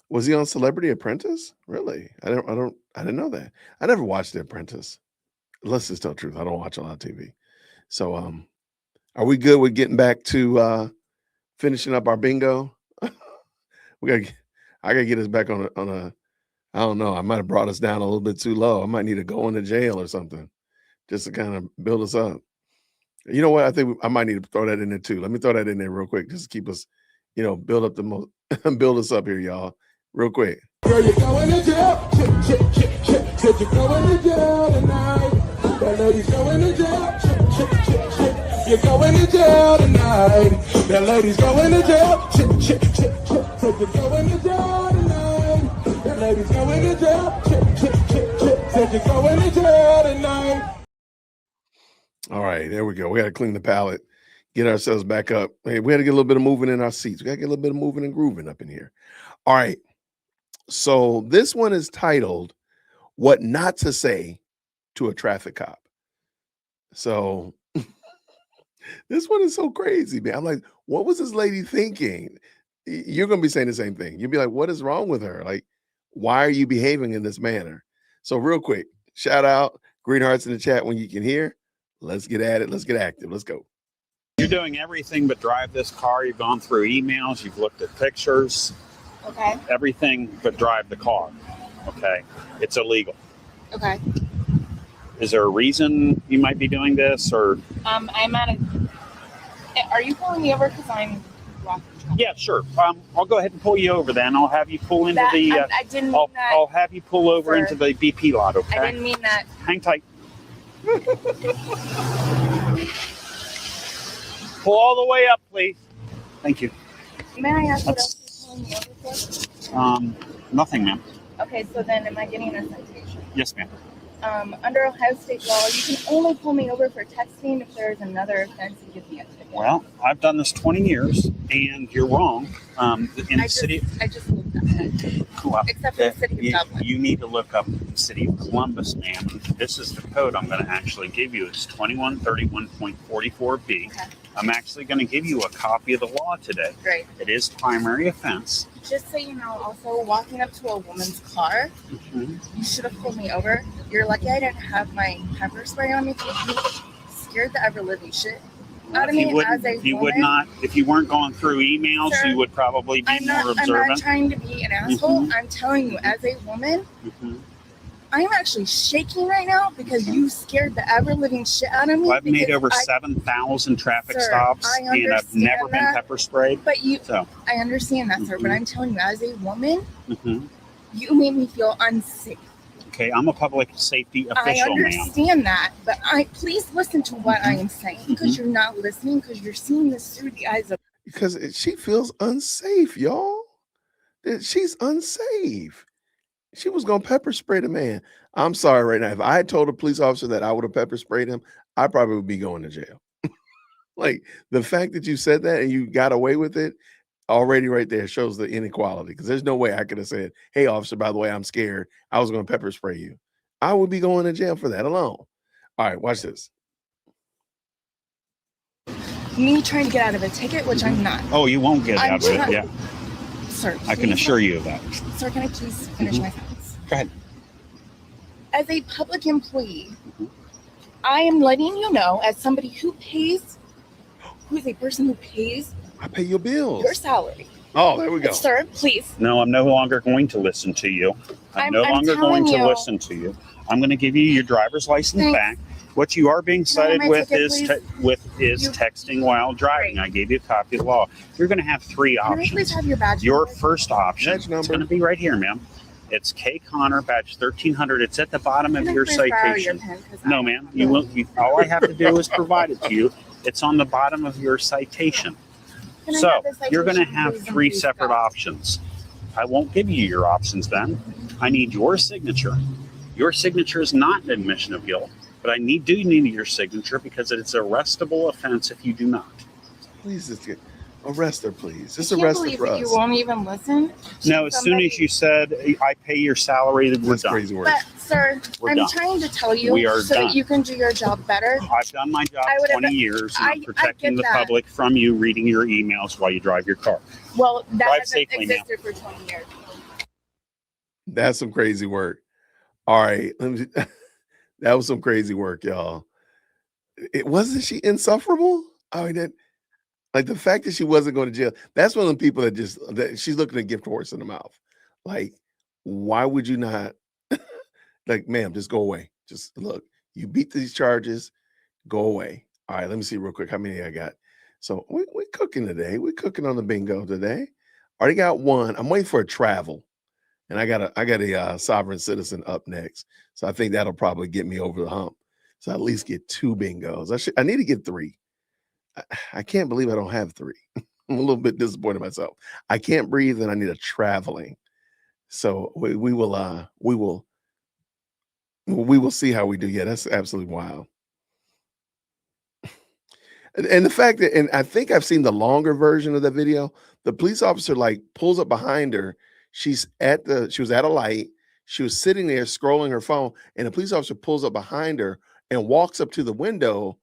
Was he on Celebrity Apprentice? Really? I didn't know that. I never watched The Apprentice. Let's just tell the truth. I don't watch a lot of TV. So are we good with getting back to finishing up our bingo? I gotta get us back on a I don't know. I might have brought us down a little bit too low. I might need to go into jail or something just to kind of build us up. You know what? I think I might need to throw that in there too. Let me throw that in there real quick, just to keep us, build up the most, build us up here, y'all, real quick.
Girl, you're going to jail. Said you're going to jail tonight. That lady's going to jail. You're going to jail tonight. That lady's going to jail. Said you're going to jail tonight. That lady's going to jail. Said you're going to jail tonight.
All right, there we go. We got to clean the palate, get ourselves back up. Hey, we got to get a little bit of moving in our seats. We got to get a little bit of moving and grooving up in here. All right. So this one is titled "What Not to Say to a Traffic Cop." So this one is so crazy, man. I'm like, what was this lady thinking? You're going to be saying the same thing. You'll be like, what is wrong with her? Like, why are you behaving in this manner? So real quick, shout out, green hearts in the chat when you can hear. Let's get at it. Let's get active. Let's go.
You're doing everything but drive this car. You've gone through emails. You've looked at pictures.
Okay.
Everything but drive the car. Okay. It's illegal.
Okay.
Is there a reason you might be doing this, or?
I'm at a. Are you pulling me over because I'm walking?
Yeah, sure. I'll go ahead and pull you over then. I'll have you pull into the.
I didn't mean that.
I'll have you pull over into the BP lot. Okay.
I didn't mean that.
Hang tight. pull all the way up, please. Thank you.
May I ask what else you're pulling me over for?
Nothing, ma'am.
Okay, so then am I getting a citation?
Yes, ma'am.
Under Ohio State law, you can only pull me over for texting if there's another offense and give me a ticket.
Well, I've done this 20 years, and you're wrong. In the city,
I just looked at it.
well,
Except for the city of Dublin.
you need to look up the city of Columbus, ma'am. This is the code I'm going to actually give you. It's 2131.44B.
Okay.
I'm actually going to give you a copy of the law today.
Great.
It is primary offense.
Just so you know, also walking up to a woman's car, you should have pulled me over. You're lucky I didn't have my pepper spray on me because you scared the ever living shit out of me as a
you
woman.
would not, if you weren't going through emails,
Sir,
you would probably be more
I'm
observant.
not trying to be an asshole. I'm telling you, as a woman, I'm actually shaking right now because you scared the ever living shit out of me.
Well, I've made
because
over
I-
7,000 traffic
Sir,
stops,
I
and I've never
understand
been
that,
pepper sprayed.
But you,
So,
I understand that, sir. But I'm telling you, as a woman,
mhm.
you made me feel unsafe.
Okay, I'm a public safety
I
official, ma'am.
understand that, but please listen to what I am saying because you're not listening because you're seeing this through the eyes of.
Because she feels unsafe, y'all. She's unsafe. She was gonna pepper spray the man. I'm sorry right now. If I had told a police officer that I would have pepper sprayed him, I probably would be going to jail. Like the fact that you said that and you got away with it already right there shows the inequality. Because there's no way I could have said, "Hey, officer, by the way, I'm scared. I was going to pepper spray you." I would be going to jail for that alone. All right, watch this.
Me trying to get out of a ticket, which I'm not.
Oh, you won't get
I'm
out of it.
trying-
Yeah,
Sir,
I can
please
assure you of that.
Sir, can I please finish my sentence?
Go ahead.
As a public employee, I am letting you know, as somebody who pays, who is a person who pays
I pay your bills.
your salary.
Oh, there we go.
Sir, please.
No, I'm no longer going to listen to you. I'm no
I'm
longer going
telling
to
you.
listen to you. I'm going to give you your driver's license
Thanks.
back. What you are being cited
my
with
ticket,
is
please?
texting while driving. I gave you a copy of the law. You're going to have three
Can I
options.
please have your badge?
Your
number?
first option
Badge
is
number.
going to be right here, ma'am. It's K Connor, badge 1300. It's at the bottom
Can
of
I
your
please borrow your
citation.
pen? 'Cause
No,
I-
ma'am. You will. All I have to do is provide it to you. It's on the bottom of your citation.
Can I
So
have the
you're going to
citation,
have
please, and
three
please
separate
stop?
options. I won't give you your options then. I need your signature. Your signature is not an admission of guilt, but I do need your signature because it's an arrestable offense if you do not.
Please just arrest her, please. Just
I can't
arrest her
believe
for
that
us.
you won't even listen.
No, as soon as you said I pay your salary, then we're
That's
done.
crazy work.
But sir,
We're
I'm
done.
trying to tell you
We are
so
done.
that you can do your job better.
I've done my job
I would have-
20 years, and I'm
I
protecting
get
the
that.
public from you reading your emails while you drive your car.
Well, that
Drive
hasn't
safely now.
existed for 20 years.
That's some crazy work. All right. That was some crazy work, y'all. Wasn't she insufferable? I mean, like the fact that she wasn't going to jail, that's one of the people that she's looking to gift horse in the mouth. Like, why would you not? Like, ma'am, just go away. Just look, you beat these charges, go away. All right, let me see real quick how many I got. So we're cooking today. We're cooking on the bingo today. Already got one. I'm waiting for a travel. And I got a sovereign citizen up next. So I think that'll probably get me over the hump. So I at least get 2 bingos. I need to get 3. I can't believe I don't have 3. I'm a little bit disappointed in myself. I can't breathe and I need a traveling. So we will see how we do. Yeah, that's absolutely wild. And the fact that, and I think I've seen the longer version of the video, the police officer like pulls up behind her. She was at a light. She was sitting there scrolling her phone, and the police officer pulls up behind her and walks up to the window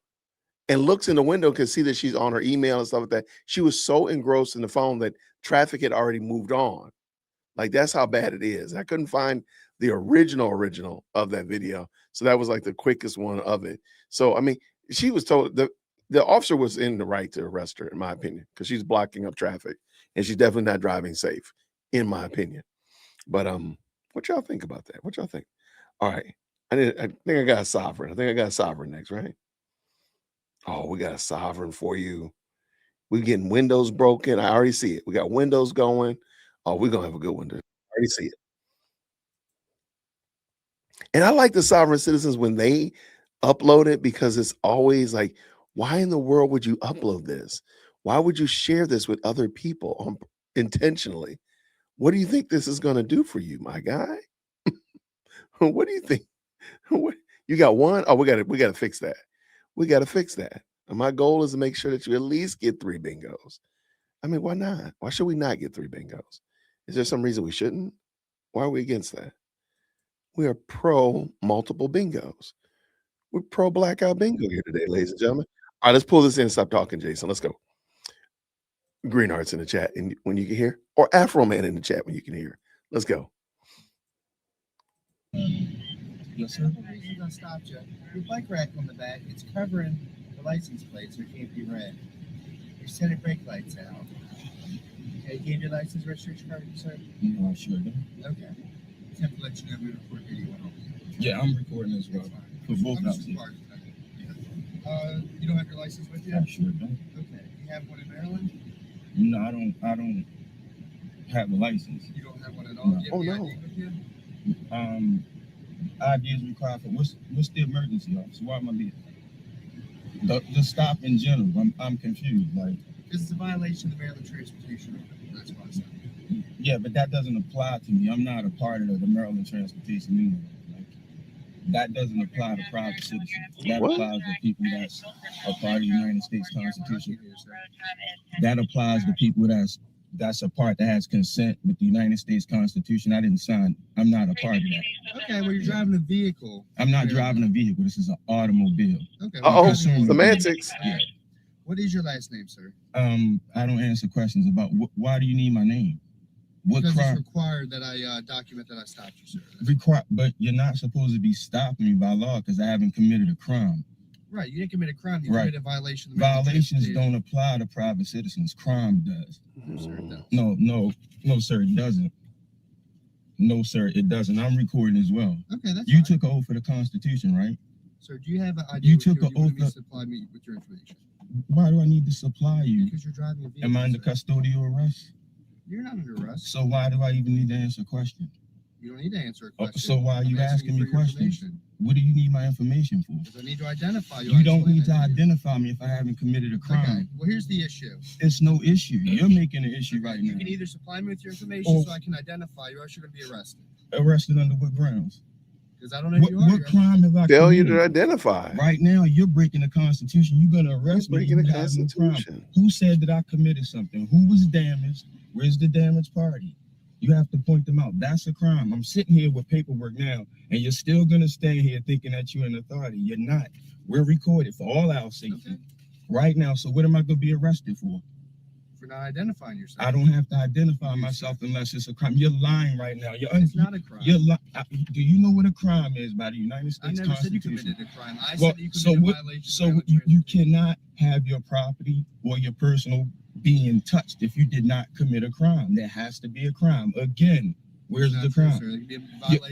and looks in the window and can see that she's on her email and stuff like that. She was so engrossed in the phone that traffic had already moved on. Like, that's how bad it is. I couldn't find the original of that video. So that was like the quickest one of it. So, I mean, she was told the officer was in the right to arrest her, in my opinion, because she's blocking up traffic and she's definitely not driving safe, in my opinion. But what y'all think about that? What y'all think? All right. I think I got a sovereign. I think I got a sovereign next, right? Oh, we got a sovereign for you. We're getting windows broken. I already see it. We got windows going. Oh, we're gonna have a good one. I already see it. And I like the sovereign citizens when they upload it because it's always like Why in the world would you upload this? Why would you share this with other people intentionally? What do you think this is going to do for you, my guy? What do you think? What, you got one? Oh, we got to fix that. We got to fix that. And my goal is to make sure that you at least get 3 bingos. I mean, why not? Why should we not get 3 bingos? Is there some reason we shouldn't? Why are we against that? We are pro multiple bingos. We're pro blackout bingo here today, ladies and gentlemen. All right, let's pull this in and stop talking, Jason. Let's go. Green Hearts in the chat and when you can hear, or Afro Man in the chat when you can hear. Let's go.
Yes, sir. The reason I stopped you, your bike rack on the back, it's covering the license plate so it can't be read. Your center brake light's out. Okay, gave your license registration card, sir?
No, I sure do.
Okay. Just have to let you know we record video on all.
Yeah, I'm recording as well. For both of us.
You don't have your license with you?
I sure don't.
Okay. You have one in Maryland?
No, I don't have a license.
You don't have one at all?
No.
Do you have the ID with you?
ID is required for what's the emergency, officer? Why am I being the stop in general? I'm confused. Like,
this is a violation of the Maryland Transportation Law. That's why I stopped.
Yeah, but that doesn't apply to me. I'm not a part of the Maryland Transportation Union. Like, that doesn't apply to private citizens. That applies to people that's a part of the United States Constitution. That applies to people that's a part that has consent with the United States Constitution. I didn't sign. I'm not a part of that.
Okay, well, you're driving a vehicle.
I'm not driving a vehicle. This is an automobile.
Okay.
Semantics.
Yeah. What is your last name, sir?
I don't answer questions about why do you need my name? What
because
crime?
It's required that I document that I stopped you, sir.
But you're not supposed to be stopping me by law because I haven't committed a crime.
Right, you didn't commit a crime. You
Right.
committed a violation. Of the
Violations don't apply to private citizens. Crime does.
No, sir, it does.
No, sir, it doesn't. No, sir, it doesn't. I'm recording as well.
Okay, that's
You
fine.
took an oath for the Constitution, right?
Sir, do you have an ID?
You
with
took
you, or
an
you want
oath.
me to supply me with your information?
Why do I need to supply you?
Because you're driving a vehicle.
Am I under
sir.
custodial arrest?
You're not under arrest.
So why do I even need to answer a question?
You don't need to answer a question.
So why are you
I'm
asking me
for your
questions?
information.
What do you need my information for?
Because I need to identify you.
You
I
don't
explained
need to
that you.
identify me if I haven't committed a crime.
Okay, well, here's the issue.
It's no issue. You're making an issue right
You
now.
can either supply me with your information
Or-
so I can identify you, or else you're going to be arrested.
Arrested under what grounds?
Because I don't know who you are.
What crime have I
Failure
committed?
to identify.
Right now, you're breaking the Constitution. You're going to arrest me.
Breaking the
You have no crime.
Constitution.
Who said that I committed something? Who was damaged? Where's the damaged party? You have to point them out. That's a crime. I'm sitting here with paperwork now, and you're still going to stand here thinking that you're an authority. You're not. We're recorded for all our safety right now. So what am I going to be arrested for?
For not identifying yourself.
I don't have to identify myself unless it's a crime. You're lying right now.
It's not a crime.
You're do you know what a crime is by the United
I
States
never said you
Constitution?
committed a crime. I
Well,
said you
so
committed
what?
a violation.
So you cannot have your property or your personal being touched if you did not commit a crime. There has to be a crime. Again, where's the crime?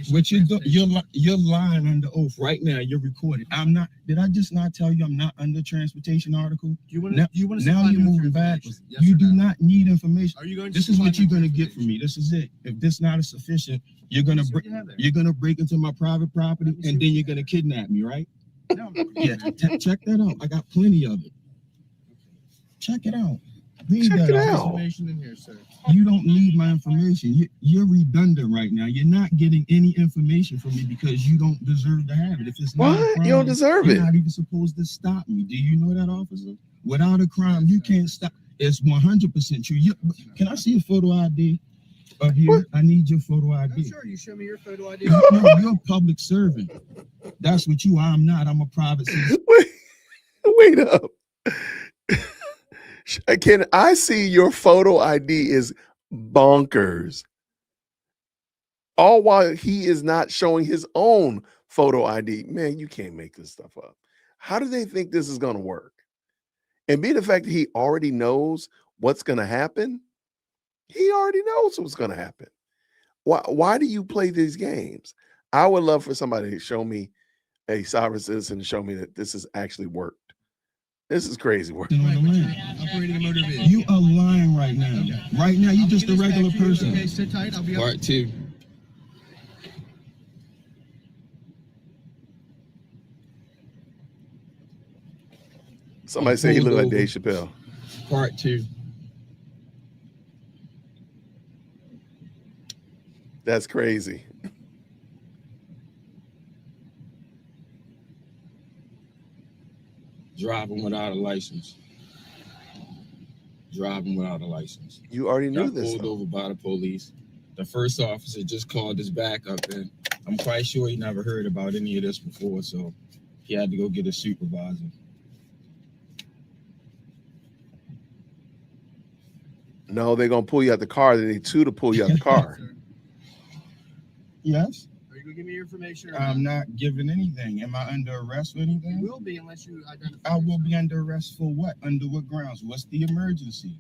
What you're lying under oath right now. You're recorded. I'm not. Did I just not tell you I'm not under transportation article?
Do you want
now,
to
now
supply
you're
me with your
moving backwards.
information? Yes
You
or
do
no?
not need information.
Are you going to
This is
supply
what you're
me
going to
with
get from me. This is it. If this not sufficient, you're going to
What do you have there?
break into my private property and then you're going to kidnap me, right?
No, I'm not.
Yeah, check that out. I got plenty of it. Check it out. Read
Check
that
it
out.
out.
Information in here, sir.
You don't need my information. You're redundant right now. You're not getting any information from me because you don't deserve to have it. If it's not a
What?
crime,
You don't deserve
you're
it.
not even supposed to stop me. Do you know that, officer? Without a crime, you can't stop. It's 100% true. Can I see a photo ID of you?
What?
I need your photo ID.
Sure, you show me your photo ID.
You're a public servant. That's what you are. I'm not. I'm a private citizen.
Wait up. Can I see your photo ID is bonkers? All while he is not showing his own photo ID. Man, you can't make this stuff up. How do they think this is going to work? And be the fact that he already knows what's going to happen. He already knows what's going to happen. Why do you play these games? I would love for somebody to show me a sovereign citizen to show me that this has actually worked. This is crazy work.
Operating a motor vehicle.
You are lying right now. Right now, you're just a regular person.
Okay, sit tight. I'll be up.
Part 2.
Somebody say he looked like Dave Chappelle.
Part 2.
That's crazy.
Driving without a license. Driving without a license.
You already knew
Got
this.
Pulled
Though.
over by the police. The first officer just called his backup in. I'm quite sure he never heard about any of this before, so he had to go get a supervisor.
No, they're gonna pull you out the car. They need 2 to pull you out the car.
Yes.
Are you gonna give me your information?
I'm not giving anything. Am I under arrest or anything?
You will be unless you identify.
I will be under arrest for what? Under what grounds? What's the emergency?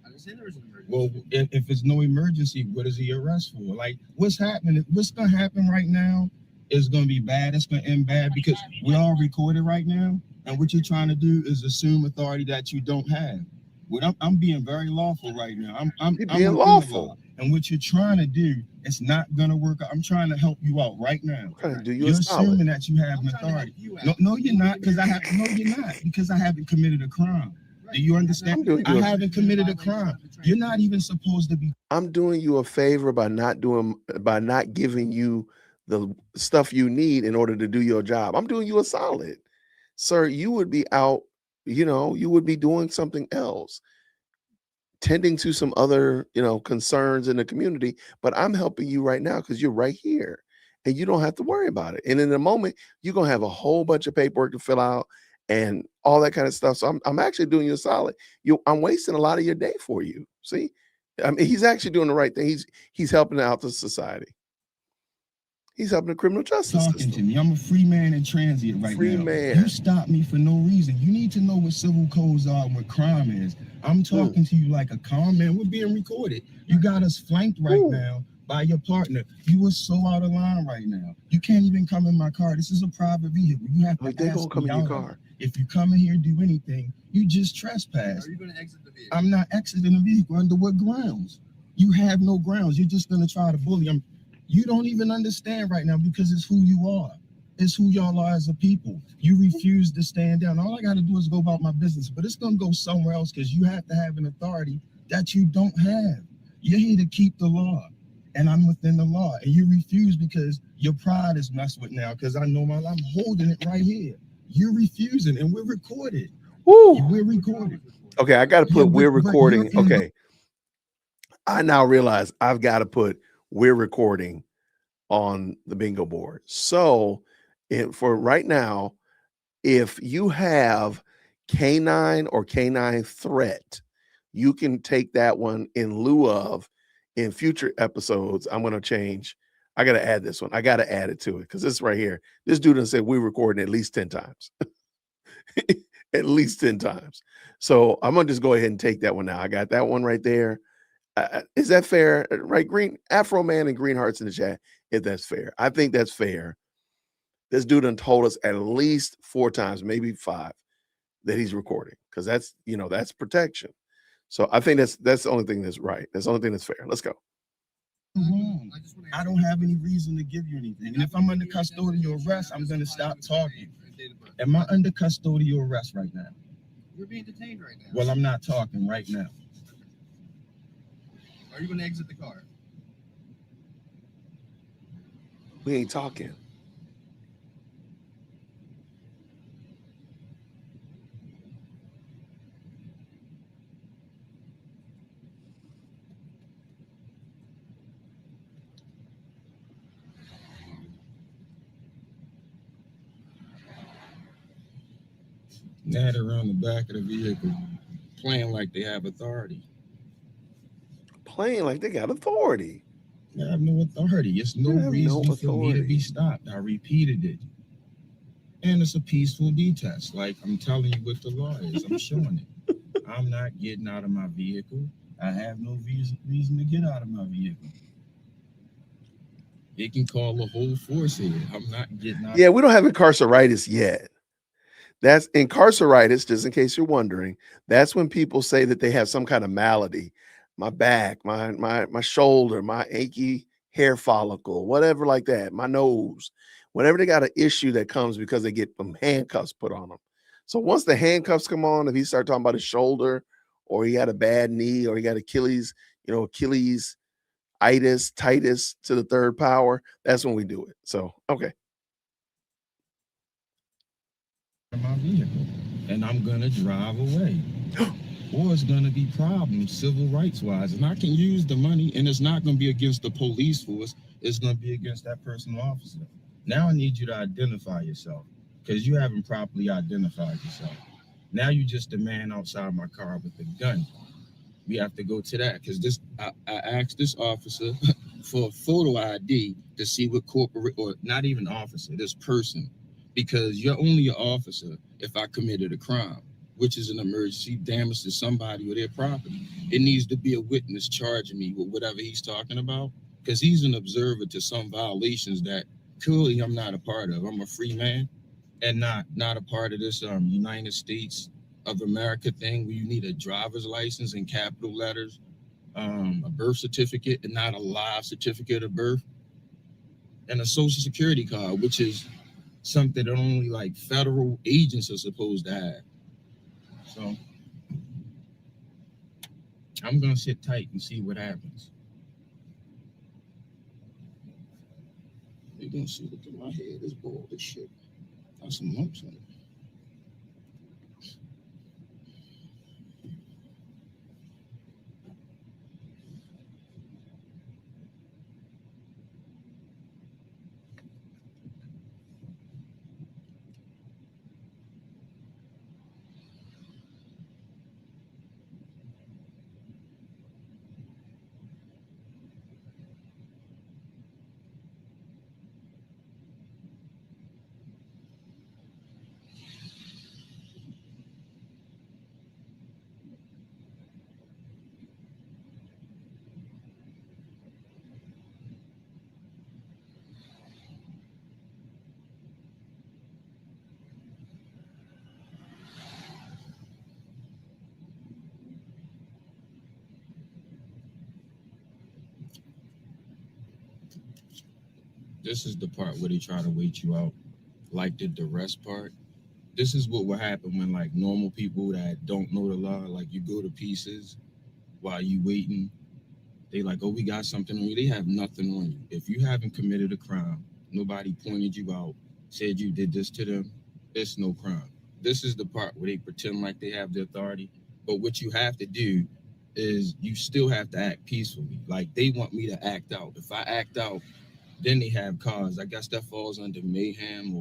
I didn't say there was an emergency.
Well, if it's no emergency, what is the arrest for? Like, what's happening? What's gonna happen right now is gonna be bad. It's gonna end bad because we're all recorded right now, and what you're trying to do is assume authority that you don't have. What I'm being very lawful right now. I'm
being lawful.
And what you're trying to do, it's not gonna work out. I'm trying to help you out right now.
Trying to do you
You're
a solid.
assuming that you have an authority. No, you're not, because I have no, you're not, because I haven't committed a crime. Do you understand? I haven't committed a crime. You're not even supposed to be.
I'm doing you a favor by not giving you the stuff you need in order to do your job. I'm doing you a solid. Sir, you would be out, you would be doing something else, tending to some other, concerns in the community, but I'm helping you right now because you're right here and you don't have to worry about it. And in a moment, you're going to have a whole bunch of paperwork to fill out and all that kind of stuff. So I'm actually doing you a solid. I'm wasting a lot of your day for you. See, I mean, he's actually doing the right thing. He's helping out the society. He's helping the criminal justice
Talking
system.
to me. I'm a free man in transit right
Free
now.
man.
You stop me for no reason. You need to know what civil codes are and what crime is. I'm talking to you like a calm man. We're being recorded. You got us flanked right now by your partner. You are so out of line right now. You can't even come in my car. This is a private vehicle. You have to
They're
ask
gonna come
me
in your
out.
car.
If you come in here and do anything, you just trespass.
Are you going to exit the vehicle?
I'm not exiting the vehicle. Under what grounds? You have no grounds. You're just going to try to bully. You don't even understand right now because it's who you are. It's who y'all are as a people. You refuse to stand down. All I got to do is go about my business, but it's going to go somewhere else because you have to have an authority that you don't have. You're here to keep the law, and I'm within the law, and you refuse because your pride is messed with now because I know I'm holding it right here. You're refusing, and we're recorded.
Woo.
We're recorded.
Okay, I got to put we're
but
recording.
you're in the-
Okay. I now realize I've got to put we're recording on the bingo board. So for right now, if you have canine or canine threat, you can take that one in lieu of in future episodes. I'm going to change. I got to add this one. I got to add it to it because this right here, this dude done said we're recording at least 10 times. At least 10 times. So I'm going to just go ahead and take that one now. I got that one right there. Is that fair? Right? Green Afro Man and Green Hearts in the chat. If that's fair, I think that's fair. This dude done told us at least 4 times, maybe 5, that he's recording because that's protection. So I think that's the only thing that's right. That's the only thing that's fair. Let's go.
I don't have any reason to give you anything. And if I'm under custodial arrest, I'm going to stop talking. Am I under custodial arrest right now?
You're being detained right now.
Well, I'm not talking right now.
Are you going to exit the car?
We ain't talking.
Now they're on the back of the vehicle, playing like they have authority.
Playing like they got authority.
They have no authority. It's no reason for me to be stopped. I repeated it. And it's a peaceful detest. Like I'm telling you what the law is. I'm showing it. I'm not getting out of my vehicle. I have no reason to get out of my vehicle. They can call the whole force here. I'm not getting out.
Yeah, we don't have incarceritis yet. That's incarceritis, just in case you're wondering. That's when people say that they have some kind of malady. My back, my shoulder, my achy hair follicle, whatever like that, my nose, whenever they got an issue that comes because they get some handcuffs put on them. So once the handcuffs come on, if he start talking about his shoulder, or he had a bad knee, or he got Achilles titus to the third power, that's when we do it. So, okay.
My vehicle, and I'm gonna drive away. Or it's gonna be problems civil rights wise. And I can use the money, and it's not gonna be against the police force, it's gonna be against that personal officer. Now I need you to identify yourself, because you haven't properly identified yourself. Now you just a man outside my car with a gun. We have to go to that, because I asked this officer for a photo ID to see what corporate, or not even officer, this person, because you're only an officer if I committed a crime, which is an emergency damage to somebody or their property. It needs to be a witness charging me with whatever he's talking about, because he's an observer to some violations that clearly I'm not a part of. I'm a free man and not a part of this United States of America thing where you need a driver's license in capital letters, a birth certificate and not a live certificate of birth, and a social security card, which is something that only like federal agents are supposed to have. So I'm gonna sit tight and see what happens. You're gonna see look at my head is bald as shit. Got some lumps on it. This is the part where they try to wait you out, like the duress part. This is what will happen when like normal people that don't know the law, like you go to pieces while you waiting. They like, oh, we got something on you. They have nothing on you. If you haven't committed a crime, nobody pointed you out, said you did this to them, it's no crime. This is the part where they pretend like they have the authority. But what you have to do is you still have to act peacefully. Like they want me to act out. If I act out, then they have cause. I guess that falls under mayhem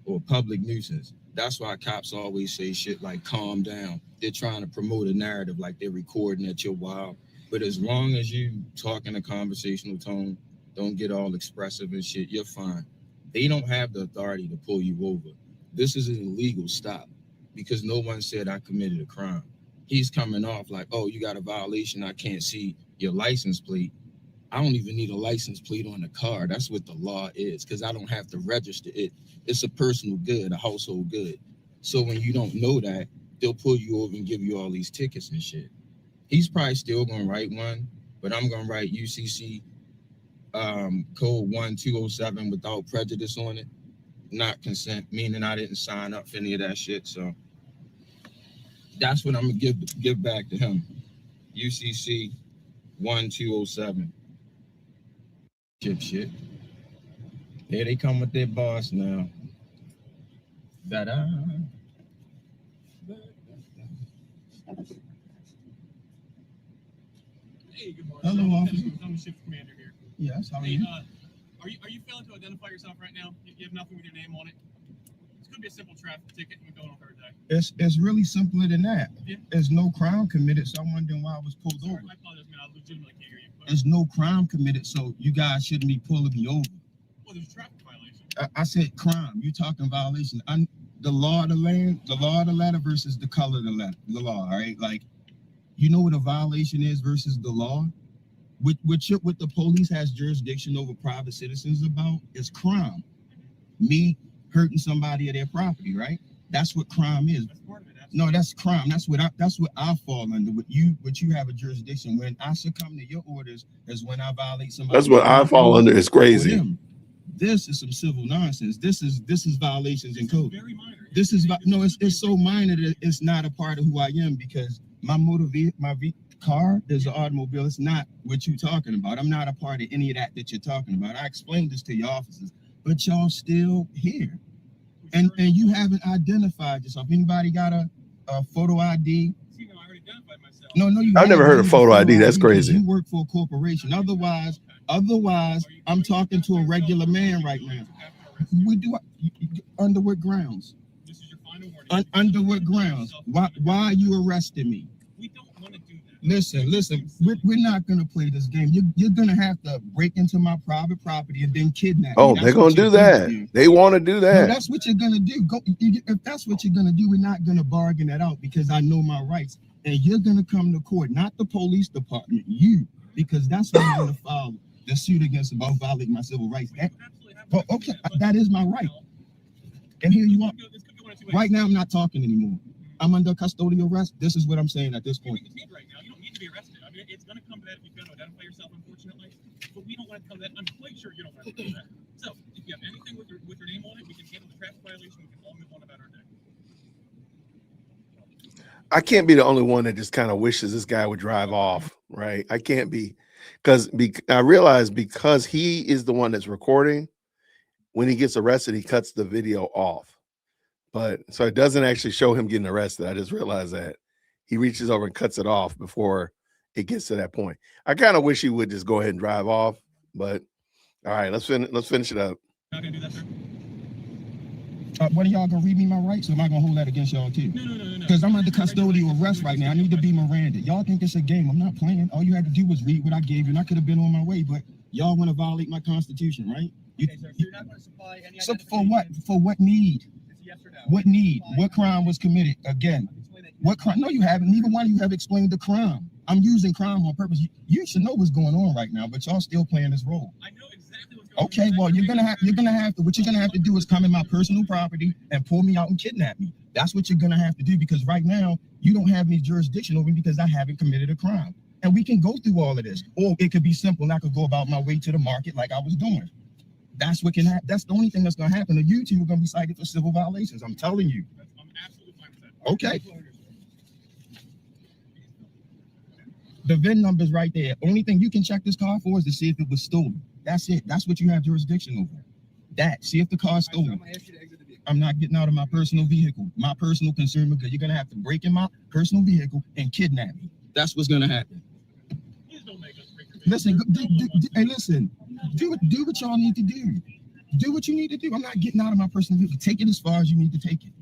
or public nuisance. That's why cops always say shit like calm down. They're trying to promote a narrative like they're recording at your wild. But as long as you talk in a conversational tone, don't get all expressive and shit, you're fine. They don't have the authority to pull you over. This is an illegal stop because no one said I committed a crime. He's coming off like, oh, you got a violation. I can't see your license plate. I don't even need a license plate on the car. That's what the law is, because I don't have to register it. It's a personal good, a household good. So when you don't know that, they'll pull you over and give you all these tickets and shit. He's probably still gonna write one, but I'm gonna write UCC code 1207 without prejudice on it, not consent, meaning I didn't sign up for any of that shit. So that's what I'm gonna give back to him. UCC 1207. Shit. Here they come with their boss now. Da-da.
Hey, good morning.
Hello, officer.
I'm the shift commander here.
Yes, how are
Hey,
you?
Are you failing to identify yourself right now? You have nothing with your name on it. This could be a simple traffic ticket and we're going on Thursday.
It's really simpler than that.
Yeah.
There's no crime committed, so I'm wondering why I was pulled over.
I apologize, man. I legitimately can't hear you.
There's no crime committed, so you guys shouldn't be pulling me over.
Well, there's a traffic violation.
I said crime. You talking violation? The law of the land, the law of the letter versus the color of the law. All right, like you know what a violation is versus the law. What the police has jurisdiction over private citizens about is crime. Me hurting somebody at their property, right? That's what crime is.
That's part of it.
No, that's crime. That's what I fall under. What you have a jurisdiction. When I succumb to your orders is when I violate somebody.
That's what I fall under. It's crazy.
This is some civil nonsense. This is violations in code. This is no, it's so minor that it's not a part of who I am, because my car is an automobile. It's not what you're talking about. I'm not a part of any of that you're talking about. I explained this to your officers, but y'all still here, and you haven't identified yourself. Anybody got a photo ID? No, you.
I've never heard of photo ID. That's crazy.
You work for a corporation. Otherwise, I'm talking to a regular man right now. We do under what grounds? Under what grounds? Why are you arresting me? Listen. We're not gonna play this game. You're gonna have to break into my private property and then kidnap me.
Oh, they're gonna do that. They want to do that.
No, that's what you're gonna do. If that's what you're gonna do, we're not gonna bargain that out, because I know my rights. And you're gonna come to court, not the police department, you, because that's when you're gonna file the suit against about violating my civil rights. Okay, that is my right. And here you are. Right now, I'm not talking anymore. I'm under custodial arrest. This is what I'm saying at this point.
Right now, you don't need to be arrested. I mean, it's going to come to that if you fail to identify yourself, unfortunately. But we don't want to come to that. I'm quite sure you don't want to do that. So, if you have anything with your name on it, we can handle the traffic violation. We can all move on about our day.
I can't be the only one that just kind of wishes this guy would drive off, right? I can't be, because I realize because he is the one that's recording, when he gets arrested, he cuts the video off. But so it doesn't actually show him getting arrested. I just realized that he reaches over and cuts it off before it gets to that point. I kind of wish he would just go ahead and drive off, but all right, let's finish it up.
Not gonna do that, sir.
What are y'all gonna read me my rights, or am I gonna hold that against y'all too? No. Because I'm under custodial arrest right now. I need to be Miranda. Y'all think it's a game? I'm not playing. All you had to do was read what I gave you, and I could have been on my way. But y'all want to violate my constitution, right?
Okay, sir, so you're not going to supply any.
So for what? For what need?
Yes or no?
What need? What crime was committed? Again, what crime? No, you haven't. Neither one of you have explained the crime. I'm using crime on purpose. You should know what's going on right now, but y'all still playing this role.
I know exactly what's going on.
Okay, well, what you're gonna have to do is come in my personal property and pull me out and kidnap me. That's what you're gonna have to do, because right now you don't have any jurisdiction over me because I haven't committed a crime. And we can go through all of this, or it could be simple and I could go about my way to the market like I was doing. That's what can happen. That's the only thing that's gonna happen. You two are gonna be cited for civil violations. I'm telling you.
I'm absolutely fine with that.
Okay. The VIN number's right there. Only thing you can check this car for is to see if it was stolen. That's it. That's what you have jurisdiction over. That. See if the car's stolen. I'm not getting out of my personal vehicle, my personal consumer, because you're gonna have to break in my personal vehicle and kidnap me. That's what's gonna happen. Listen, hey, listen. Do what y'all need to do. Do what you need to do. I'm not getting out of my personal vehicle. Take it as far as you need to take it.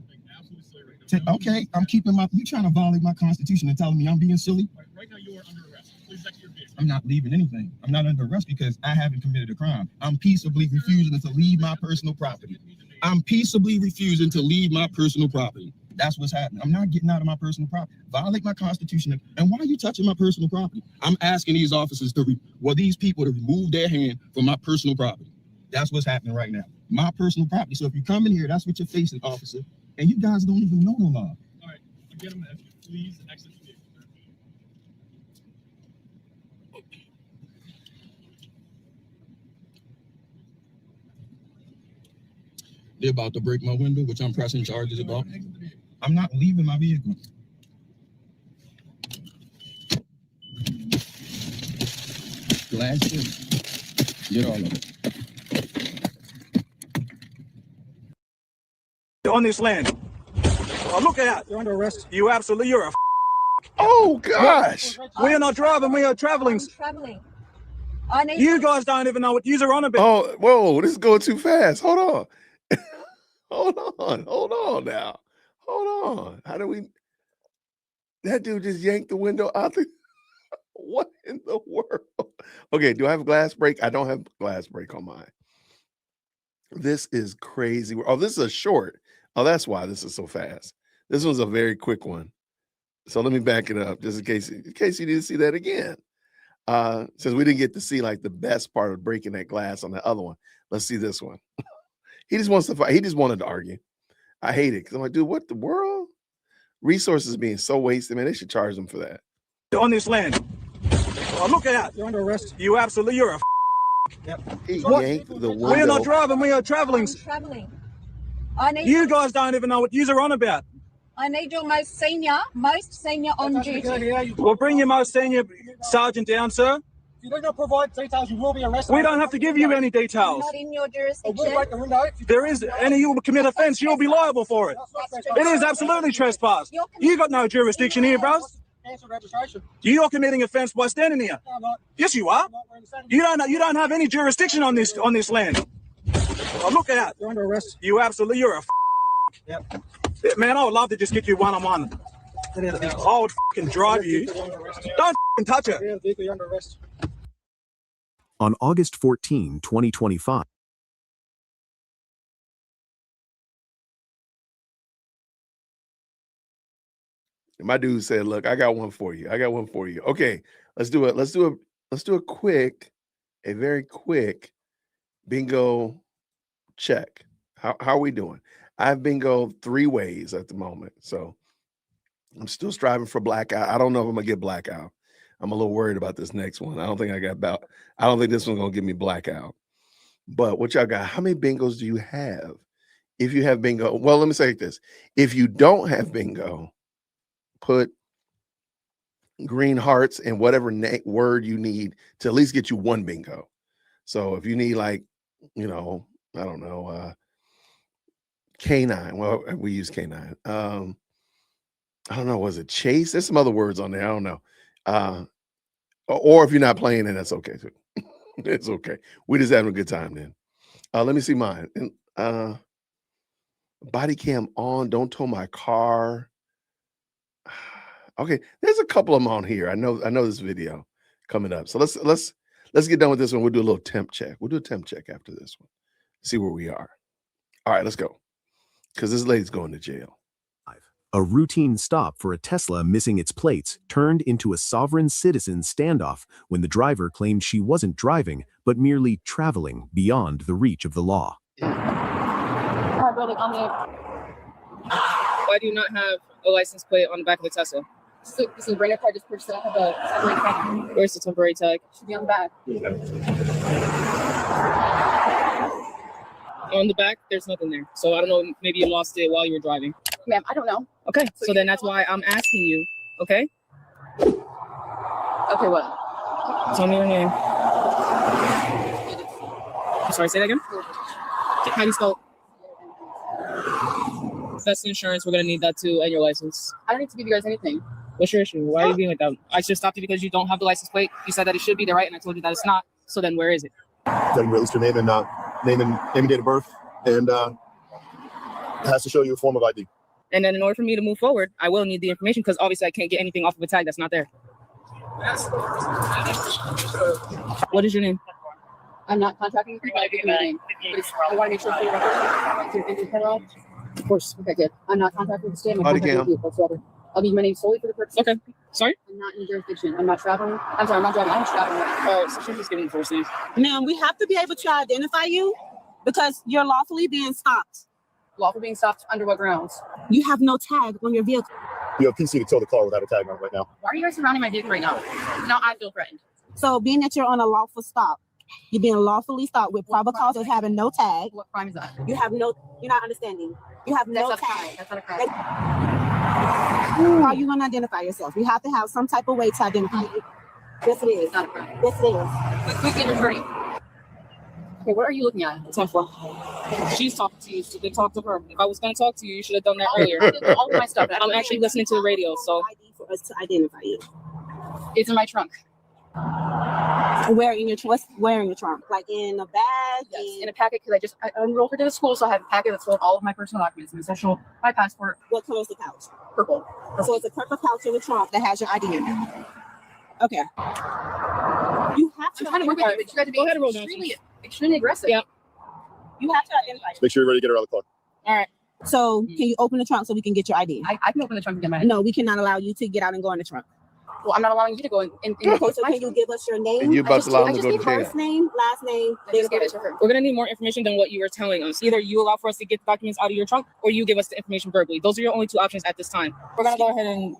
Okay, I'm keeping you trying to violate my constitution and telling me I'm being silly?
Right now you are under arrest. Please exit your vehicle.
I'm not leaving anything. I'm not under arrest because I haven't committed a crime. I'm peaceably refusing to leave my personal property. I'm peaceably refusing to leave my personal property. That's what's happening. I'm not getting out of my personal property. Violate my constitution. And why are you touching my personal property? I'm asking these officers these people to remove their hand from my personal property. That's what's happening right now. My personal property. So if you come in here, that's what you're facing, officer. And you guys don't even know the law.
All right, gentlemen, please exit the vehicle.
They're about to break my window, which I'm pressing charges about. I'm not leaving my vehicle. Glass shit. Get all of it.
On this land. Oh, look at that. You're under arrest. You're a
Oh gosh.
We are not driving, we are traveling. You guys don't even know what you're on about.
Oh, whoa, this is going too fast. Hold on. Hold on now. Hold on. How do we? That dude just yanked the window out. What in the world? Okay, do I have a glass break? I don't have a glass break on mine. This is crazy. Oh, this is a short. Oh, that's why this is so fast. This one's a very quick one. So let me back it up just in case you didn't see that again. Since we didn't get to see like the best part of breaking that glass on the other one. Let's see this one. He just wants to fight. He just wanted to argue. I hate it because I'm like, dude, what the world? Resources being so wasted, man. They should charge them for that.
On this land. Oh, look at that. You're under arrest. You're a
He
What?
yanked the window.
We're not driving, we are traveling.
Traveling. I need
You guys don't even know what you're on about.
I need your most senior on duty.
Well, bring your most senior sergeant down, sir.
If you do not provide details, you will be arrested.
We don't have to give you any details.
Not in your jurisdiction.
We'll break the window.
There is any you will commit offence, you'll be liable for it. It is absolutely trespass. You got no jurisdiction here, bros.
Cancel registration.
You're committing offence by standing here.
No, I'm not.
Yes, you are. You don't have any jurisdiction on this land. Oh, look out.
You're under arrest.
You're a
Yep.
man, I would love to just get you one-on-one. I would drive you. Don't touch it.
You're under arrest.
On August 14, 2025.
My dude said, "Look, I got one for you. I got one for you." Okay, let's do it. Let's do a very quick bingo check. How are we doing? I've bingo 3 ways at the moment, so I'm still striving for blackout. I don't know if I'm gonna get blackout. I'm a little worried about this next one. I don't think this one's gonna give me blackout. But what y'all got? How many bingos do you have? If you have bingo, well, let me say this: if you don't have bingo, put green hearts and whatever word you need to at least get you 1 bingo. So if you need, like, I don't know, canine. Well, we use canine. I don't know. Was it chase? There's some other words on there. I don't know. Or if you're not playing, then that's okay too. It's okay. We just having a good time then. Let me see mine. And body cam on. Don't tow my car. Okay, there's a couple of them on here. I know this video coming up. So let's get done with this one. We'll do a little temp check. We'll do a temp check after this one. See where we are. All right, let's go. Because this lady's going to jail.
A routine stop for a Tesla missing its plates turned into a sovereign citizen standoff when the driver claimed she wasn't driving, but merely traveling beyond the reach of the law.
Why do you not have a license plate on the back of the Tesla? So the brand new car just purchased. I have a temporary tag. Where's the temporary tag? Should be on the back. On the back, there's nothing there. So I don't know, maybe you lost it while you were driving.
Ma'am, I don't know.
Okay, so then that's why I'm asking you, okay?
Okay, what?
Tell me your name. I'm sorry, say that again? How do you spell it? That's insurance, we're gonna need that too, and your license.
I don't need to give you guys anything.
What's your issue? Why are you being like that? I just stopped you because you don't have the license plate. You said that it should be there, right? And I told you that it's not. So then where is it?
Tell you at least your name and date of birth, and it has to show you a form of ID.
And then in order for me to move forward, I will need the information because obviously I can't get anything off of a tag that's not there. What is your name?
I'm not contacting you. I want to make sure you're Of course. Okay, good. I'm not contacting the state. I'm contacting you whatsoever. I'll give my name solely for the purpose.
Okay. Sorry?
I'm not in jurisdiction. I'm not traveling. I'm sorry, I'm not driving. I'm traveling.
Oh, so she's just giving the first name.
Ma'am, we have to be able to identify you because you're lawfully being stopped.
Lawfully being stopped under what grounds?
You have no tag on your vehicle.
You have PC to tow the car without a tag on it right now.
Why are you guys surrounding my vehicle right now? No, I feel threatened.
So being that you're on a lawful stop, you're being lawfully stopped with probable cause of having no tag.
What crime is that?
You're not understanding. You have no tag.
That's not a crime.
How are you going to identify yourself? You have to have some type of way to identify you. Yes, it is.
It's not a crime.
Yes, it is.
Quick get attorney. Okay, what are you looking at?
She's talking to you, so then talk to her. If I was going to talk to you, you should have done that earlier.
I did all of my stuff.
I'm actually listening to the radio, so.
ID for us to identify you.
It's in my trunk.
Where in your trunk? Like in a bag?
Yes, in a packet because I enrolled her to the school, so I have a packet that's full of all of my personal documents, my social, my passport.
What color is the pouch?
Purple.
So it's a purple pouch in the trunk that has your ID in it. Okay. You have to.
I'm trying to work with you, but you got to be extremely aggressive.
Yep.
You have to identify.
Make sure you're ready to get her out of the car.
All right. So can you open the trunk so we can get your ID?
I can open the trunk and get my ID.
No, we cannot allow you to get out and go in the trunk.
Well, I'm not allowing you to go in.
Okay, so can you give us your name?
And you about to allow them to go to jail.
First name, last name.
Just give it to her.
We're going to need more information than what you were telling us. Either you allow for us to get the documents out of your trunk or you give us the information verbally. Those are your only 2 options at this time. We're going to go ahead and...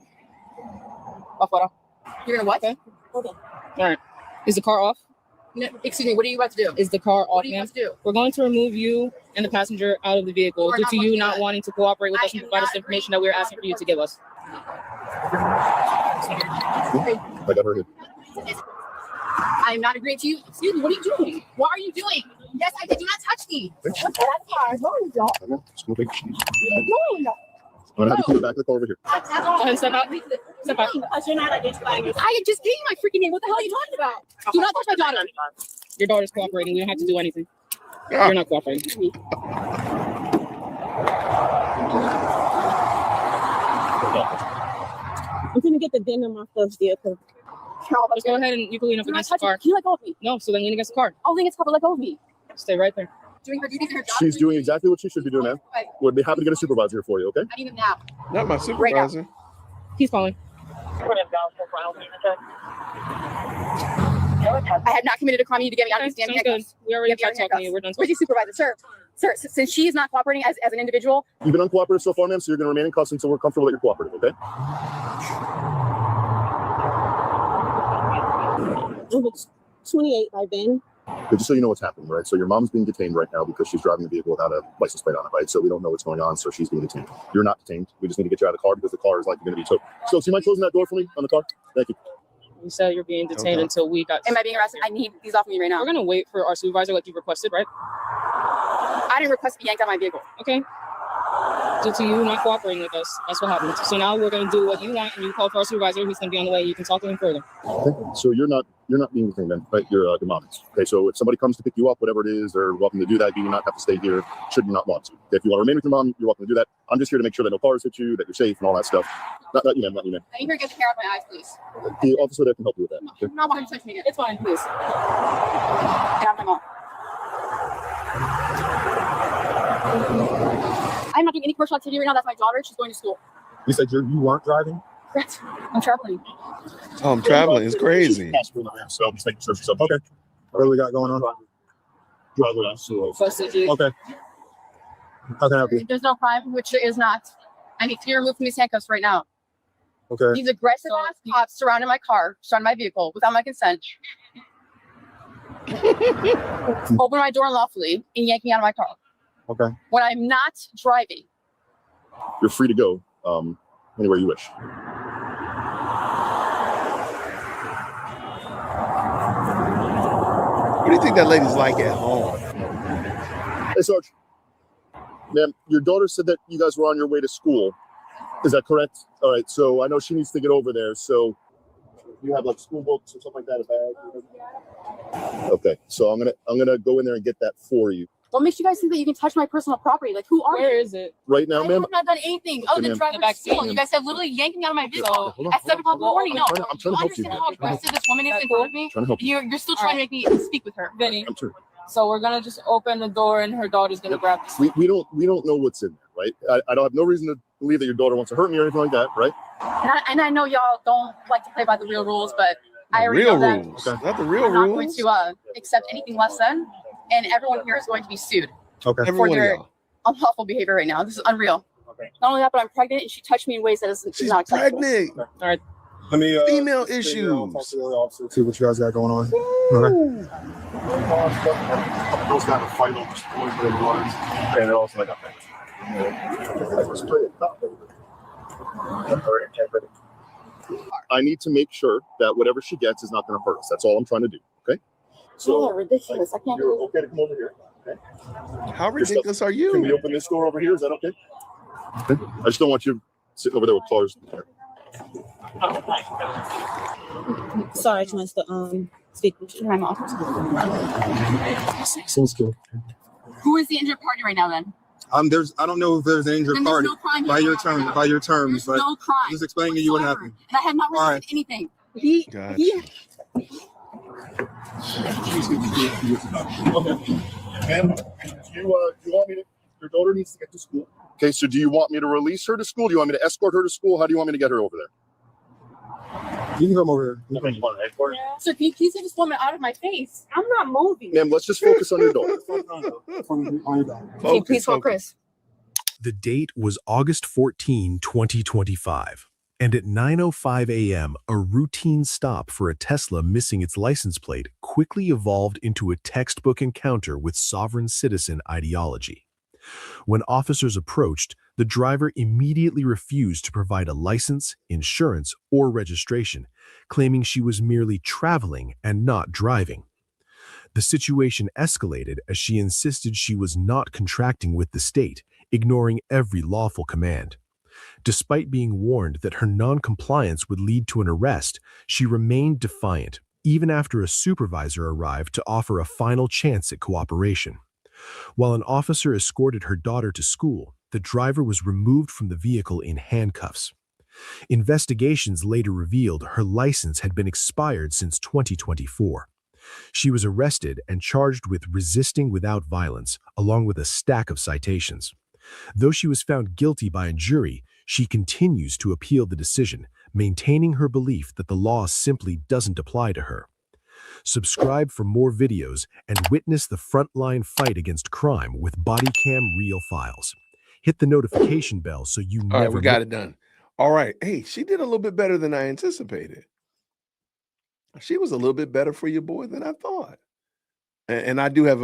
You're going to what?
Okay.
Okay.
All right. Is the car off?
No, excuse me, what are you about to do?
Is the car off,
What are you
ma'am?
about to do?
We're going to remove you and the passenger out of the vehicle
We're
due
not
to
going
you
to do
not
that.
wanting to cooperate with
I
us and
am
provide us
not
the information that we're asking for you to give us.
I got her hit.
I am not agreeing to you. Excuse me, what are you doing? What are you doing? Yes, I did. Do not touch me.
Thanks.
What the heck? No, you don't.
I'm just gonna take-
No.
I'm gonna have you put it back in the car over here.
Go ahead and step out. Step out.
Because you're not identifying yourself. I just gave you my freaking name. What the hell are you talking about? Do not touch my daughter.
Your daughter's cooperating. We don't have to do anything.
Ah.
You're not cooperating.
I'm gonna get the denim off the vehicle.
Just go ahead and you can lean up
Do not
against the
touch me.
car.
Can you let go of me?
No, so then lean against the car.
Oh, I think it's covered. Let go of me.
Stay right there.
Doing her duties and her job.
She's doing exactly what she should be doing, man. We'd be happy to get a supervisor here for you, okay?
I need him now.
Not my supervisor.
He's calling.
I have not committed a crime. You need to get me out of these damn
Sounds good.
handcuffs.
We already
Get me out
tried
of
talking to you.
handcuffs.
We're done
Where's your supervisor, sir? Sir, since she is not cooperating as an individual,
You've been uncooperative so far, ma'am, so you're gonna remain in cuffs until we're comfortable that you're cooperative, okay?
Number 28 by Ben.
But just so you know what's happening, right? So your mom's being detained right now because she's driving a vehicle without a license plate on it, right? So we don't know what's going on, so she's being detained. You're not detained. We just need to get you out of the car because the car is likely going to be towed. So, do you mind closing that door for me on the car? Thank you.
You said you're being detained
Okay.
until we got.
am I being arrested? I need these off me right now.
We're gonna wait for our supervisor, like you requested, right?
I didn't request to be yanked out of my vehicle.
Okay. Due to you not cooperating with us, that's what happened. So now we're gonna do what you want, and you call for our supervisor. He's gonna be on the way. You can talk to him further.
Okay. So you're not being detained then, right? Your mom is. Okay. So if somebody comes to pick you up, whatever it is, they're welcome to do that. You do not have to stay here. Should you not want to? Okay, if you want to remain with your mom, you're welcome to do that. I'm just here to make sure that no cars hit you, that you're safe, and all that stuff. Not you, ma'am. Not you, ma'am.
I need her to get the hair out of my eyes, please.
The officer there can help you with that. Okay?
I'm not wanting to touch me again. It's fine, please. Get out of my mom. I'm not doing any commercial activity right now. That's my daughter. She's going to school.
You said you weren't driving.
Correct. I'm traveling.
Oh, I'm traveling. It's crazy.
So I'm just making sure she's up. Okay. What do we got going on? Okay. How can I help you?
There's no crime, which there is not. I need to be removed from these handcuffs right now.
Okay.
These aggressive ass cops surrounded my car, surrounded my vehicle without my consent. Open my door unlawfully and yank me out of my car
Okay.
when I'm not driving.
You're free to go anywhere you wish.
What do you think that lady's like at home?
Hey, Sarge. Ma'am, your daughter said that you guys were on your way to school. Is that correct? All right. So I know she needs to get over there. So you have like school books or something like that, a bag? Okay. So I'm gonna go in there and get that for you.
What makes you guys think that you can touch my personal property? Like, who are you?
Where is it?
Right now,
I
ma'am.
have not done anything other than
ma'am.
drive
The
her
back
to school.
seat.
You guys have literally yanked me out of my vehicle
Hold on,
at 7 o'clock in the morning. No,
I'm trying to help you.
understand how aggressive this woman is in front of me?
Trying to help you.
You're still trying to make me speak with her.
Vinny.
I'm sure.
So we're gonna just open the door, and her daughter's gonna grab this.
We don't know what's in there, right? I don't have no reason to believe that your daughter wants to hurt me or anything like that, right?
And I know y'all don't like to play by the real rules, but I already
Real
know that
rules. Not the real
I'm not going
rules.
to accept anything less than, and everyone here is going to be sued
Okay.
for
Every one of
your
y'all.
unlawful behavior right now. This is unreal. Not only that, but I'm pregnant, and she touched me in ways that is
She's
not acceptable.
pregnant.
All right.
Let me
Female
talk
issues.
to the other officer, see what you guys got going on. Okay. Those got to fight over story for their waters, and it also like I need to make sure that whatever she gets is not going to hurt us. That's all I'm trying to do. Okay.
Oh, ridiculous! I can't
You're
believe
okay to come over here. Okay.
How ridiculous are
Can we
you?
open this door over here? Is that okay? Okay. I just don't want you sitting over there with cars.
Sarge wants to speak with you.
my mom.
Seems good.
Who is the injured party right now? Then
I don't know if there's an injured
Then there's
party
no crime
by
here
your
right
terms,
now.
by your terms,
there's
but
no crime.
I'm just explaining to you what
whatsoever.
happened.
And I have not
All
resisted anything. He
Okay. Ma'am, you want me to? Your daughter needs to get to school. Okay, so do you want me to release her to school? Do you want me to escort her to school? How do you want me to get her over there?
You can come over here.
So can you please get this woman out of my face? I'm not moving.
Ma'am, let's just focus on your daughter.
Please call Chris.
The date was August 14, 2025. And at 9:05 a.m., a routine stop for a Tesla missing its license plate quickly evolved into a textbook encounter with sovereign citizen ideology. When officers approached, the driver immediately refused to provide a license, insurance, or registration, claiming she was merely traveling and not driving. The situation escalated as she insisted she was not contracting with the state, ignoring every lawful command. Despite being warned that her non-compliance would lead to an arrest, she remained defiant, even after a supervisor arrived to offer a final chance at cooperation. While an officer escorted her daughter to school, the driver was removed from the vehicle in handcuffs. Investigations later revealed her license had been expired since 2024. She was arrested and charged with resisting without violence, along with a stack of citations. Though she was found guilty by a jury, she continues to appeal the decision, maintaining her belief that the law simply doesn't apply to her. Subscribe for more videos and witness the frontline fight against crime with Bodycam Real Files. Hit the notification bell so you never.
All right, we got it done. All right. Hey, she did a little bit better than I anticipated. She was a little bit better for your boy than I thought. And I do have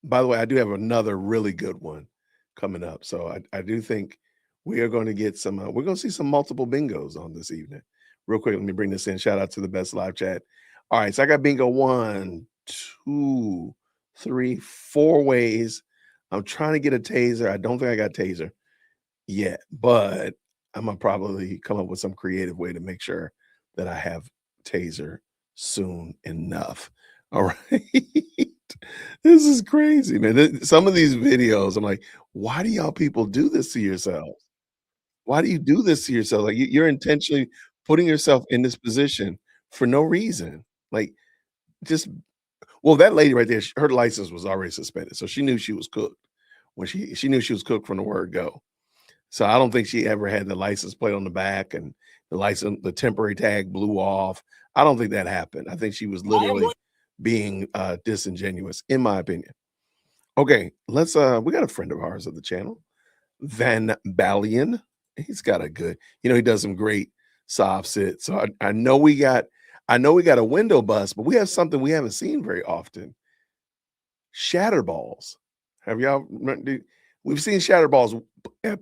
by the way, I do have another really good one coming up. So I do think we are going to get some, we're going to see some multiple bingos on this evening. Real quick, let me bring this in. Shout out to the best live chat. All right, so I got bingo 1, 2, 3, 4 ways. I'm trying to get a taser. I don't think I got taser yet, but I'm going to probably come up with some creative way to make sure that I have taser soon enough. All right. This is crazy, man. Some of these videos, I'm like, why do y'all people do this to yourselves? Why do you do this to yourself? Like you're intentionally putting yourself in this position for no reason. Like just, well, that lady right there, her license was already suspended. So she knew she was cooked when she knew she was cooked from the word go. So I don't think she ever had the license plate on the back and the temporary tag blew off. I don't think that happened. I think she was literally being disingenuous, in my opinion. Okay, let's we got a friend of ours of the channel, Van Balian. He's got a good, he does some great soft sit. So I know we got a window bust, but we have something we haven't seen very often. Shatterballs. Have y'all? We've seen Shatterballs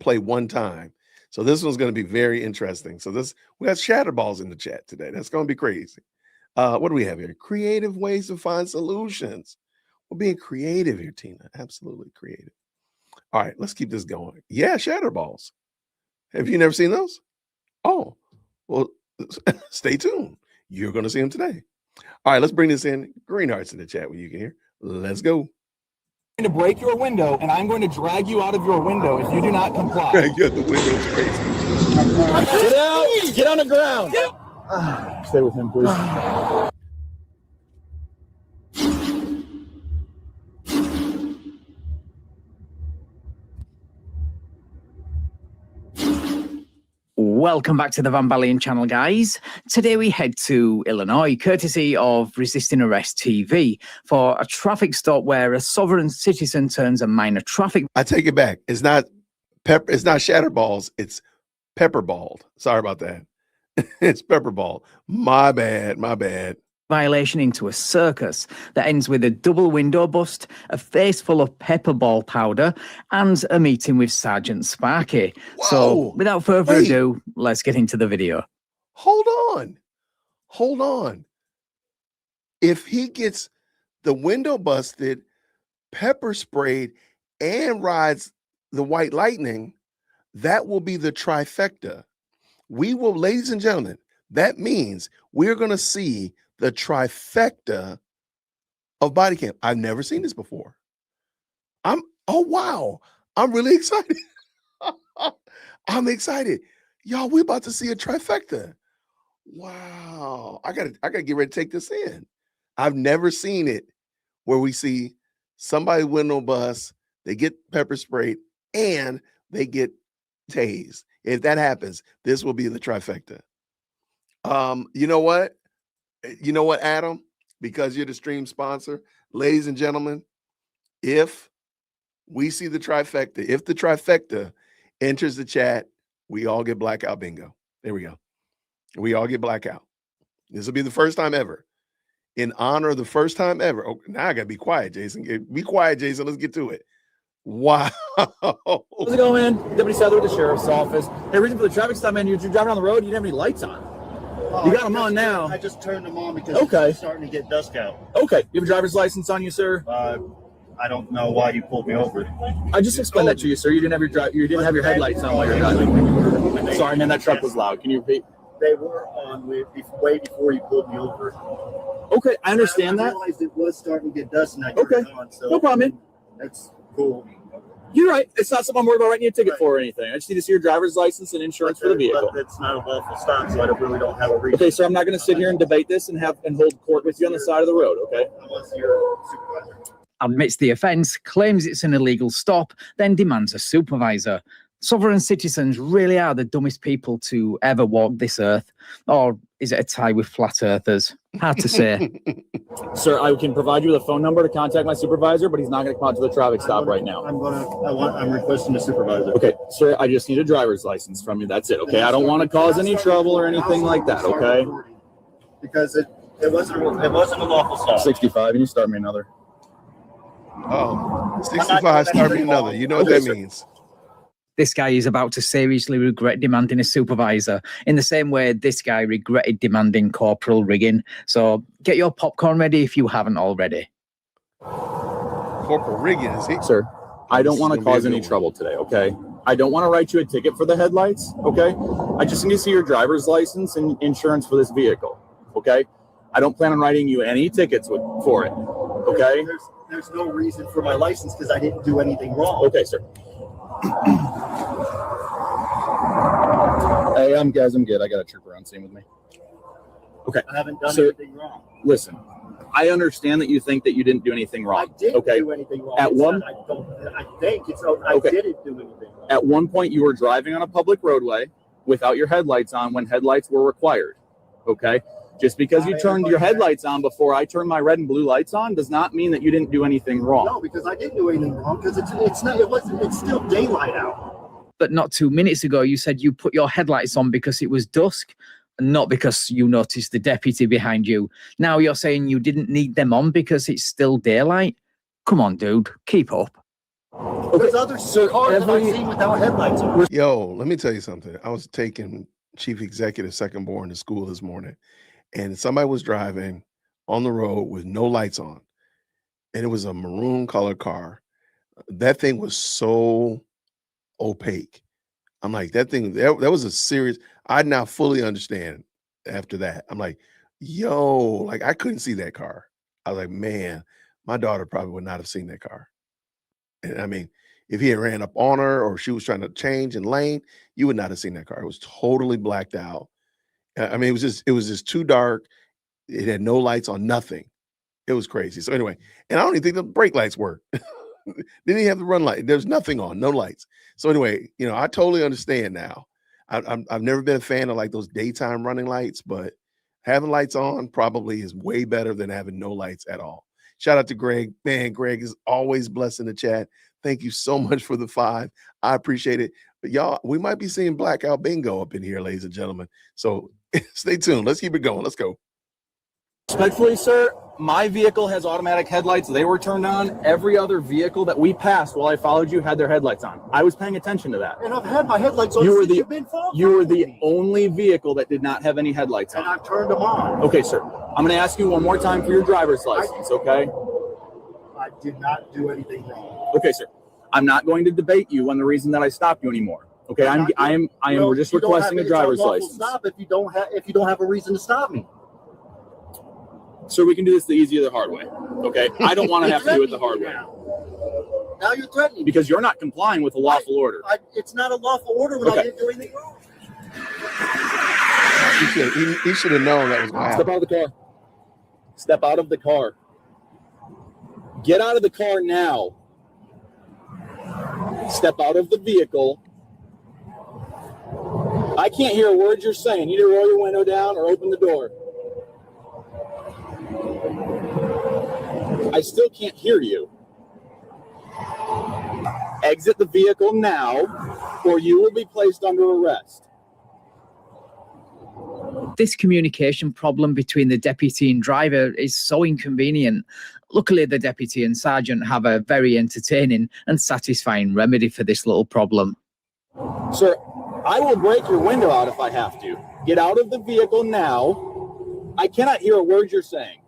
play one time. So this one's going to be very interesting. So we got Shatterballs in the chat today. That's going to be crazy. What do we have here? Creative ways to find solutions. We're being creative here, Tina. Absolutely creative. All right, let's keep this going. Yeah, Shatterballs. Have you never seen those? Oh, well, stay tuned. You're going to see them today. All right, let's bring this in. Green Hearts in the chat where you can hear. Let's go.
I'm going to break your window, and I'm going to drag you out of your window if you do not comply.
Drag you out the window is crazy.
Get out! Get on the ground! Stay with him, please.
Welcome back to the Van Balian channel, guys. Today we head to Illinois, courtesy of Resisting Arrest TV, for a traffic stop where a sovereign citizen turns a minor traffic.
I take it back. It's not Shatterballs. It's Pepperballed. Sorry about that. It's Pepperball. My bad.
Violation into a circus that ends with a double window bust, a face full of pepperball powder, and a meeting with Sergeant Sparky.
Whoa.
So, without further ado, let's get into the video.
Hold on. If he gets the window busted, pepper sprayed, and rides the White Lightning, that will be the trifecta. We will, ladies and gentlemen, that means we're going to see the trifecta of body cam. I've never seen this before. Oh wow, I'm really excited. I'm excited. Y'all, we're about to see a trifecta. Wow. I gotta get ready to take this in. I've never seen it where we see somebody window bust, they get pepper sprayed, and they get tased. If that happens, this will be the trifecta. You know what? Adam, because you're the stream sponsor, ladies and gentlemen, if we see the trifecta, if the trifecta enters the chat, we all get blackout bingo. There we go. We all get blackout. This will be the first time ever. In honor of the first time ever. Oh, now I gotta be quiet, Jason. Be quiet, Jason. Let's get to it. Wow.
How's it going? Deputy Souther with the Sheriff's Office. Hey, reason for the traffic stop, man. You're driving on the road. You didn't have any lights on. You got them on now.
I just turned them on because
Okay.
it's starting to get dusk out.
Okay. You have a driver's license on you, sir?
I don't know why you pulled me over.
I just explained that to you, sir. You didn't have your headlights on while you're driving. Sorry, man. That truck was loud. Can you repeat?
They were on way before you pulled me over.
Okay, I understand
I
that.
realized it was starting to get dusk, and I turned it on. So
No problem, man.
That's cool.
You're right. It's not something I'm worried about writing you a ticket for or anything. I just need to see your driver's license and insurance for the vehicle.
But it's not a lawful stop, so I really don't have a reason.
Okay, sir. I'm not going to sit here and debate this and hold court with you on the side of the road. Okay.
Unless you're a supervisor.
Admits the offence, claims it's an illegal stop, then demands a supervisor. Sovereign citizens really are the dumbest people to ever walk this earth. Or is it a tie with flat earthers? Hard to say.
Sir, I can provide you with a phone number to contact my supervisor, but he's not going to come out to the traffic stop right now.
I'm requesting a supervisor.
Okay, sir, I just need a driver's license from you. That's it, okay? I don't want to cause any trouble or anything like that, okay?
Because it wasn't a lawful stop.
65, and you start me another.
Oh, 65, start me another. You know what that means.
This guy is about to seriously regret demanding a supervisor in the same way this guy regretted demanding corporal rigging. So get your popcorn ready if you haven't already.
Corporal rigging, is he?
Sir, I don't want to cause any trouble today, okay? I don't want to write you a ticket for the headlights, okay? I just need to see your driver's license and insurance for this vehicle, okay? I don't plan on writing you any tickets for it, okay?
There's no reason for my license because I didn't do anything wrong.
Okay, sir. Hey, I'm good. I got a trooper on scene with me. Okay.
I haven't done
Sir,
anything wrong.
Listen, I understand that you think that you didn't do anything wrong.
I didn't
okay?
do anything wrong.
At
It's
one,
not- I think it's. I
Okay.
didn't do anything wrong.
At one point, you were driving on a public roadway without your headlights on when headlights were required. Okay. Just because you turned your headlights on before I turned my red and blue lights on does not mean that you didn't do anything wrong.
No, because I didn't do anything wrong. Because it's still daylight out.
But not 2 minutes ago, you said you put your headlights on because it was dusk, and not because you noticed the deputy behind you. Now you're saying you didn't need them on because it's still daylight? Come on, dude, keep up.
There's other cars that I've seen without headlights on.
Yo, let me tell you something. I was taking Chief Executive Second Born to school this morning, and somebody was driving on the road with no lights on, and it was a maroon colored car. That thing was so opaque. I'm like, that was a serious. I now fully understand after that. I'm like, yo, like I couldn't see that car. I was like, man, my daughter probably would not have seen that car. And I mean, if he had ran up on her or she was trying to change in lane, you would not have seen that car. It was totally blacked out. I mean, it was just too dark. It had no lights on, nothing. It was crazy. So anyway, and I don't even think the brake lights worked. Didn't even have the run light. There's nothing on, no lights. So anyway, you know, I totally understand now. I've never been a fan of like those daytime running lights, but having lights on probably is way better than having no lights at all. Shout out to Greg. Man, Greg is always blessing the chat. Thank you so much for the 5. I appreciate it. But y'all, we might be seeing blackout bingo up in here, ladies and gentlemen. So stay tuned. Let's keep it going. Let's go.
Respectfully, sir, my vehicle has automatic headlights. They were turned on. Every other vehicle that we passed while I followed you had their headlights on. I was paying attention to that.
And I've had my headlights on
You were
since
the
you've been following
you were the
me.
only vehicle that did not have any headlights on.
And I've turned them on.
Okay, sir. I'm going to ask you one more time for your driver's license, okay?
I did not do anything wrong.
Okay, sir. I'm not going to debate you on the reason that I stopped you anymore. Okay, I am just requesting a driver's license.
Stop if you don't have a reason to stop me.
So we can do this the easy or the hard way. Okay, I don't want to have to do it the hard way
Now you're threatening me.
because you're not complying with a lawful order.
It's not a lawful order when I didn't do anything wrong.
He should have known that was going to
Step
happen.
out of the car. Step out of the car. Get out of the car now. Step out of the vehicle. I can't hear a word you're saying. You need to roll your window down or open the door. I still can't hear you. Exit the vehicle now, or you will be placed under arrest.
This communication problem between the deputy and driver is so inconvenient. Luckily, the deputy and sergeant have a very entertaining and satisfying remedy for this little problem.
Sir, I will break your window out if I have to. Get out of the vehicle now. I cannot hear a word you're saying.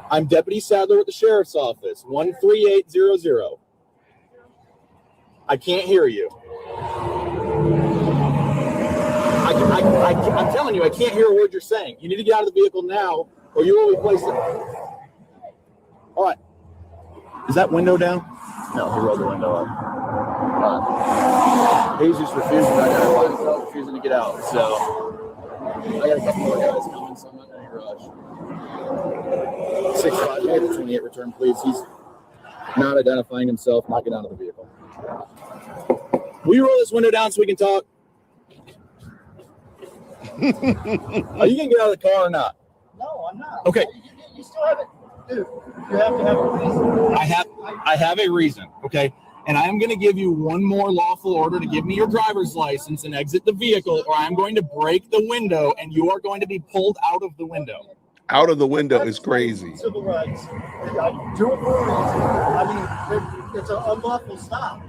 I'm Deputy Sadler with the Sheriff's Office, 13800. I can't hear you. I'm telling you, I can't hear a word you're saying. You need to get out of the vehicle now, or you will be placed in. All right. Is that window down? No, he rolled the window up. He's just refusing. Refusing to get out. So I got a couple more guys coming, so I'm not going to rush. 65828, return, please. He's not identifying himself. Not get out of the vehicle. Will you roll this window down so we can talk? Are you going to get out of the car or not?
No, I'm not.
Okay.
You still have it. Dude, you have to have a reason.
I have a reason, okay? And I am going to give you one more lawful order to give me your driver's license and exit the vehicle, or I'm going to break the window and you are going to be pulled out of the window.
Out of the window is crazy.
Civil rights. Do it for a reason. I mean, it's an unlawful stop.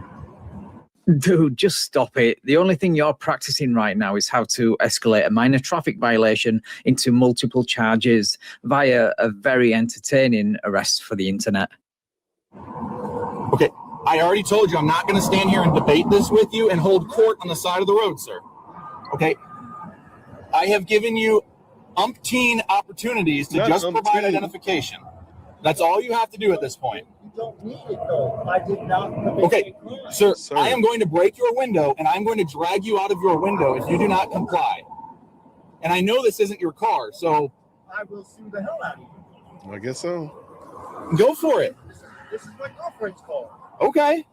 Dude, just stop it. The only thing you're practicing right now is how to escalate a minor traffic violation into multiple charges via a very entertaining arrest for the internet.
Okay, I already told you I'm not going to stand here and debate this with you and hold court on the side of the road, sir. Okay? I have given you umpteen opportunities to just provide identification. That's all you have to do at this point.
You don't need it, though. I did not.
Okay, sir, I am going to break your window, and I'm going to drag you out of your window if you do not comply. And I know this isn't your car, so...
I will sue the hell out of you.
I guess so.
Go for it.
This is my girlfriend's car.
Okay.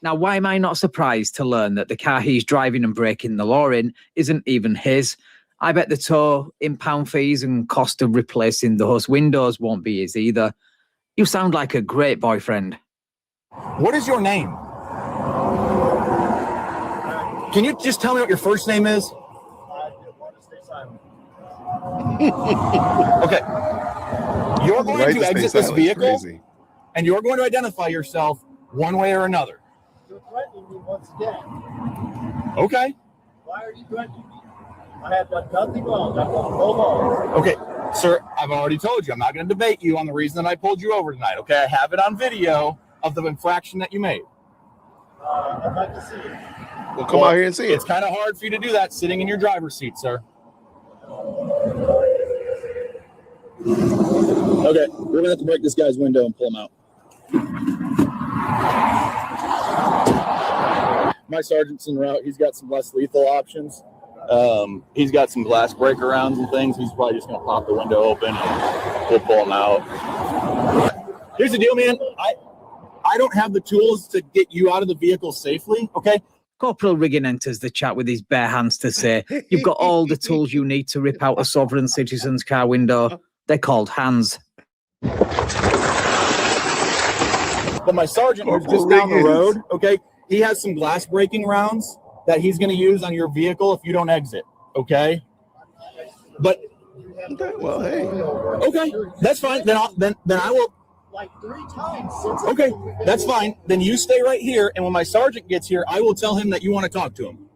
Now, why am I not surprised to learn that the car he's driving and breaking the law in isn't even his? I bet the tow, impound fees and cost of replacing those windows won't be his either. You sound like a great boyfriend.
What is your name? Can you just tell me what your first name is?
I didn't want to stay silent.
Okay. You're going to exit this vehicle, and you're going to identify yourself one way or another.
You're threatening me once again.
Okay.
Why are you threatening me? I have done nothing wrong. I've done no wrong.
Okay, sir, I've already told you I'm not going to debate you on the reason that I pulled you over tonight. Okay, I have it on video of the infraction that you made.
I'd like to see it.
Well, come out here and see it.
It's kind of hard for you to do that sitting in your driver's seat, sir. Okay, we're going to have to break this guy's window and pull him out. My sergeant's en route. He's got some less lethal options. He's got some glass breaker rounds and things. He's probably just going to pop the window open and we'll pull him out. Here's the deal, man. I don't have the tools to get you out of the vehicle safely, okay?
Corporal Riggin enters the chat with his bare hands to say, you've got all the tools you need to rip out a sovereign citizen's car window. They're called hands.
But my sergeant who's just down the road, okay, he has some glass breaking rounds that he's going to use on your vehicle if you don't exit, okay? But
okay, well, hey,
okay, that's fine. Then I will.
Like 3 times since.
Okay, that's fine. Then you stay right here, and when my sergeant gets here, I will tell him that you want to talk to him.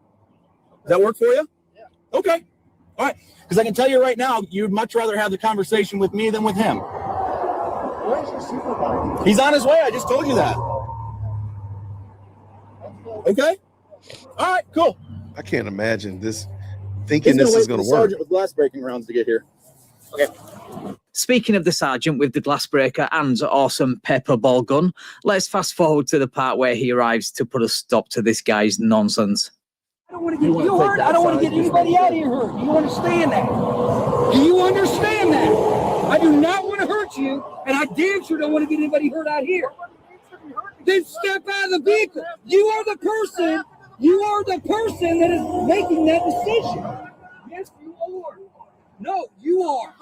Does that work for you?
Yeah.
Okay. All right. Because I can tell you right now, you'd much rather have the conversation with me than with him.
Where's your supervisor?
He's on his way. I just told you that. Okay. All right. Cool.
I can't imagine this. Thinking this is going to work.
Sergeant with glass breaking rounds to get here. Okay.
Speaking of the sergeant with the glass breaker and awesome paper ball gun, let's fast forward to the part where he arrives to put a stop to this guy's nonsense.
I don't want to get you hurt. I don't want to get anybody out of here hurt. Do you understand that? Do you understand that? I do not want to hurt you, and I damn sure don't want to get anybody hurt out here. Then step out of the vehicle. You are the person. You are the person that is making that decision. Yes, you are. No, you are.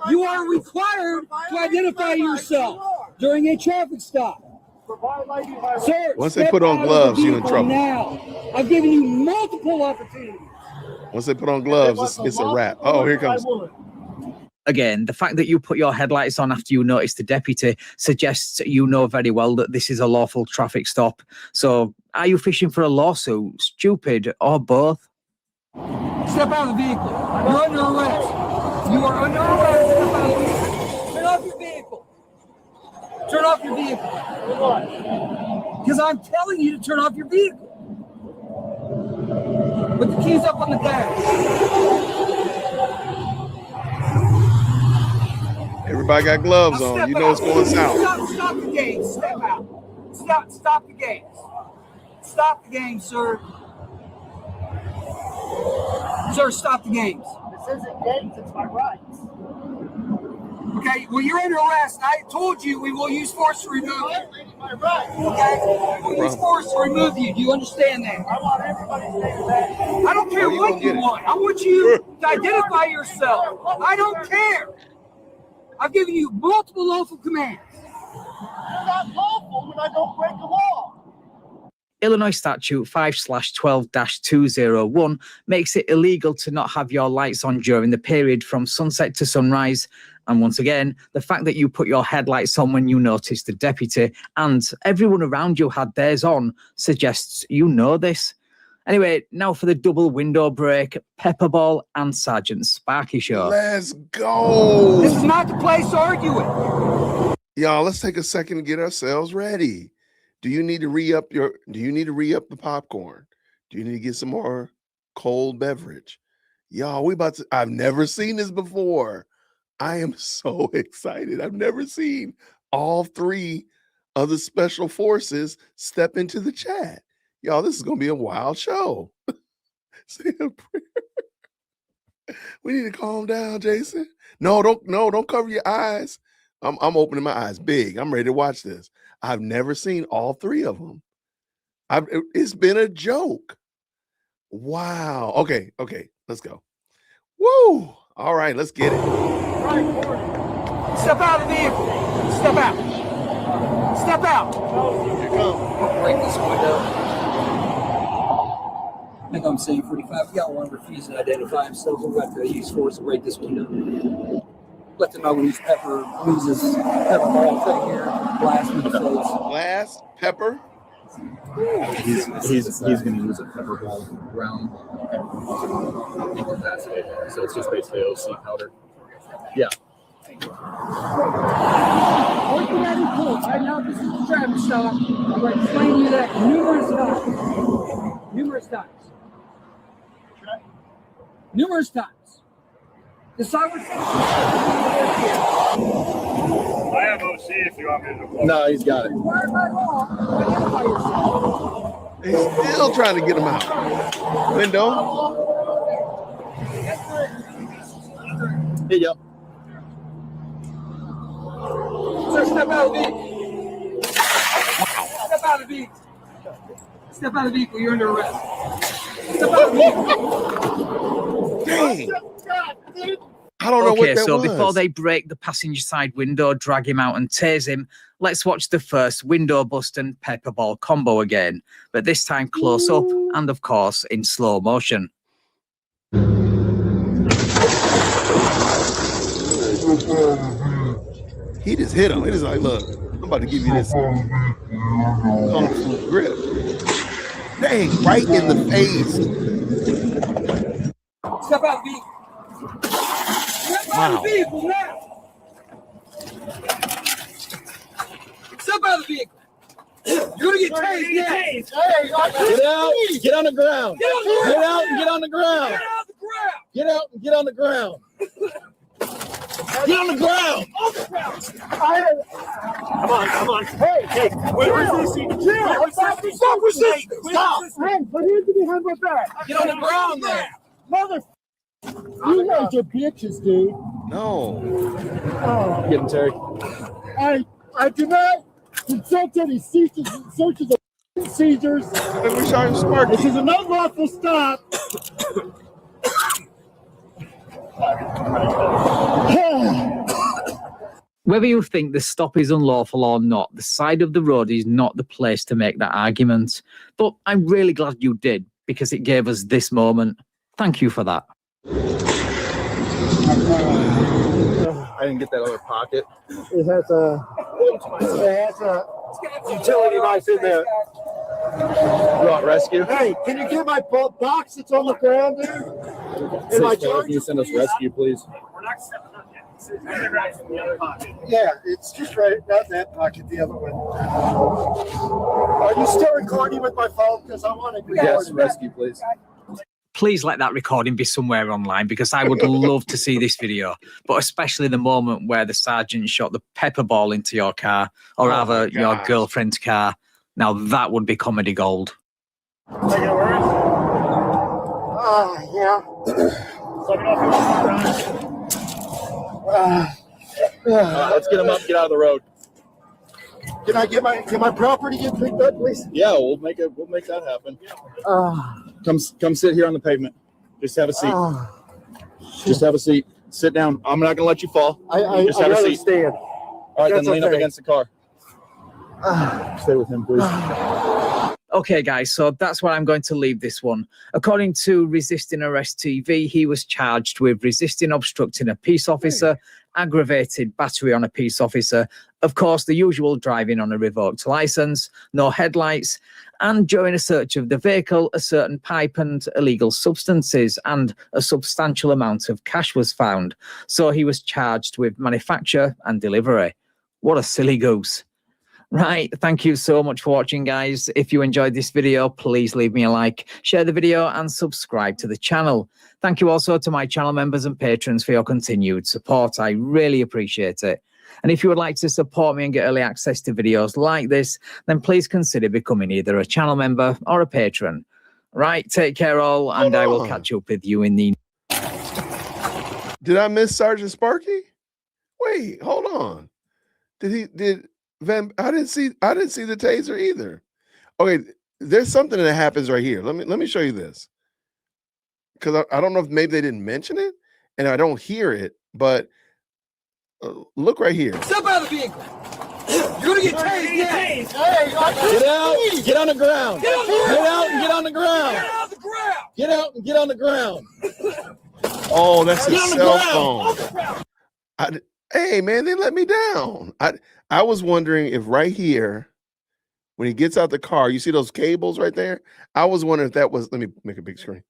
You are required to identify yourself during a traffic stop. Sir,
once they put on gloves, you're in trouble.
Now, I've given you multiple opportunities.
Once they put on gloves, it's a wrap. Oh, here comes.
Again, the fact that you put your headlights on after you notice the deputy suggests you know very well that this is a lawful traffic stop. So, are you fishing for a lawsuit, stupid, or both?
Step out of the vehicle. You're under arrest. You are under arrest. Step out of the vehicle. Turn off your vehicle. Turn off your vehicle. Because I'm telling you to turn off your vehicle. Put the keys up on the dash.
Everybody got gloves on. You know it's going south.
Stop the game. Step out. Stop the game. Stop the game, sir. Sir, stop the games.
This isn't games, it's my rights.
Okay, well, you're under arrest. I told you we will use force to remove you.
My rights.
Okay? We'll use force to remove you. Do you understand that?
I want everybody to stay back.
I don't care what you want. I want you to identify yourself. I don't care. I've given you multiple lawful commands.
You're not lawful when I don't break the law.
Illinois Statute 5/12-201 makes it illegal to not have your lights on during the period from sunset to sunrise. And once again, the fact that you put your headlights on when you noticed the deputy and everyone around you had theirs on suggests you know this. Anyway, now for the double window break, Pepperball and Sergeant Sparky show.
Let's go.
This is not the place to argue it.
Y'all, let's take a second to get ourselves ready. Do you need to re-up the popcorn? Do you need to get some more cold beverage? Y'all, I've never seen this before. I am so excited. I've never seen all three of the special forces step into the chat. Y'all, this is going to be a wild show. Say a prayer. We need to calm down, Jason. No, don't cover your eyes. I'm opening my eyes big. I'm ready to watch this. I've never seen all three of them. It's been a joke. Wow. Okay, let's go. Woo! All right, let's get it.
Step out of the vehicle. Step out. Step out.
Here come.
Break this window. I think I'm saying 45. We got one refusing to identify himself. We're about to use force to break this window. Let them know we use pepper. We use this pepper ball thing here. Blast in the face.
Blast, pepper.
He's going to use a pepper ball round. Incapacitated. So it's just basically OC powder. Yeah.
Working at his court. Right now, this is the traffic stop. I'm going to explain to you that numerous times. Numerous times. The sovereign citizen.
I have OC if you want me to.
No, he's got it.
Required by law, identify yourself.
He's still trying to get him out. Window.
Hey, yep.
Sir, step out of the vehicle. Step out of the vehicle. Step out of the vehicle. You're under arrest. Step out of the vehicle.
Dang. I don't know what that
so
was.
Before they break the passenger side window, drag him out and tase him, let's watch the first window bust and pepperball combo again, but this time close up and, of course, in slow motion.
He just hit him. It is like, look, I'm about to give you this kung fu grip. Dang, right in the face.
Step out of the vehicle. Step out of the vehicle now. Step out of the vehicle. You're gonna get tased now.
Get out. Get on the ground.
Get
out and get on the ground.
Get out of the ground.
Get out and get on the ground. Get on the ground.
Come on. Hey, where's the seat?
Stop resisting. Stop.
Hey, put hands behind my back.
Get on the ground there.
Mother. You guys are bitches, dude.
No.
Get him, Terry.
I do not consent to any searches and seizures. This is an unlawful stop.
Whether you think the stop is unlawful or not, the side of the road is not the place to make that argument. But I'm really glad you did, because it gave us this moment. Thank you for that.
I didn't get that other pocket.
It has a utility knife in there.
You want rescue?
Hey, can you get my box that's on the ground there? In my
Can you send us rescue, please?
Yeah, it's just right, not that pocket, the other one. Are you still recording with my phone? Because I want to record.
Yes, rescue, please.
Please let that recording be somewhere online because I would love to see this video, but especially the moment where the sergeant shot the pepper ball into your car, or rather your girlfriend's car. Now that would be comedy gold.
Yeah.
Let's get him up. Get out of the road.
Can I get my property get picked up, please?
Yeah, we'll make that happen. Come sit here on the pavement. Just have a seat. Just have a seat. Sit down. I'm not gonna let you fall. Just have a seat.
Stand.
All right, then lean up against the car. Stay with him, please.
Okay, guys, so that's where I'm going to leave this one. According to Resisting Arrest TV, he was charged with resisting obstructing a peace officer, aggravated battery on a peace officer, of course, the usual driving on a revoked license, no headlights, and during a search of the vehicle, a certain pipe and illegal substances and a substantial amount of cash was found. So he was charged with manufacture and delivery. What a silly goose. Right, thank you so much for watching, guys. If you enjoyed this video, please leave me a like, share the video, and subscribe to the channel. Thank you also to my channel members and patrons for your continued support. I really appreciate it. And if you would like to support me and get early access to videos like this, then please consider becoming either a channel member or a patron. Right, take care all, and I will catch up with you in the...
Did I miss Sergeant Sparky? Wait, hold on. I didn't see the taser either. Okay, there's something that happens right here. Let me show you this. Because I don't know if maybe they didn't mention it and I don't hear it, but look right here.
Step out of the vehicle. You're gonna get tased.
Get out. Get on the ground. Get out and get on the ground.
Get out of the ground.
Get out and get on the ground.
Oh, that's his cell phone. Hey, man, they let me down. I was wondering if right here, when he gets out the car, you see those cables right there? I was wondering if that was, let me make a big screen.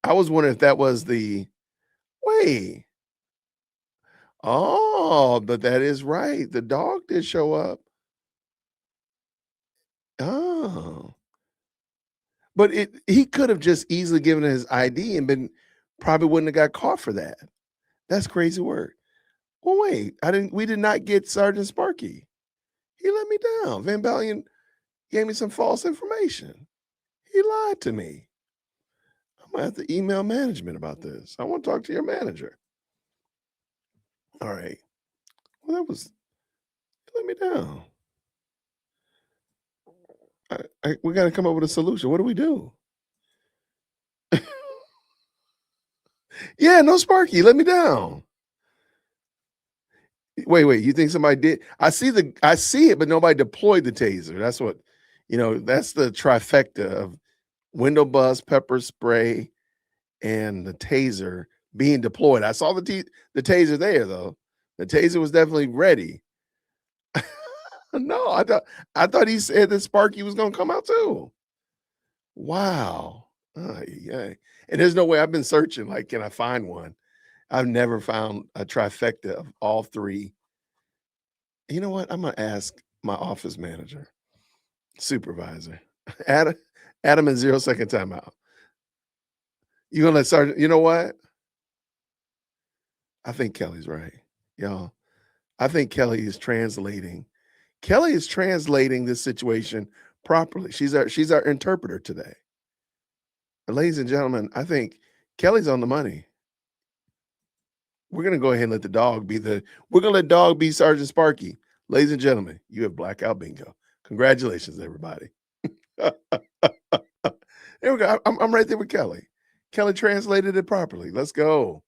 I was wondering if that was the, wait. Oh, but that is right. The dog did show up. Oh. But he could have just easily given his ID and probably wouldn't have got caught for that. That's crazy work. Well, wait, we did not get Sergeant Sparky. He let me down. Van Balian gave me some false information. He lied to me. I'm gonna have to email management about this. I want to talk to your manager. All right. Well, he let me down. We got to come up with a solution. What do we do? Yeah, no Sparky, let me down. Wait, you think somebody did? I see it, but nobody deployed the taser. That's what, that's the trifecta of window buzz, pepper spray, and the taser being deployed. I saw the taser there, though. The taser was definitely ready. No, I thought he said that Sparky was going to come out too. Wow. Yeah. And there's no way. I've been searching, like, can I find one? I've never found a trifecta of all three. You know what? I'm going to ask my office manager, supervisor, Adam in 0 second timeout. You going to let Sergeant, you know what? I think Kelly's right, y'all. I think Kelly is translating. Kelly is translating this situation properly. She's our interpreter today. And ladies and gentlemen, I think Kelly's on the money. We're going to go ahead and let we're going to let dog be Sergeant Sparky. Ladies and gentlemen, you have blackout bingo. Congratulations, everybody. There we go. I'm right there with Kelly. Kelly translated it properly. Let's go.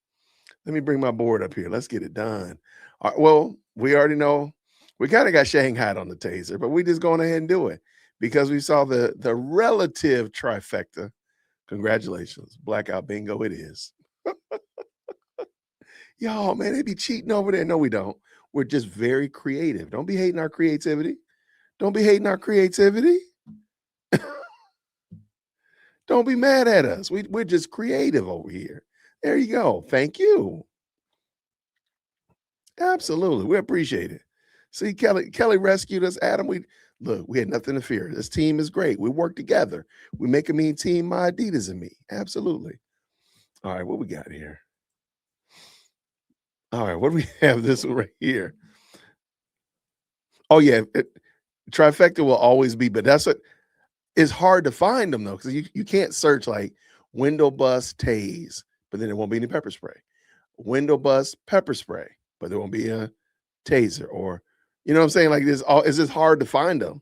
Let me bring my board up here. Let's get it done. All right, well, we already know we kind of got Shanghai on the taser, but we just going ahead and do it because we saw the relative trifecta Congratulations. Blackout bingo it is. Y'all, man, they be cheating over there. No, we don't. We're just very creative. Don't be hating our creativity. Don't be hating our creativity. Don't be mad at us. We're just creative over here. There you go. Thank you. Absolutely. We appreciate it. See, Kelly rescued us. Adam, we had nothing to fear. This team is great. We work together. We make a mean team, my Adidas and me. Absolutely. All right, what we got here? All right, what do we have? This one right here. Oh, yeah. Trifecta will always be, but that's what it's hard to find them, though, because you can't search like window bus tase, but then there won't be any pepper spray. Window bus pepper spray, but there won't be a taser, or you know what I'm saying? Like this, it's just hard to find them.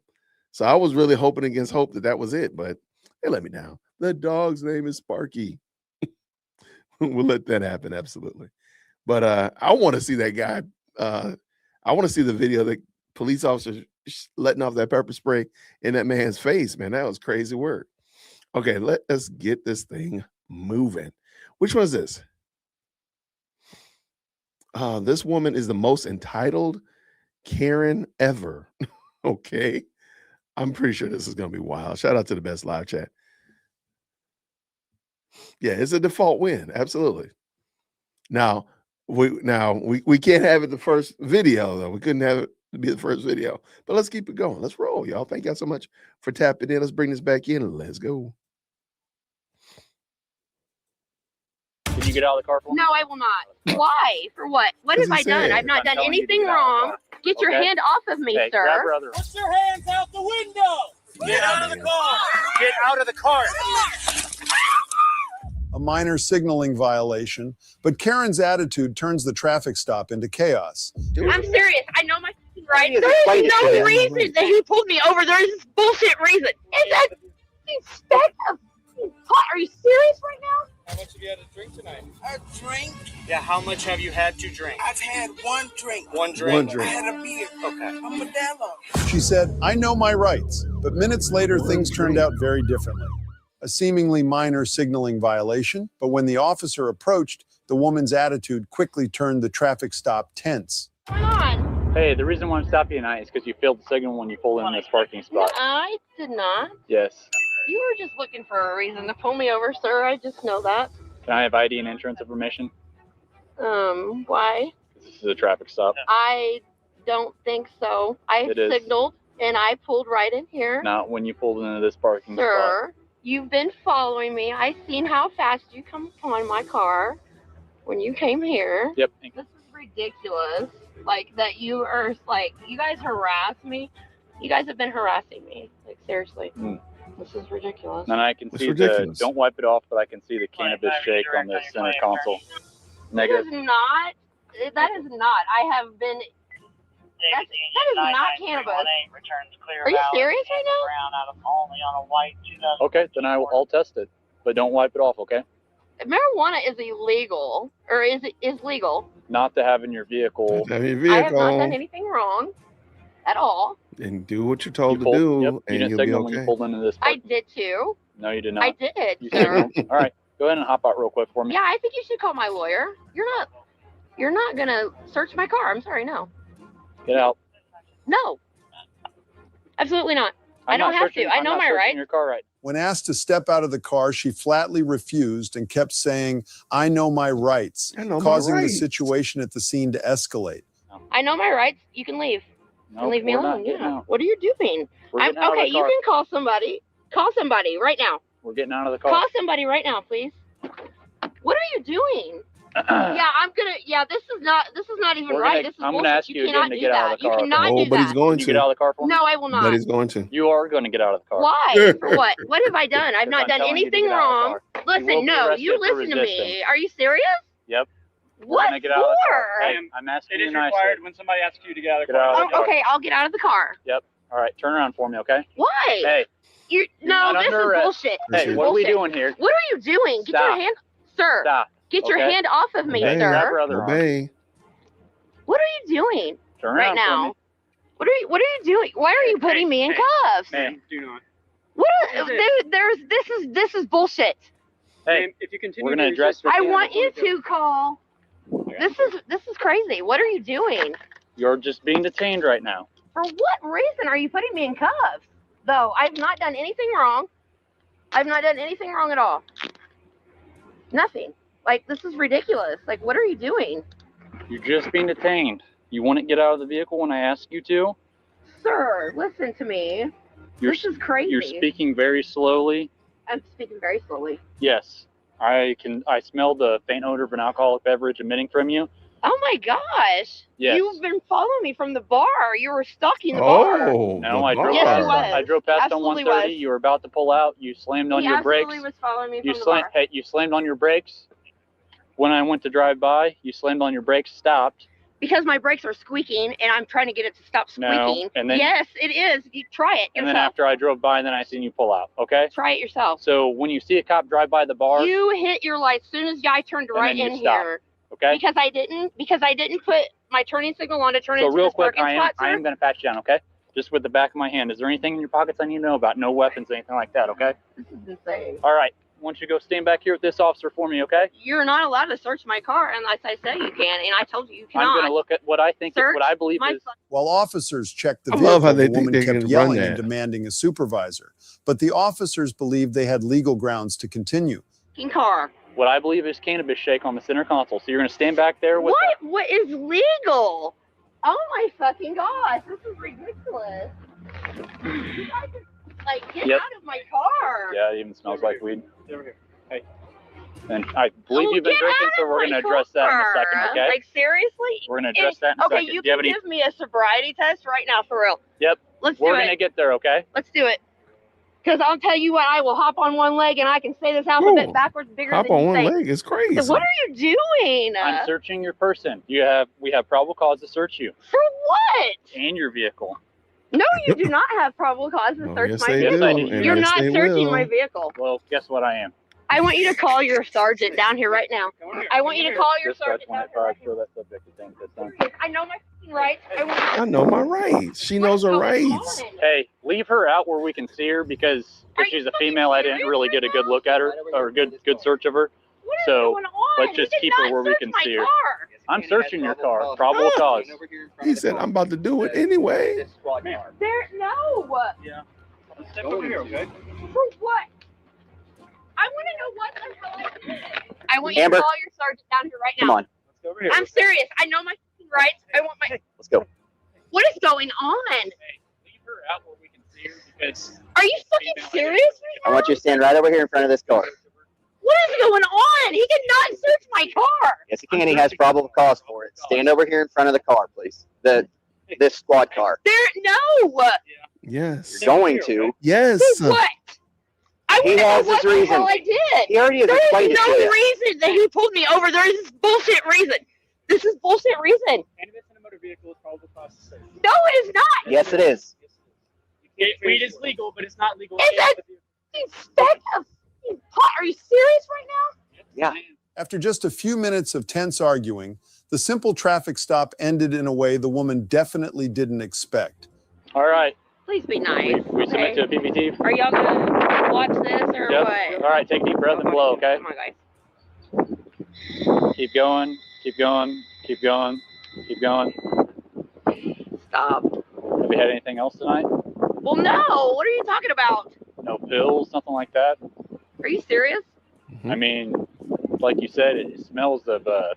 So I was really hoping against hope that was it, but they let me down. The dog's name is Sparky. We'll let that happen, absolutely. But I want to see that guy. I want to see the video that police officers letting off that pepper spray in that man's face, man. That was crazy work. Okay, let us get this thing moving. Which one is this? This woman is the most entitled Karen ever. Okay. I'm pretty sure this is going to be wild. Shout out to the best live chat. Yeah, it's a default win. Absolutely. Now we can't have it the first video, though. We couldn't have it be the first video, but let's keep it going. Let's roll, y'all. Thank y'all so much for tapping in. Let's bring this back in. Let's go.
Can you get out of the car for me?
No, I will not. Why? For what? What have I done? I've not done anything wrong. Get your hand off of me, sir.
Grab your other.
Put your hands out the window. Get out of the car. Get out of the car.
A minor signaling violation, but Karen's attitude turns the traffic stop into chaos.
I'm serious. I know my rights. There's no reason that he pulled me over. There's this bullshit reason. Is that are you serious right now?
How much have you had to drink tonight?
A drink?
Yeah, how much have you had to drink?
I've had one drink.
One drink?
One drink.
I had a beer.
Okay.
A Modelo.
She said, I know my rights, but minutes later, things turned out very differently. A seemingly minor signaling violation, but when the officer approached, the woman's attitude quickly turned the traffic stop tense.
What's going on?
Hey, the reason why I'm stopping you tonight is because you failed the signal when you pulled in this parking
No,
spot.
I did not.
Yes.
You were just looking for a reason to pull me over, sir. I just know that.
Can I have ID and insurance information?
Why?
This is a traffic stop.
I don't think so. I
It is.
signaled and I pulled right in here.
Not when you pulled into this parking spot.
Sir, you've been following me. I seen how fast you come upon my car when you came here.
Yep.
This is ridiculous. Like that you are like, you guys harass me. You guys have been harassing me. Like seriously. This is ridiculous.
And I can
It's
see
ridiculous.
don't wipe it off, but I can see the cannabis shake on the center console. Negative.
That is not. That is not. I have been. That is not cannabis. Are you serious right now?
Okay, then I'll test it, but don't wipe it off, okay?
Marijuana is illegal, or is legal.
Not to have in your vehicle.
Have your
I have not done
vehicle
anything wrong at all.
and do what you're told
You
to
pulled-
do,
yep, you
and
didn't
you'll be
signal when you
okay.
pulled into this
I
parking.
did too.
No, you did not.
I did,
You
sir.
signaled. All right, go ahead and hop out real quick for me.
Yeah, I think you should call my lawyer. You're not gonna search my car. I'm sorry, no.
Get out.
No. Absolutely not. I don't have to. I know my rights.
Your car right.
When asked to step out of the car, she flatly refused and kept saying, I know my rights,
I know my
causing the
rights.
situation at the scene to escalate.
I know my rights. You can leave. You can
Nope,
leave me
we're not
alone.
getting
Yeah.
out.
What are you doing?
We're
I'm
getting out of
okay.
the
You
car.
can call somebody. Call somebody right now.
We're getting out of the car.
Call somebody right now, please. What are you doing? This is not even
We're
right.
gonna-
This is
I'm
bullshit.
gonna ask
you
you again
cannot
to
do
get out of
that.
the
You
car.
cannot
Oh,
do
but he's
that.
going
Can you get out
to.
of the car for me?
No, I will not.
But he's going to.
You are going to get out of the car.
Why? For what? What have I done? I've not
I'm
done
telling you to
anything
get out
wrong.
of the car. You will
Listen,
be
no,
arrested
you
for
listen to me.
resisting.
Are you serious?
Yep. We're
What
gonna get out of the car.
for?
Hey, I'm asking
It
you
is
nicely.
required when somebody asks you to get out of the
Get out
car.
of the car.
Okay, I'll get out of the car.
Yep. All right, turn around for me, okay?
Why?
Hey,
No,
not
this is
under arrest.
bullshit.
Hey,
This is
what are we
bullshit.
doing here?
What are you doing? Get your
Stop.
hand, sir.
Stop.
Get your
Okay.
hand off of me,
Obey.
Grab
sir.
your other arm.
Obey.
What are you doing
Turn
right
around
now?
for
What are you doing? Why are you putting me in cuffs?
me. Hey,
Do not.
What? This is bullshit.
Hey,
if you continue,
we're gonna address your.
I want you to call. This is crazy. What are you doing?
You're just being detained right now.
For what reason are you putting me in cuffs? Though I've not done anything wrong. I've not done anything wrong at all. Nothing. Like, this is ridiculous. Like, what are you doing?
You're just being detained. You wouldn't get out of the vehicle when I ask you to.
Sir, listen to me. This is crazy.
You're speaking very slowly.
I'm speaking very slowly.
Yes, I smell the faint odor of an alcoholic beverage emitting from you.
Oh my gosh.
Yes.
You've been following me from the bar. You were stalking the bar.
No, I drove
Yes,
past.
he was.
I drove past
Absolutely
on 130.
was.
You were about to pull out. You slammed on
He
your brakes.
absolutely was following me
You
from the
slammed.
bar.
Hey, you slammed on your brakes. When I went to drive by, you slammed on your brakes, stopped.
Because my brakes are squeaking and I'm trying to get it to stop
No,
squeaking.
and then-
Yes, it is. You try it
And
yourself.
then after I drove by, then I seen you pull out. Okay.
Try it yourself.
So when you see a cop drive by the bar,
You hit your light as soon as I turned
And
right
then you
in
stop.
here.
okay.
Because I didn't put my turning signal on to turn
So
into
real
this
quick,
parking
I
spot,
am
sir.
gonna pat you down. Okay. Just with the back of my hand. Is there anything in your pockets I need to know about? No weapons, anything like that. Okay.
This is insane.
All right. I want you to go stand back here with this officer for me. Okay.
You're not allowed to search my car unless I say you can, and I told you you cannot.
I'm gonna look at what I think,
Search
what I believe
my
is.
While officers checked the
I
vehicle,
love how they
the
think
woman
they
kept
can
yelling
run
and
that.
demanding a supervisor. But the officers believed they had legal grounds to continue.
fucking car.
What I believe is cannabis shake on the center console. So you're gonna stand back there with.
What is legal? Oh my fucking gosh, this is ridiculous. You guys just, like, get
Yep.
out of my car.
Yeah, it even smells like weed. Hey. And I believe you've been
Get
drinking,
out
so
of
we're
my
gonna address that in a
car.
second. Okay.
Like, seriously?
We're gonna address that in a
okay,
second.
you
Do you have
can
any?
give me a sobriety test right now, for real.
Yep.
Let's do
We're
it.
gonna get there. Okay.
Let's do it. Because I'll tell you what, I will hop on one leg and I can say this alphabet
Ooh,
backwards bigger
Hop
than
on
you
one
say.
leg is crazy.
So what are you doing?
I'm searching your person. We have probable cause to search you
For what?
and your vehicle.
No, you do not have probable cause to
Oh,
search
yes,
my
they
vehicle.
do,
I do.
and
You're
yes,
not
they
searching
will.
my vehicle.
Well, guess what I am.
I want you to call your sergeant down here right now. I want you to call your
Dispatch
sergeant down here
185
right
for that subject. I think that's done.
now. I know my fucking rights. I want
I know my rights. She knows her rights.
Hey, leave her out where we can see her because if she's a female, I didn't really get a good look at her or a good search of her.
What is
So
going on?
let's
You
just
did
keep her
not
where we
search
can
my
see her.
car.
I'm searching your car. Probable cause.
He said, I'm about to do it anyway.
There, no.
Yeah. Step over here, okay?
For what? I want to know what the hell I did. I want you
Amber.
to call your sergeant down here right now.
Come on.
Let's go over here.
I'm serious. I know my fucking rights. I want my.
Let's go.
What is going on?
Leave her out where we can see her because.
Are you fucking serious?
I want you to stand right over here in front of this car.
What is going on? He did not search my car.
Yes, he can. He has probable cause for it. Stand over here in front of the car, please. This squad car.
There, no.
Yes.
You're going to.
Yes.
What? I
He
want to know
has
what
his
the
reason.
hell I did.
He already has
There
explained
is
it
no
to you.
reason that he pulled me over. There is this bullshit reason. This is bullshit reason.
Cannabis in a motor vehicle is probable cause to search.
No, it is not.
Yes, it is.
Weed is legal, but it's not legal.
It's a fucking speck of fucking pot. Are you serious right now?
Yeah.
After just a few minutes of tense arguing, the simple traffic stop ended in a way the woman definitely didn't expect.
All right.
Please be nice.
We submit to a PPT.
Are y'all gonna watch this or
Yep.
what?
All right. Take a deep breath and blow. Okay.
Come on, guys.
Keep going. Keep going. Keep going. Keep going.
Stop.
Have you had anything else tonight?
Well, no. What are you talking about?
No pills, nothing like that.
Are you serious?
I mean, like you said, it smells of a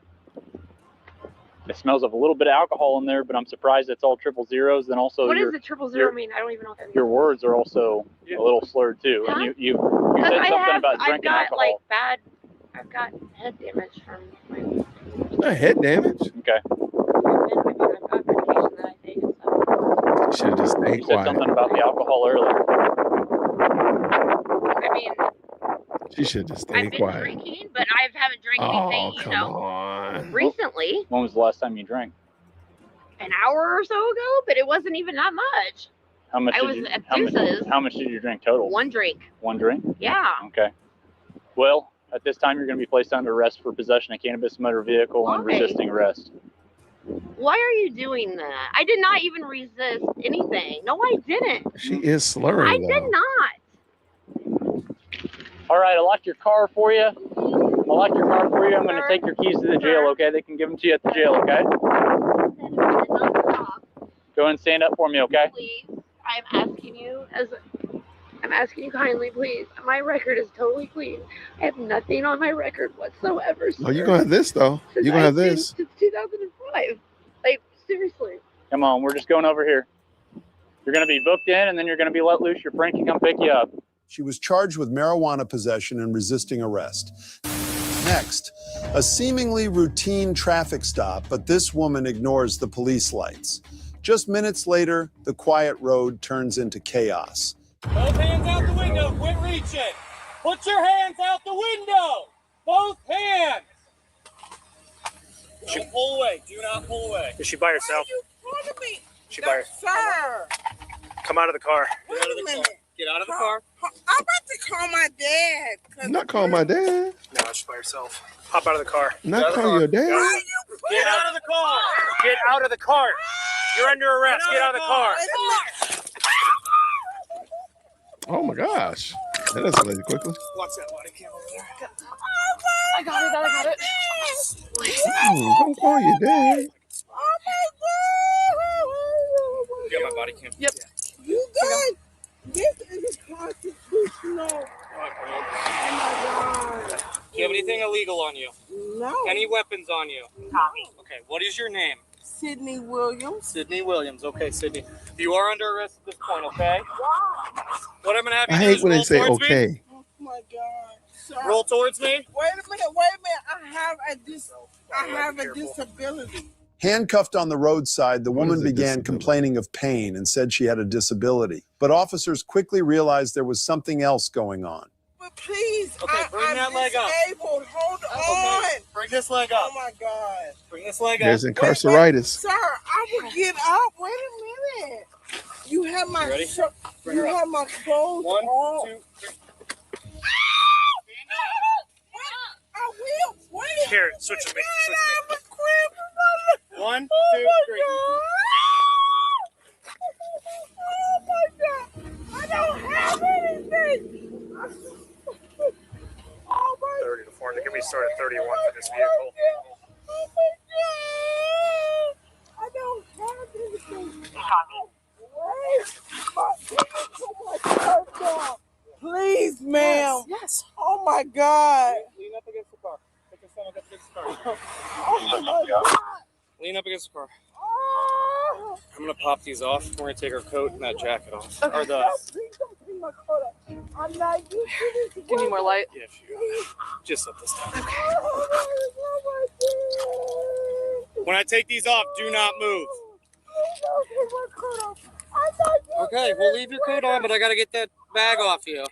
little bit of alcohol in there, but I'm surprised it's all triple zeros. And also,
What
your,
does the 000
your-
mean? I don't even know what that means.
your words are also a little slurred too.
Huh?
And you
Because
said something about
I've
drinking
got
alcohol.
I've got head damage from my.
It's not head damage.
Okay.
I've got medication that I take and stuff.
Should have just stayed
You said
quiet.
something about the alcohol earlier.
I mean,
She should just
I've
stay
been
quiet.
drinking, but I haven't drank
Oh,
anything, you
come
know,
on.
recently.
When was the last time you drank?
An hour or so ago, but it wasn't even that much.
How much
I
did
was
you?
at
How
Deuce's.
much did you drink total?
One drink.
One drink.
Yeah.
Okay. Well, at this time, you're going to be placed under arrest for possession of cannabis motor vehicle and
Why?
resisting arrest.
Why are you doing that? I did not even resist anything. No, I didn't.
She is slurring.
I
though.
did not.
All right, I locked your car for you. I'm going to take your keys to the jail, okay? They can give them to you at the jail, okay? Go and stand up for me, okay?
Please, I'm asking you kindly, please. My record is totally clean. I have nothing on my record whatsoever.
Oh, you're gonna have this though. You're gonna have this.
Since 2005. Like, seriously.
Come on, we're just going over here. You're going to be booked in, and then you're going to be let loose. Your friend can come pick you up.
She was charged with marijuana possession and resisting arrest. Next, a seemingly routine traffic stop, but this woman ignores the police lights. Just minutes later, the quiet road turns into chaos.
Both hands out the window. Quit reaching. Put your hands out the window. Both hands. Don't pull away. Do not pull away.
Is she by herself?
Me.
She by herself.
Sir.
Come out of the car.
Wait a minute.
Get out of the car.
I'm about to call my dad.
Not call my dad.
No, she's by herself. Hop out of the car.
Not call your dad.
Get out of the car. Get out of the car. You're under arrest. Get out of the car.
Oh my gosh. That escalated quickly.
Watch that body cam over there.
I got it.
Don't call your dad.
You got my body cam?
Yep.
You guys, this is constitutional. Oh my God.
Do you have anything illegal on you?
No.
Any weapons on you?
Copy.
Okay, what is your name?
Sydney Williams.
Sydney Williams. Okay, Sydney. You are under arrest at this point, okay?
Wow.
What I'm going to have you
I
do
hate
is
when they
roll
say
towards me.
okay.
Oh my God. Sir.
Roll towards me.
Wait a minute. I have a disability.
Handcuffed on the roadside, the woman began complaining of pain and said she had a disability. But officers quickly realized there was something else going on.
But please,
Okay, bring that leg up.
disabled. Hold on.
Okay, bring this leg up.
Oh my God.
Bring this leg up.
There's incarceritis.
Sir, I will get up. Wait a minute. You have my
ready? Bring
you
her up.
have my clothes
1,
on.
2, 3.
I will. Wait.
Here, switch with me. Switch with me. 1, 2, 3.
Oh my God. I don't have anything. Oh my
30 to 4. They can be started at 31 for this vehicle.
Oh my God. I don't have anything. Please, ma'am.
Yes.
Oh my God.
Lean up against the car. Put your stomach up against the car.
Oh my God.
Lean up against the car.
Oh.
I'm going to pop these off. We're going to take our coat and that jacket off.
Okay.
Or the...
Please don't take my coat off. I'm not used to this.
Give me more light.
Yeah, sure. Just up this time. When I take these off, do not move. Okay, we'll leave your coat on, but I got to get that bag off you.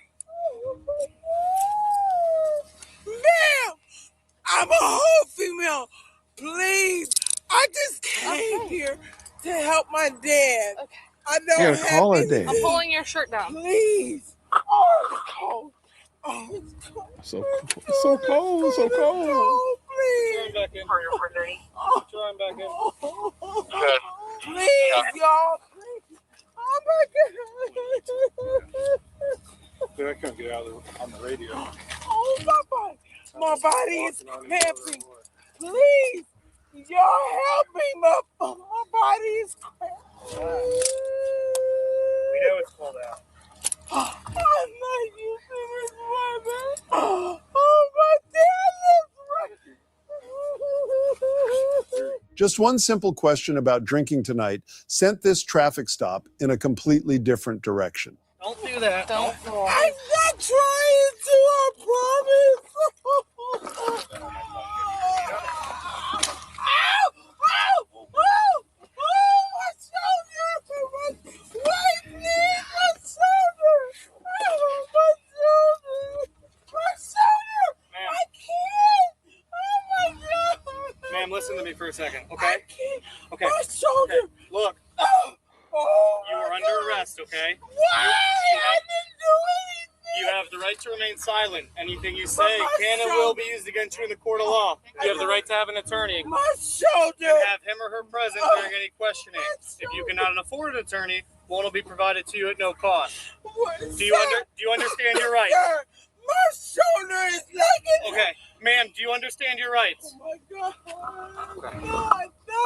Ma'am, I'm a whole female. Please, I just came here to help my dad.
Okay.
I don't
You gotta
have
call her
anything.
dad.
I'm pulling your shirt down.
Please. Oh, it's cold. Oh, it's cold.
So cold. So cold.
Oh, please.
Turn back in.
Oh,
Turn back in.
please, y'all. Please. Oh my God.
I couldn't get out on the radio.
Oh my body. My body is cramping. Please. Y'all help me. My body is cramping.
We know it's cold out.
I'm not using this weapon. Oh, my dad looks right.
Just one simple question about drinking tonight sent this traffic stop in a completely different direction.
Don't do that.
Don't.
I'm not trying to, I promise. My shoulder. Wait, please, my shoulder. My shoulder. I can't. Oh, my God.
Ma'am, listen to me for a second,
I
okay?
can't.
Okay.
My shoulder.
Okay. Look,
Oh,
you are under arrest, okay?
Why? I didn't do anything.
You have the right to remain silent. Anything you
But
say
my
can and will be used against you in the court of law. You have the right to have an attorney
My shoulder.
and have him or her present during any questioning. If you cannot afford an attorney, one will be provided to you at no cost. Do you understand your rights?
Sir, My shoulder is lagging.
Okay, ma'am, do you understand your rights?
Oh my God. God, no.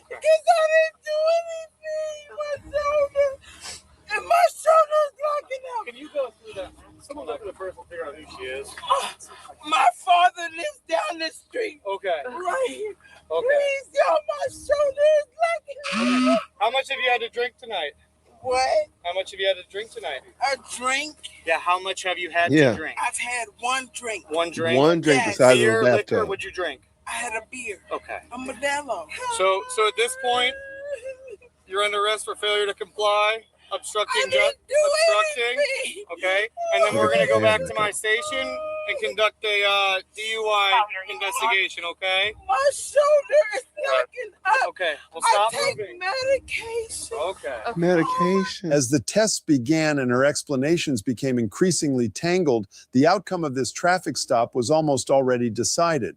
Because I didn't do anything. My shoulder. And my shoulder's locking out.
Can you go through that? Someone look at the person and figure out who she is.
My father lives down the street.
Okay.
Right here.
Okay.
Please, y'all, my shoulder is locking out.
How much have you had to drink tonight?
What?
How much have you had to drink tonight?
A drink?
Yeah, how much have you had
Yeah.
to drink?
I've had one drink.
One drink?
One drink
Yes.
the size of
Beer,
a
liquor,
bathtub.
what'd you drink?
I had a beer.
Okay.
A Modelo.
So at this point, you're under arrest for failure to comply, obstructing,
anything.
okay? And then we're gonna go back to my station and conduct a DUI investigation, okay?
My shoulder is locking up.
Okay, well stop
I take
moving.
medication.
Okay.
Medication.
As the tests began and her explanations became increasingly tangled, the outcome of this traffic stop was almost already decided.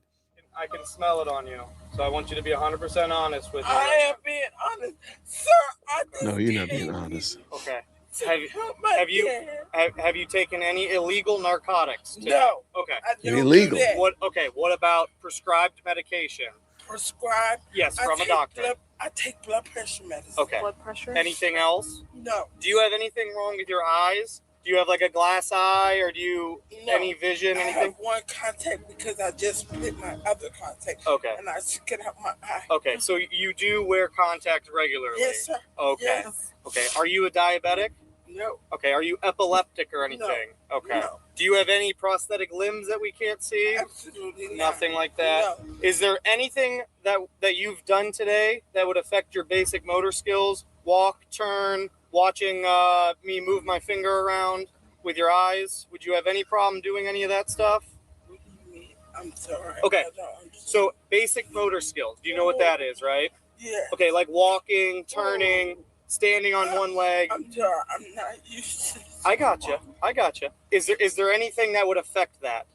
I can smell it on you, so I want you to be 100% honest with me.
I am being honest. Sir, I just
No, you're not being honest.
Okay.
help my dad.
Have you taken any illegal narcotics today?
No.
Okay.
I don't
Illegal.
do that.
What about prescribed medication?
Prescribed?
Yes,
I
from a
take
doctor.
I take blood pressure medicine.
Okay.
Blood pressure?
Anything else?
No.
Do you have anything wrong with your eyes? Do you have like a glass eye, or do you
No.
any vision,
I
anything?
have one contact because I just split my other contact.
Okay.
And I took it out my eye.
Okay, so you do wear contact regularly?
Yes, sir.
Okay.
Yes.
Okay. Are you a diabetic?
No.
Okay. Are you epileptic or anything? Okay.
No.
Do you have any prosthetic limbs that we can't see?
Absolutely not.
Nothing like that.
No.
Is there anything that you've done today that would affect your basic motor skills? Walk, turn, watching me move my finger around with your eyes? Would you have any problem doing any of that stuff?
I'm sorry.
Okay.
I don't understand.
So basic motor skills. Do you know what that is, right?
Yeah.
Okay, like walking, turning, standing on one leg.
I'm sorry. I'm not used to this.
I gotcha. Is there anything that would affect that?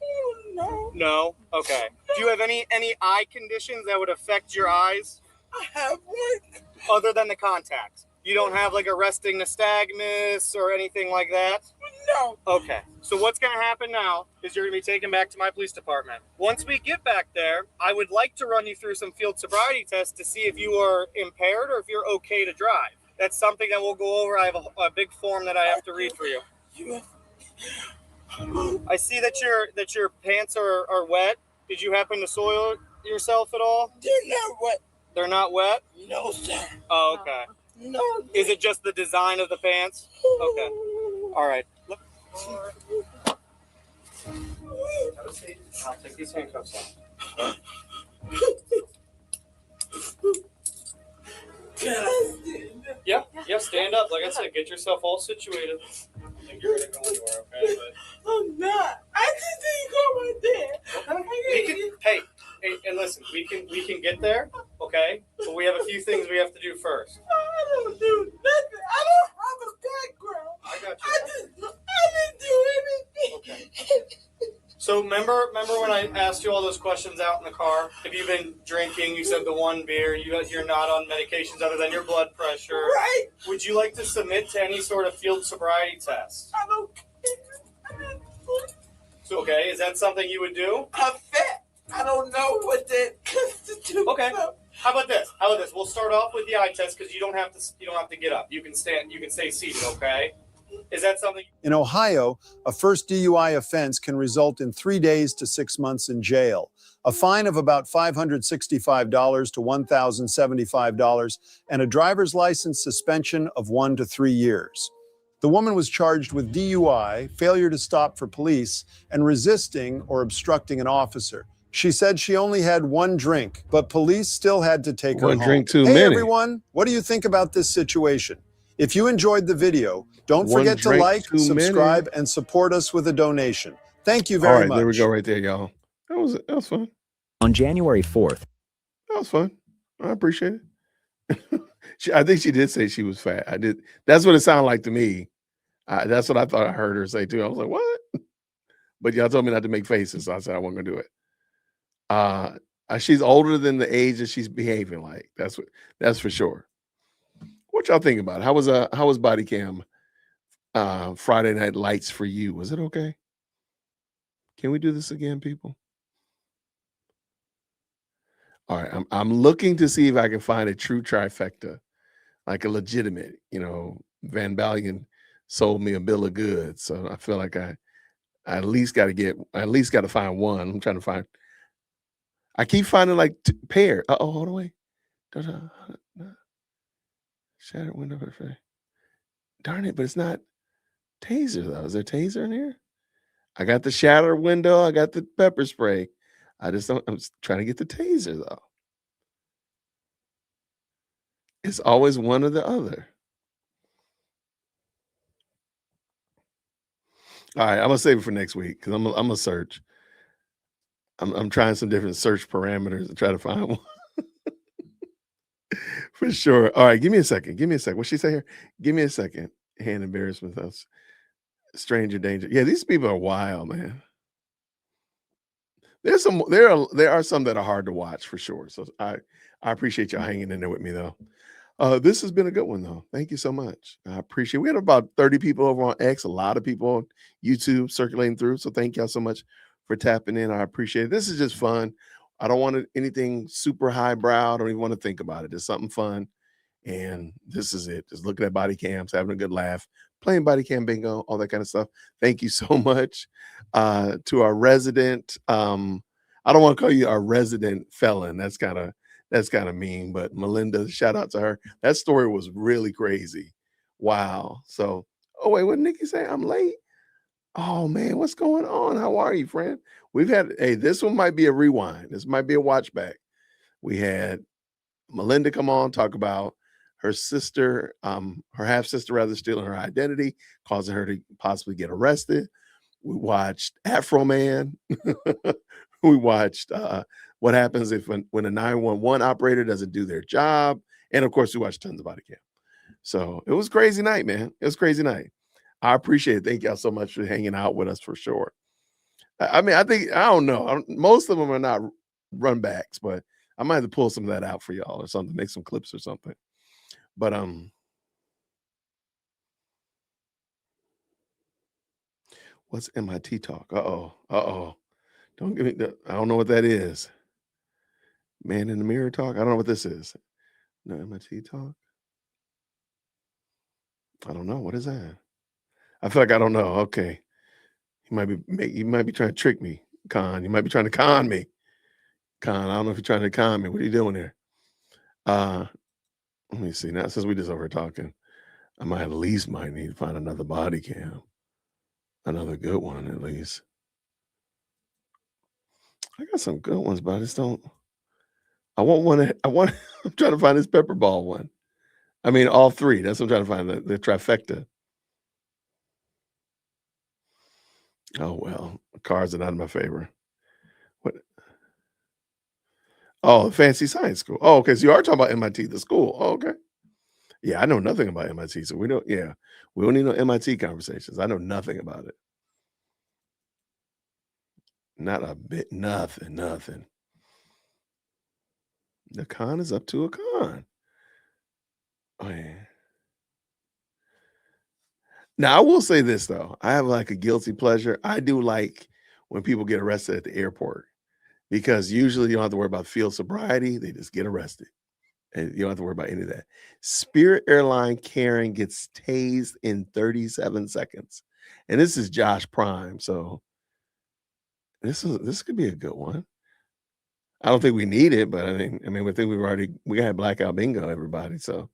No.
No? Okay. Do you have any eye conditions that would affect your eyes
I have one.
other than the contacts? You don't have like a resting nystagmus or anything like that?
No.
Okay. So what's going to happen now is you're going to be taken back to my police department. Once we get back there, I would like to run you through some field sobriety tests to see if you are impaired or if you're okay to drive. That's something that we'll go over. I have a big form that I have to read for you. I see that your pants are wet. Did you happen to soil yourself at all?
They're not wet.
They're not wet?
No, sir.
Oh, okay.
No.
Is it just the design of the pants? Okay. All right. Look. I'll take these handcuffs off. Yeah, stand up. Like I said, get yourself all situated. I think you're gonna go anywhere, okay? But
I'm not. I just didn't go right there.
hey, and listen, we can get there, okay? But we have a few things we have to do first.
I don't do nothing. I don't have a background.
I got you.
I didn't do anything.
So remember when I asked you all those questions out in the car? Have you been drinking? You said the one beer. You're not on medications other than your blood pressure.
Right.
Would you like to submit to any sort of field sobriety test?
I don't care.
So, okay, is that something you would do?
I'm fat. I don't know what that constitutes.
Okay. How about this? We'll start off with the eye test because you don't have to get up. You can stand. You can stay seated. Okay. Is that something?
In Ohio, a first DUI offense can result in 3 days to 6 months in jail, a fine of about $565 to $1,075, and a driver's license suspension of 1 to 3 years. The woman was charged with DUI, failure to stop for police, and resisting or obstructing an officer. She said she only had one drink, but police still had to take her
One
home.
drink too
Hey,
many.
everyone, what do you think about this situation? If you enjoyed the video, don't
One
forget to
drink
like,
too many.
subscribe, and support us with a donation. Thank you very
All right,
much.
there we go right there, y'all. That was fun.
On January 4th,
That was fun. I appreciate it. I think she did say she was fat. I did. That's what it sounded like to me. That's what I thought I heard her say too. I was like, what? But y'all told me not to make faces, so I said I wasn't gonna do it. She's older than the age that she's behaving like. That's for sure. What y'all think about it? How was Body Cam Friday Night Lights for you? Was it okay? Can we do this again, people? All right, I'm looking to see if I can find a true trifecta, like a legitimate, Van Balian sold me a bill of goods. So I feel like I at least got to find one. I'm trying to find. I keep finding like pair. Hold on, wait. Shattered window. Darn it, but it's not taser though. Is there taser in here? I got the shattered window. I got the pepper spray. I'm trying to get the taser though. It's always one or the other. All right, I'm gonna save it for next week because I'm gonna search. I'm trying some different search parameters to try to find one. For sure. All right, give me a second. What'd she say here? Give me a second. Hand embarrassment. Us. Stranger danger. Yeah, these people are wild, man. There are some that are hard to watch for sure. So I appreciate y'all hanging in there with me though. This has been a good one though. Thank you so much. I appreciate it. We had about 30 people over on X, a lot of people on YouTube circulating through. So thank y'all so much for tapping in. I appreciate it. This is just fun. I don't want anything super highbrow. I don't even want to think about it. It's something fun. And this is it. Just looking at body cams, having a good laugh, playing body cam bingo, all that kind of stuff. Thank you so much to our resident. I don't want to call you our resident felon. That's kind of mean, but Melinda, shout out to her. That story was really crazy. Wow. So, oh wait, what did Nikki say? I'm late. Oh man, what's going on? How are you, friend? This one might be a rewind. This might be a watch back. We had Melinda come on, talk about her sister, her half sister rather, stealing her identity, causing her to possibly get arrested. We watched Afro Man. We watched what happens when a 911 operator doesn't do their job. And of course, we watched tons of body cam. So it was a crazy night, man. It was a crazy night. I appreciate it. Thank y'all so much for hanging out with us for sure. I don't know. Most of them are not run backs, but I might have to pull some of that out for y'all or something, make some clips or something. But what's MIT talk? Don't give me that. I don't know what that is. Man in the mirror talk. I don't know what this is. No MIT talk. I don't know. What is that? I feel like I don't know. Okay. You might be trying to trick me, Con. You might be trying to con me. Con, I don't know if you're trying to con me. What are you doing there? Let me see. Now, since we just over talking, I might need to find another body cam. Another good one, at least. I got some good ones, but I just don't. I'm trying to find this pepper ball one. I mean, all three. That's what I'm trying to find, the trifecta. Oh, well, cars are not in my favor. What? Oh, Fancy Science School. Oh, okay. So you are talking about MIT, the school. Oh, okay. Yeah, I know nothing about MIT. So we don't need no MIT conversations. I know nothing about it. Not a bit, nothing. The con is up to a con. Oh, yeah. Now, I will say this, though. I have like a guilty pleasure. I do like when people get arrested at the airport because usually you don't have to worry about field sobriety. They just get arrested. And you don't have to worry about any of that. Spirit Airline Karen gets tased in 37 seconds. And this is Josh Prime. So this could be a good one. I don't think we need it, but I mean, we think we got blackout bingo, everybody. So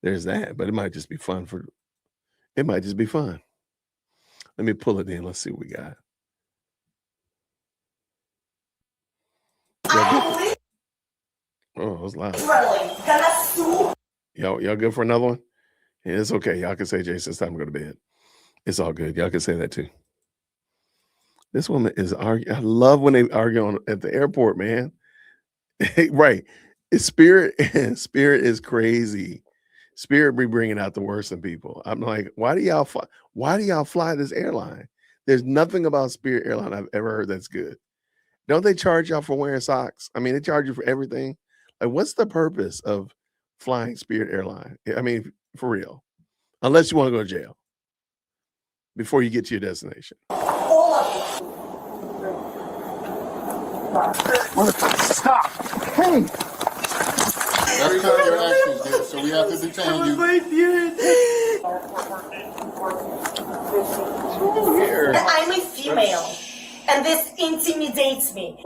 there's that. But it might just be fun Let me pull it in. Let's see what we got. Oh, it was loud. Y'all good for another one? Yeah, it's okay. Y'all can say, Jason, it's time to go to bed. It's all good. Y'all can say that too. This woman is arguing. I love when they argue at the airport, man. Right. Spirit is crazy. Spirit be bringing out the worst in people. I'm like, why do y'all fly this airline? There's nothing about Spirit Airline I've ever heard that's good. Don't they charge y'all for wearing socks? I mean, they charge you for everything. Like, what's the purpose of flying Spirit Airline? I mean, for real. Unless you want to go to jail before you get to your destination.
Stop. Hey.
That's not your actions, dude, so we have to detain you.
I'm a female, and this intimidates me.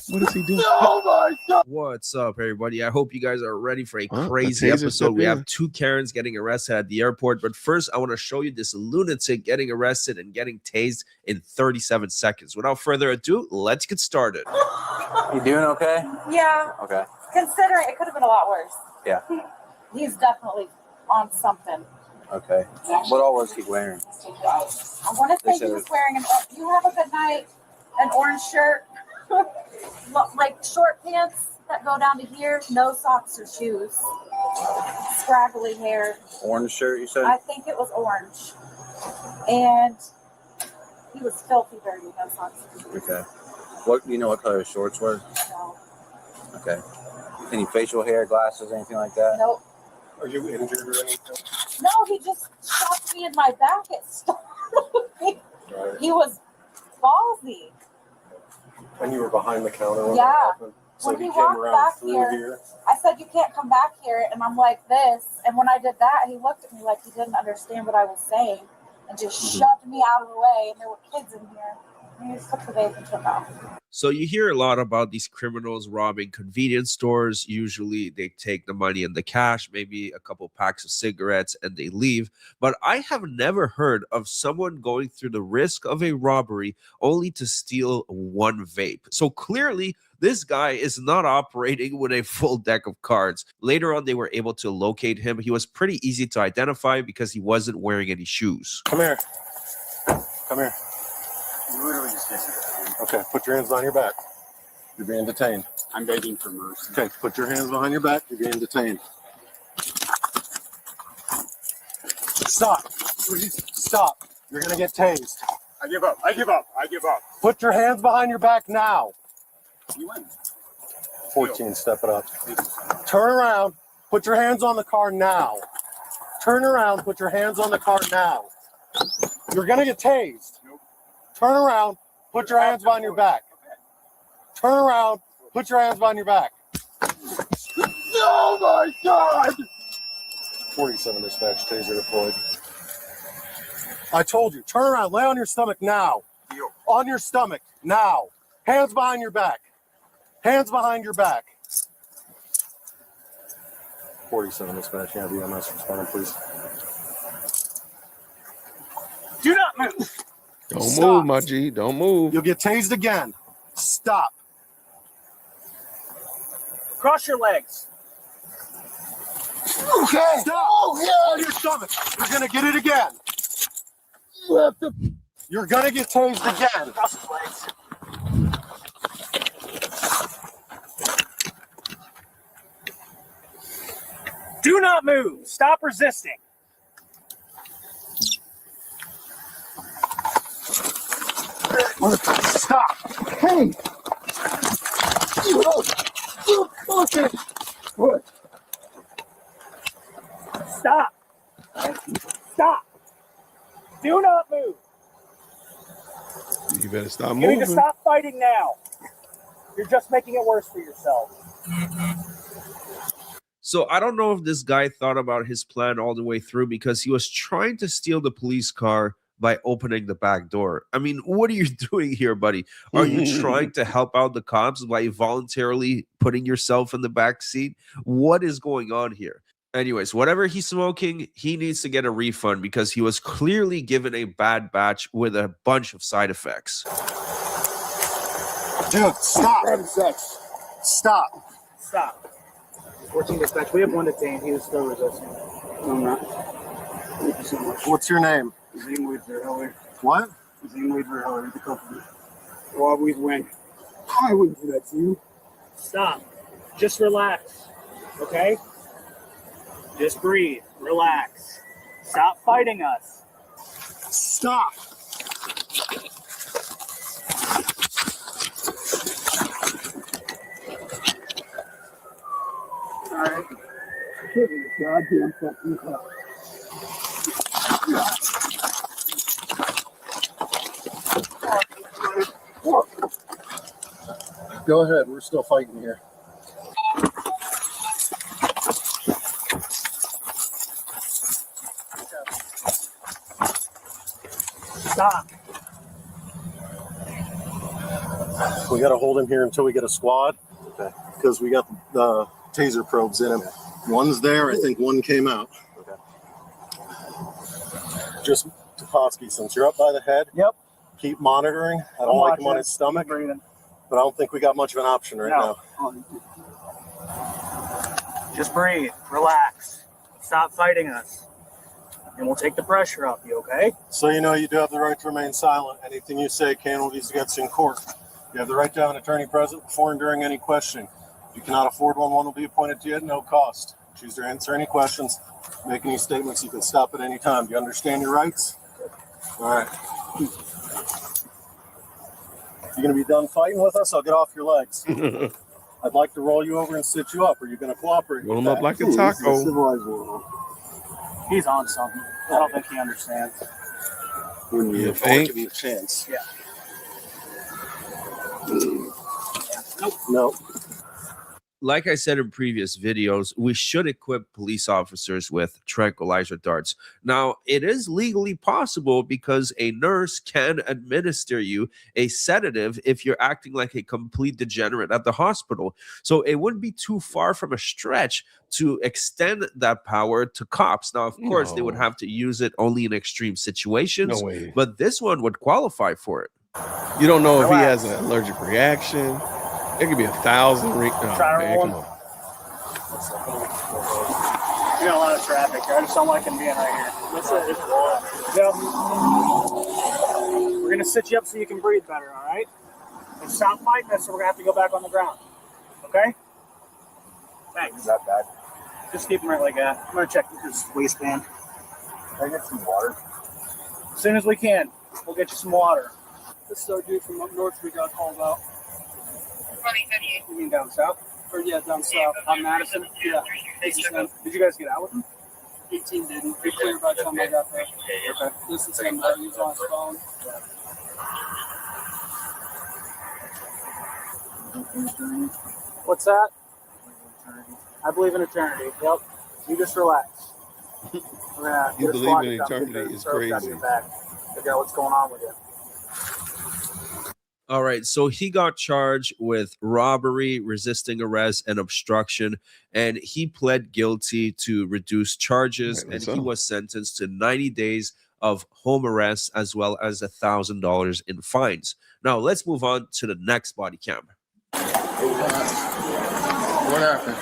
What is he doing?
Oh my God.
What's up, everybody? I hope you guys are ready for a
Oh, the
crazy
taser
episode.
stepped
We
in.
have two Karens getting arrested at the airport. But first, I want to show you this lunatic getting arrested and getting tased in 37 seconds. Without further ado, let's get started.
You doing okay?
Yeah,
Okay.
considering it could have been a lot worse.
Yeah.
He's definitely on something.
Okay. What all was he wearing?
I want to
They
say
said
he was
it-
wearing an. You have a good night. An orange shirt, like short pants that go down to here. No socks or shoes. Scraggly hair.
Orange shirt, you said?
I think it was orange, and he was filthy dirty. No socks or shoes.
Okay. What do you know what color his shorts were?
No.
Okay. Any facial hair, glasses, anything like that?
Nope.
Are you injured or anything?
No, he just shot me in my back. It started. He was ballsy.
And you were behind the counter when
Yeah.
that happened? So
When
he
he
came
walked
around
back
through
here, I said, "You can't come back here." And I'm like this. And when I did that, he looked at me like he didn't understand what I was saying and just shoved me out of the way. And there were kids in here. And he just took the vape and took off.
So you hear a lot about these criminals robbing convenience stores. Usually they take the money and the cash, maybe a couple packs of cigarettes, and they leave. But I have never heard of someone going through the risk of a robbery only to steal one vape. So clearly this guy is not operating with a full deck of cards. Later on, they were able to locate him. He was pretty easy to identify because he wasn't wearing any shoes.
Come here. Come here. You literally just did it. Okay, put your hands behind your back. You're being detained. I'm begging for mercy. Okay, put your hands behind your back. You're being detained. Stop. Please stop. You're going to get tased. I give up. I give up. I give up. Put your hands behind your back now. You win. 14, step it up. Turn around. Put your hands on the car now. Turn around. Put your hands on the car now. You're going to get tased. Turn around. Put your hands behind your back. Turn around. Put your hands behind your back. Oh my God! 47 dispatch, taser deployed. I told you, turn around, lay on your stomach now. On your stomach now. Hands behind your back. Hands behind your back. 47 dispatch, yeah, VMS responding, please. Do not move.
Don't
Stop.
move, my G. Don't move.
You'll get tased again. Stop.
Cross your legs.
Okay. Stop. On your stomach. You're gonna get it again. You're gonna get tased again.
Cross your legs. Do not move. Stop resisting.
Stop. Hey. Okay. What?
Stop. Stop. Do not move.
You better stop
You
moving.
need to stop fighting now. You're just making it worse for yourself.
So I don't know if this guy thought about his plan all the way through because he was trying to steal the police car by opening the back door. I mean, what are you doing here, buddy? Are you trying to help out the cops by voluntarily putting yourself in the back seat? What is going on here? Anyways, whatever he's smoking, he needs to get a refund because he was clearly given a bad batch with a bunch of side effects.
Dude, stop. Stop.
Stop. 14 dispatch. We have one detained. He was still resisting. No, I'm not. Thank you so much.
What's your name?
His name Wade Verheller.
What?
His name Wade Verheller. The company. Always win. I wouldn't do that to you. Stop. Just relax. Okay? Just breathe. Relax. Stop fighting us.
Stop.
All right. Give me a goddamn fucking cup.
Go ahead. We're still fighting here.
Stop.
We got to hold him here until we get a squad. Okay. Because we got the taser probes in him. Okay. One's there. I think one came out. Okay. Just Toposky, since you're up by the head.
Yep.
Keep monitoring. I don't like him on his stomach. But I don't think we got much of an option right now.
Just breathe. Relax. Stop fighting us. And we'll take the pressure off you, okay?
So you know you do have the right to remain silent. Anything you say can be used against you in court. You have the right to have an attorney present before and during any questioning. If you cannot afford one will be appointed to you at no cost. Choose to answer any questions, make any statements. You can stop at any time. Do you understand your rights? All right. You're going to be done fighting with us? I'll get off your legs. I'd like to roll you over and sit you up. Are you going to cooperate?
Roll
with
him up
that?
like a taco.
Civilized world.
He's on something. I don't think he understands.
When you
think?
give him a chance.
Yeah.
No.
Like I said in previous videos, we should equip police officers with tranquilizer darts. Now, it is legally possible because a nurse can administer you a sedative if you're acting like a complete degenerate at the hospital. So it wouldn't be too far from a stretch to extend that power to cops. Now, of course, they would have to use it only in extreme situations,
No way.
but this one would qualify for it.
You don't know if he has an allergic reaction. It could be 1,000. Man, come on.
You got a lot of traffic here. I just don't like him being right here. That's it. Yep. We're gonna sit you up so you can breathe better, all right? And stop fighting us, so we're gonna have to go back on the ground. Okay? Thanks.
Is that bad?
Just keep him right like that. I'm gonna check his waistband.
Can I get some water?
As soon as we can, we'll get you some water. This is our dude from up north we got called out. You mean down south? Or yeah, down south. On Madison? Yeah. Did you guys get out with him? 18 didn't. They cleared by the time I got there. Okay. This is him. He was on his phone. What's that? I believe in eternity. Yep. You just relax. Yeah.
You believe in eternity is crazy.
Figure out what's going on with you.
All right, so he got charged with robbery, resisting arrest, and obstruction, and he pled guilty to reduced charges, and he was sentenced to 90 days of home arrest as well as $1,000 in fines. Now, let's move on to the next body cam.
What happened?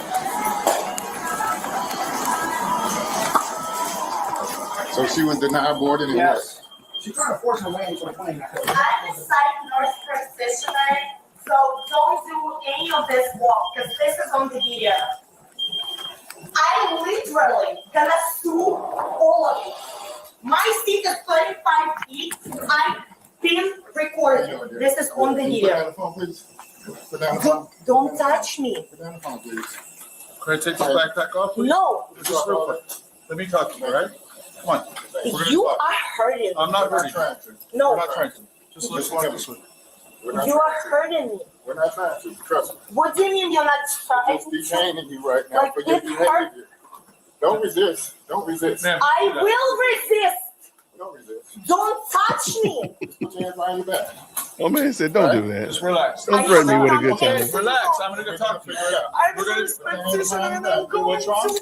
So she was denied boarding and
Yes.
She's trying to force her way into the plane.
I'm a psych nurse practitioner, so don't do any of this walk because this is on the video. I'm literally gonna sue all of you. My seat is 25 feet. I've been recording. This is on the video. Don't touch me.
Can I take this backpack off, please?
No.
Just real quick. Let me talk to you, all right? Come on.
You are hurting me.
I'm not hurting you.
No.
We're not trying to. Just let's walk this way.
You are hurting me.
We're not trying to. Trust me.
What do you mean you're not trying
Just detaining you right now
Like,
for your
it hurt-
behavior. Don't resist. Don't resist.
I will resist.
Don't resist.
Don't touch me.
Put your hands behind your back.
Oh man said, don't do that.
Just relax.
Don't threaten me with a good time.
Relax. I'm gonna go talk to you.
I'm a nurse practitioner and I'm going
What's wrong?
to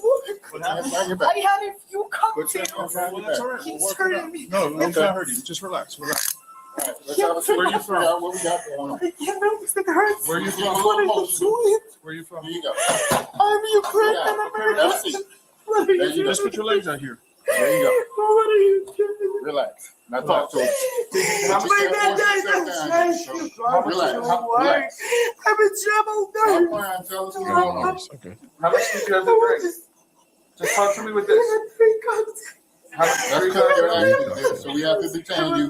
Put your hands behind your back.
I had a few
Put your hands
cocktails.
behind your back.
He's hurting me.
No, it's not hurting you. Just relax. Relax. All right, let's have a where you from? What we got going on?
I can't move because it hurts.
Where you from?
What are you doing?
Where you from? Here you go.
I'm Ukraine and
That's
American.
it.
What are
There
you
you
doing?
just put your legs out here. There you go.
What are you doing?
Relax. Now talk to us.
My dad died of stress.
Relax.
Relax. I'm a trouble nurse.
Tell us what's going on.
Okay.
How much did you have to drink? Just talk to me with this. That's because you're acting here, so we have to detain you.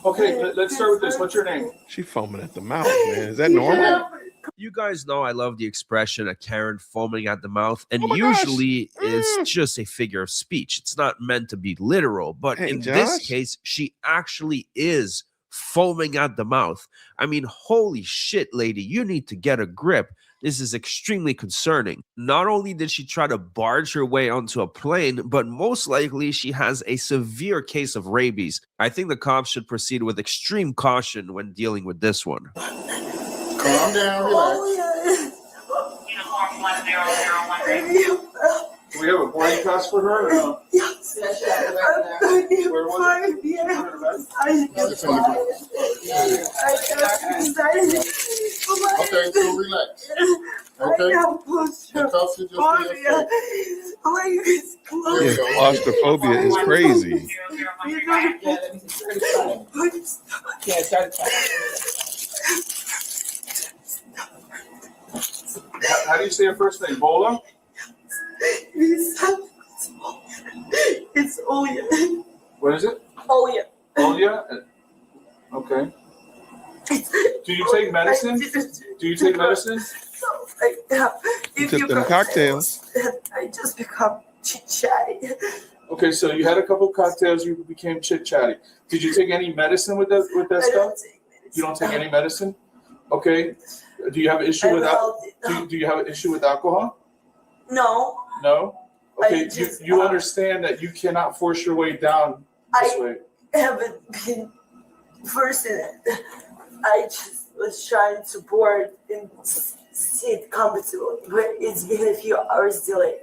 Okay, let's start with this. What's your name?
She foaming at the mouth, man. Is that normal?
You guys know I love the expression a Karen foaming at the mouth, and usually it's just a figure of speech. It's not meant to be literal, but
Hey,
in this
Josh.
case, she actually is foaming at the mouth. I mean, holy shit, lady, you need to get a grip. This is extremely concerning. Not only did she try to barge her way onto a plane, but most likely she has a severe case of rabies. I think the cops should proceed with extreme caution when dealing with this one.
Calm down, relax.
Uniform 1001.
Do we have a boarding pass for her? Or no?
Yes.
Where was Okay, so relax. Okay? The cuffs are just
Yeah, claustrophobia is crazy.
How do you say your first name? Bola?
It's Olia.
What is it?
Olia.
Olia? Okay. Do you take medicine? Do you take medicine?
You took them cocktails.
I just become chit-chatty.
Okay, so you had a couple of cocktails, you became chit-chatty. Did you take any medicine with that stuff? You don't take any medicine? Okay. Do you have an issue with do you have an issue with alcohol?
No.
No? Okay, you understand that you cannot force your way down this way.
I haven't been forcing it. I just was trying to board and sit comfortably, but it's been a few hours delayed.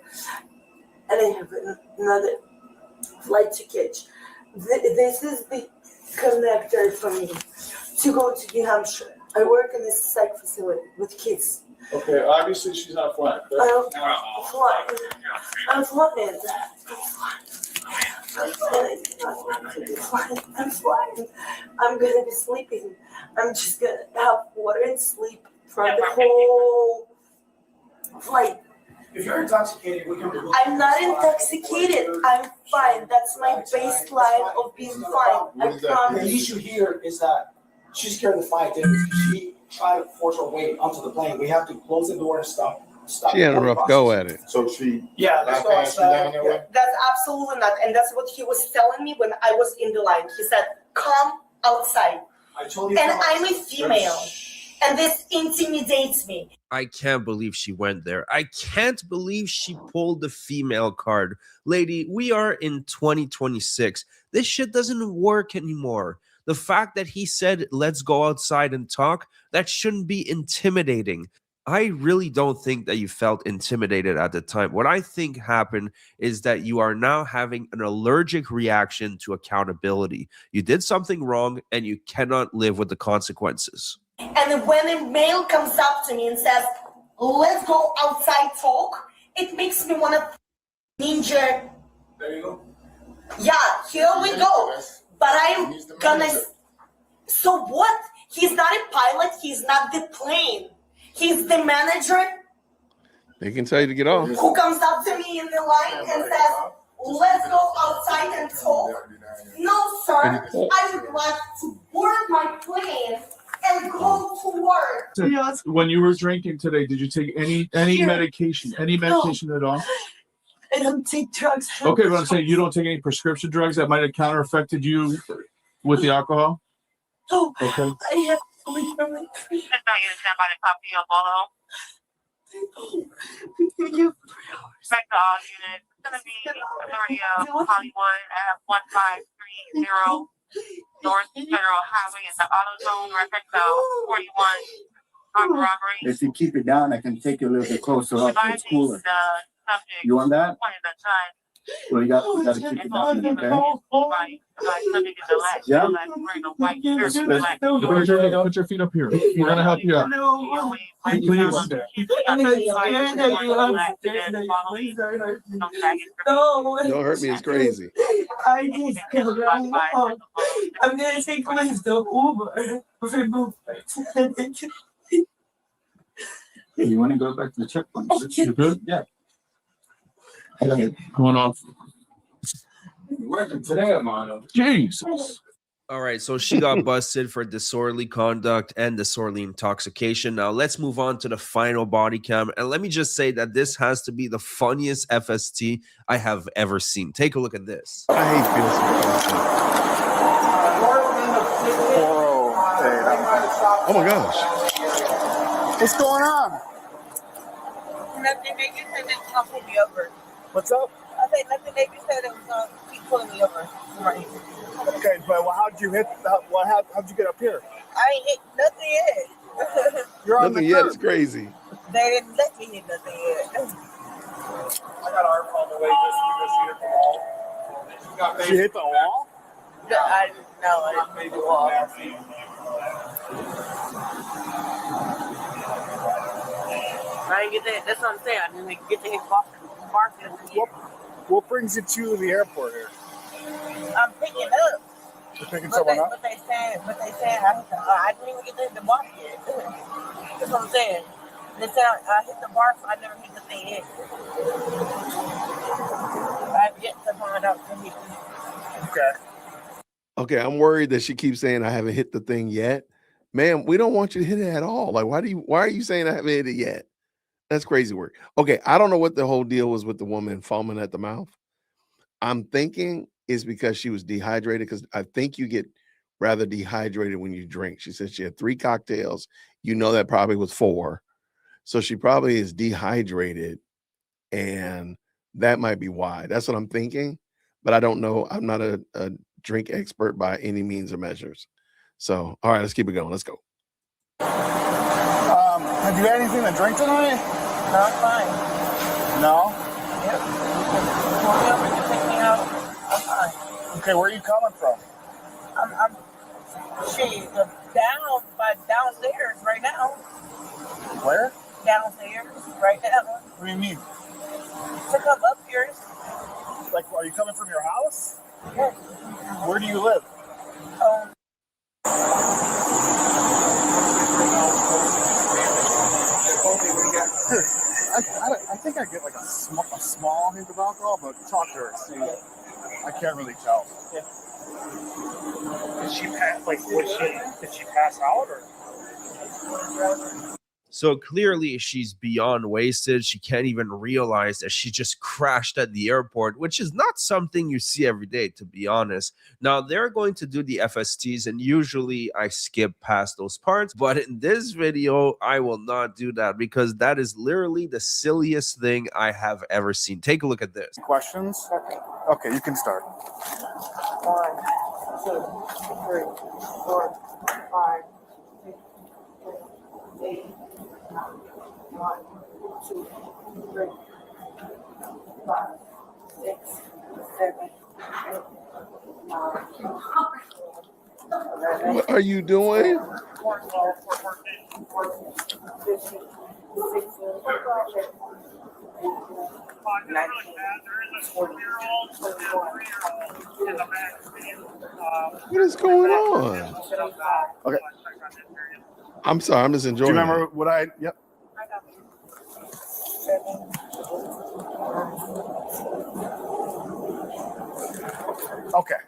And I have another flight to catch. This is the connector for me to go to New Hampshire. I work in a psych facility with kids.
Okay, obviously she's not flying.
I'm flying. I'm flying. I'm gonna be sleeping. I'm just gonna have water and sleep for the whole flight.
If you're intoxicated, we can remove.
I'm not intoxicated. I'm fine. That's my baseline of being fine. I
The
promise.
issue here is that she's scared of the flight. She tried to force her way onto the plane. We have to close the door and stop.
She had a rough go at it.
So she
Yeah, let's go outside. Yeah.
That's absolutely not. And that's what he was telling me when I was in the line. He said, come outside.
I told you.
And I'm a female. And this intimidates me.
I can't believe she went there. I can't believe she pulled the female card. Lady, we are in 2026. This shit doesn't work anymore. The fact that he said, let's go outside and talk, that shouldn't be intimidating. I really don't think that you felt intimidated at the time. What I think happened is that you are now having an allergic reaction to accountability. You did something wrong and you cannot live with the consequences.
And when a male comes up to me and says, let's go outside talk, it makes me want to ninja.
There you go.
Yeah, here we go. But I'm gonna. So what? He's not a pilot. He's not the plane. He's the manager
They can tell you to get off.
who comes up to me in the line and says, let's go outside and talk. No, sir. I would like to board my plane and go to work.
When you were drinking today, did you take any
Here.
medication? Any medication at all?
I don't take drugs.
Okay, but I'm saying you don't take any prescription drugs that might have counter-affected you with the alcohol?
No.
Okay.
I have only from like 3. Thank you.
Respect to all units. It's going to be Authority of Hollywood at 1530 North Federal Highway in the auto zone, record 41 armed robbery.
If you keep it down, I can take you a little bit closer up. It's cooler.
Subject
You want that?
one at a time.
Well, you got to keep it down, okay? Yeah.
Put your feet up here. We're going to help you out.
Don't hurt me, it's crazy.
I just can't run home. I'm gonna take Liz to Uber.
Hey, you want to go back to the checkpoint?
You good?
Yeah.
Going off.
Working today, Armando.
Jesus.
All right, so she got busted for disorderly conduct and disorderly intoxication. Now let's move on to the final body cam. And let me just say that this has to be the funniest FST I have ever seen. Take a look at this.
I hate feeling so Oh my gosh.
What's going on?
Nothing. They just said it's gonna pull me over.
What's up?
I said nothing. They just said it was gonna keep pulling me over. Right.
Okay, but how'd you hit? How'd you get up here?
I ain't hit nothing yet.
You're on
Nothing
the
yet.
curb.
It's crazy.
They didn't let me hit nothing yet.
I got our on the way just because she hit the wall. She hit the wall?
No, I didn't hit the wall. I didn't get that. That's what I'm saying. I didn't get to hit Barfield.
What brings you to the airport here?
I'm picking up.
You're picking someone up?
But they said I didn't even get to hit the bar yet. That's what I'm saying. They said I hit the bar, so I never hit the thing yet. I've yet to find out to hit.
Okay.
Okay, I'm worried that she keeps saying I haven't hit the thing yet. Ma'am, we don't want you to hit it at all. Like, why are you saying I haven't hit it yet? That's crazy work. Okay, I don't know what the whole deal was with the woman foaming at the mouth. I'm thinking it's because she was dehydrated, because I think you get rather dehydrated when you drink. She said she had 3 cocktails. You know that probably was 4. So she probably is dehydrated, and that might be why. That's what I'm thinking, but I don't know. I'm not a drink expert by any means or measures. So, all right, let's keep it going. Let's go.
Have you had anything to drink tonight?
No, I'm fine.
No?
Yep. Whoever can take me out, I'm fine.
Okay, where are you coming from?
I'm downstairs right now.
Where?
Downstairs right now.
What do you mean?
To come up here.
Like, are you coming from your house?
Yes.
Where do you live? I think I get like a small hint of alcohol, but talk to her. See, I can't really tell.
Did she pass? Did she pass out or?
So clearly she's beyond wasted. She can't even realize that she just crashed at the airport, which is not something you see every day, to be honest. Now, they're going to do the FSTs, and usually I skip past those parts. But in this video, I will not do that because that is literally the silliest thing I have ever seen. Take a look at this.
Questions? Okay, you can start.
1, 2, 3, 4, 5, 6, 7, 8, 9, 1, 2, 3, 5, 6, 7, 8, 9.
What are you doing?
14, 15, 16, 19, 20, 21.
What is going on?
Okay.
I'm sorry. I'm just
Do
enjoying
you
it.
remember what I? Yep. Okay.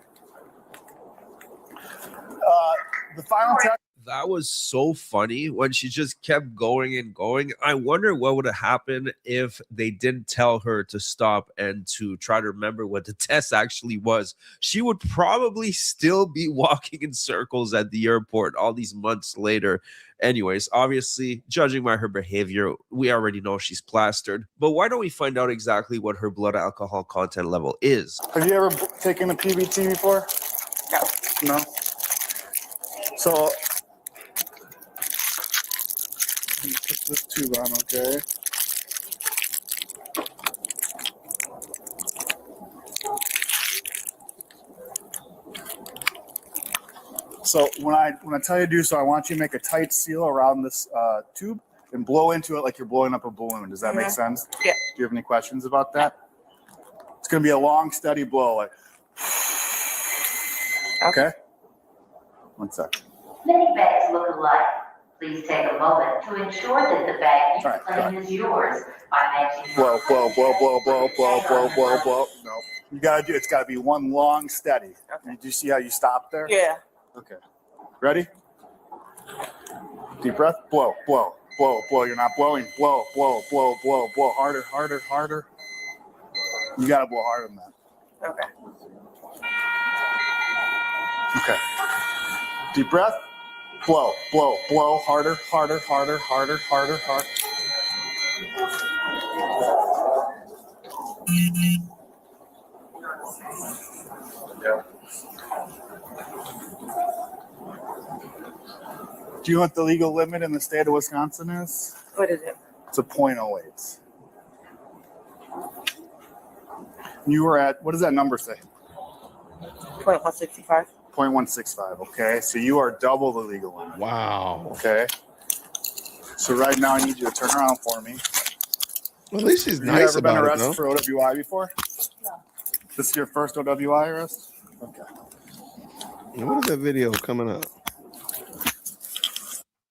The final test.
That was so funny when she just kept going and going. I wonder what would have happened if they didn't tell her to stop and to try to remember what the test actually was. She would probably still be walking in circles at the airport all these months later. Anyways, obviously, judging by her behavior, we already know she's plastered. But why don't we find out exactly what her blood alcohol content level is?
Have you ever taken a PBT before? No. So. Put this tube on, okay? So when I tell you to do so, I want you to make a tight seal around this tube and blow into it like you're blowing up a balloon. Does that make sense?
Yeah.
Do you have any questions about that? It's going to be a long, steady blow. Like. Okay. 1 sec.
Many bags look alike. Please take a moment to ensure that the bag you claim is yours by matching.
Blow. No. You gotta do. It's gotta be one long, steady. Okay. Do you see how you stop there?
Yeah.
Okay. Ready? Deep breath. Blow. You're not blowing. Blow. Harder. You gotta blow harder than that.
Okay.
Okay. Deep breath.
Blow, blow, blow, harder, harder, harder, harder, harder, harder. Do you know what the legal limit in the state of Wisconsin is?
What is it?
It's a .08. You were at, what does that number say?
0.165.
0.165, okay? So you are double the legal limit.
Wow.
Okay. So right now I need you to turn around for me.
Well, at least she's
Have
nice
you ever been
about it,
arrested
though.
for OWI before? No. This is your first OWI arrest? Okay.
And what is that video coming up?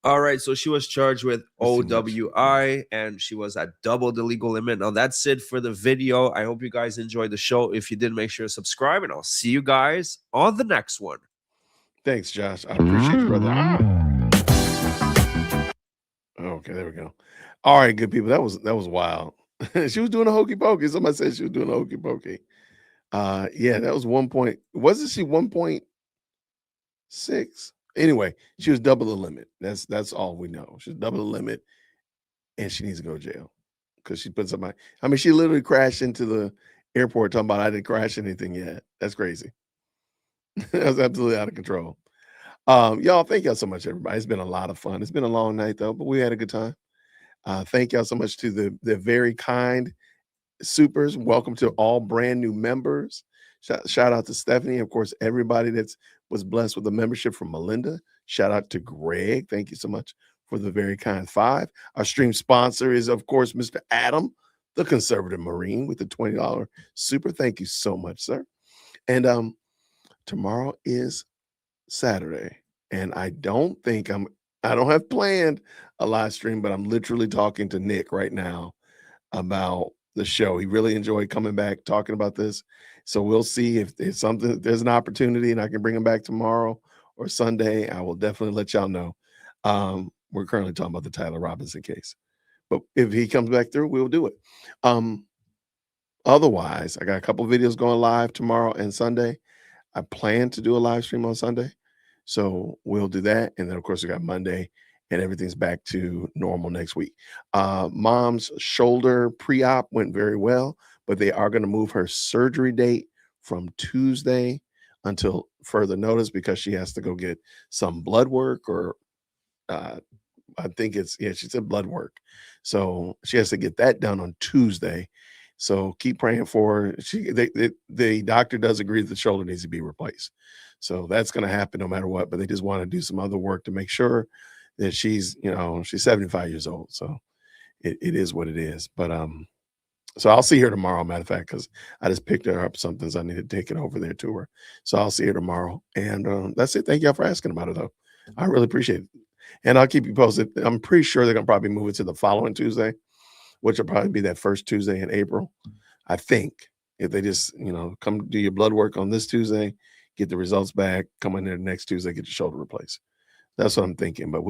All right, so she was charged with OWI and she was at double the legal limit. Now that's it for the video. I hope you guys enjoyed the show. If you did, make sure to subscribe, and I'll see you guys on the next one.
Thanks, Josh. I appreciate you, brother. Okay, there we go. All right, good people. That was wild. She was doing a hokey pokey. Somebody said she was doing a hokey pokey. Yeah, that was 1 point. Wasn't she 1.6? Anyway, she was double the limit. That's all we know. She's double the limit, and she needs to go to jail because she put somebody. I mean, she literally crashed into the airport talking about I didn't crash anything yet. That's crazy. That was absolutely out of control. Y'all, thank y'all so much, everybody. It's been a lot of fun. It's been a long night though, but we had a good time. Thank y'all so much to the very kind supers. Welcome to all brand new members. Shout out to Stephanie, of course, everybody that's was blessed with a membership from Melinda. Shout out to Greg. Thank you so much for the very kind 5. Our stream sponsor is, of course, Mr. Adam, the Conservative Marine, with the $20 super. Thank you so much, sir. And tomorrow is Saturday, and I don't have planned a live stream, but I'm literally talking to Nick right now about the show. He really enjoyed coming back talking about this. So we'll see if there's an opportunity and I can bring him back tomorrow or Sunday. I will definitely let y'all know. We're currently talking about the Tyler Robinson case, but if he comes back through, we'll do it. Otherwise, I got a couple of videos going live tomorrow and Sunday. I plan to do a live stream on Sunday, so we'll do that. And then of course we got Monday and everything's back to normal next week. Mom's shoulder pre-op went very well, but they are going to move her surgery date from Tuesday until further notice because she has to go get some blood work or I think she said blood work. So she has to get that done on Tuesday. So keep praying for her. The doctor does agree that the shoulder needs to be replaced. So that's going to happen no matter what, but they just want to do some other work to make sure that she's 75 years old. So it is what it is. But so I'll see her tomorrow, matter of fact, because I just picked her up something, so I need to take it over there to her. So I'll see her tomorrow. And that's it. Thank y'all for asking about it, though. I really appreciate it. And I'll keep you posted. I'm pretty sure they're going to probably move it to the following Tuesday, which will probably be that first Tuesday in April. I think if they just, come do your blood work on this Tuesday, get the results back, come in there next Tuesday, get your shoulder replaced. That's what I'm thinking, but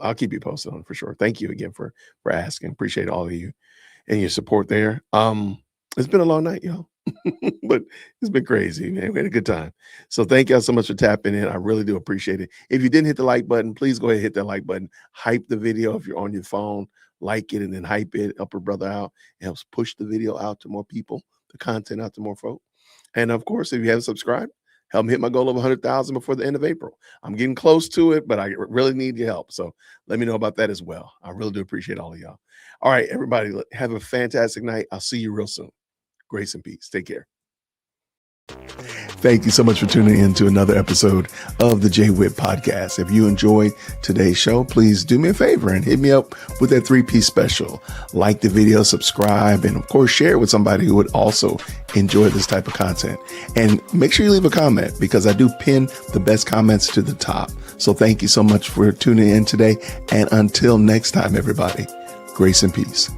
I'll keep you posted on it for sure. Thank you again for asking. Appreciate all of you and your support there. It's been a long night, y'all, but it's been crazy, man. We had a good time. So thank y'all so much for tapping in. I really do appreciate it. If you didn't hit the like button, please go ahead and hit that like button. Hype the video if you're on your phone. Like it and then hype it. Help a brother out. It helps push the video out to more people, the content out to more folk. And of course, if you haven't subscribed, help me hit my goal of 100,000 before the end of April. I'm getting close to it, but I really need your help. So let me know about that as well. I really do appreciate all of y'all. All right, everybody, have a fantastic night. I'll see you real soon. Grace and peace. Take care. Thank you so much for tuning in to another episode of the Jay Whitt Podcast. If you enjoyed today's show, please do me a favor and hit me up with that 3-piece special. Like the video, subscribe, and of course, share it with somebody who would also enjoy this type of content. And make sure you leave a comment because I do pin the best comments to the top. So thank you so much for tuning in today. And until next time, everybody, grace and peace.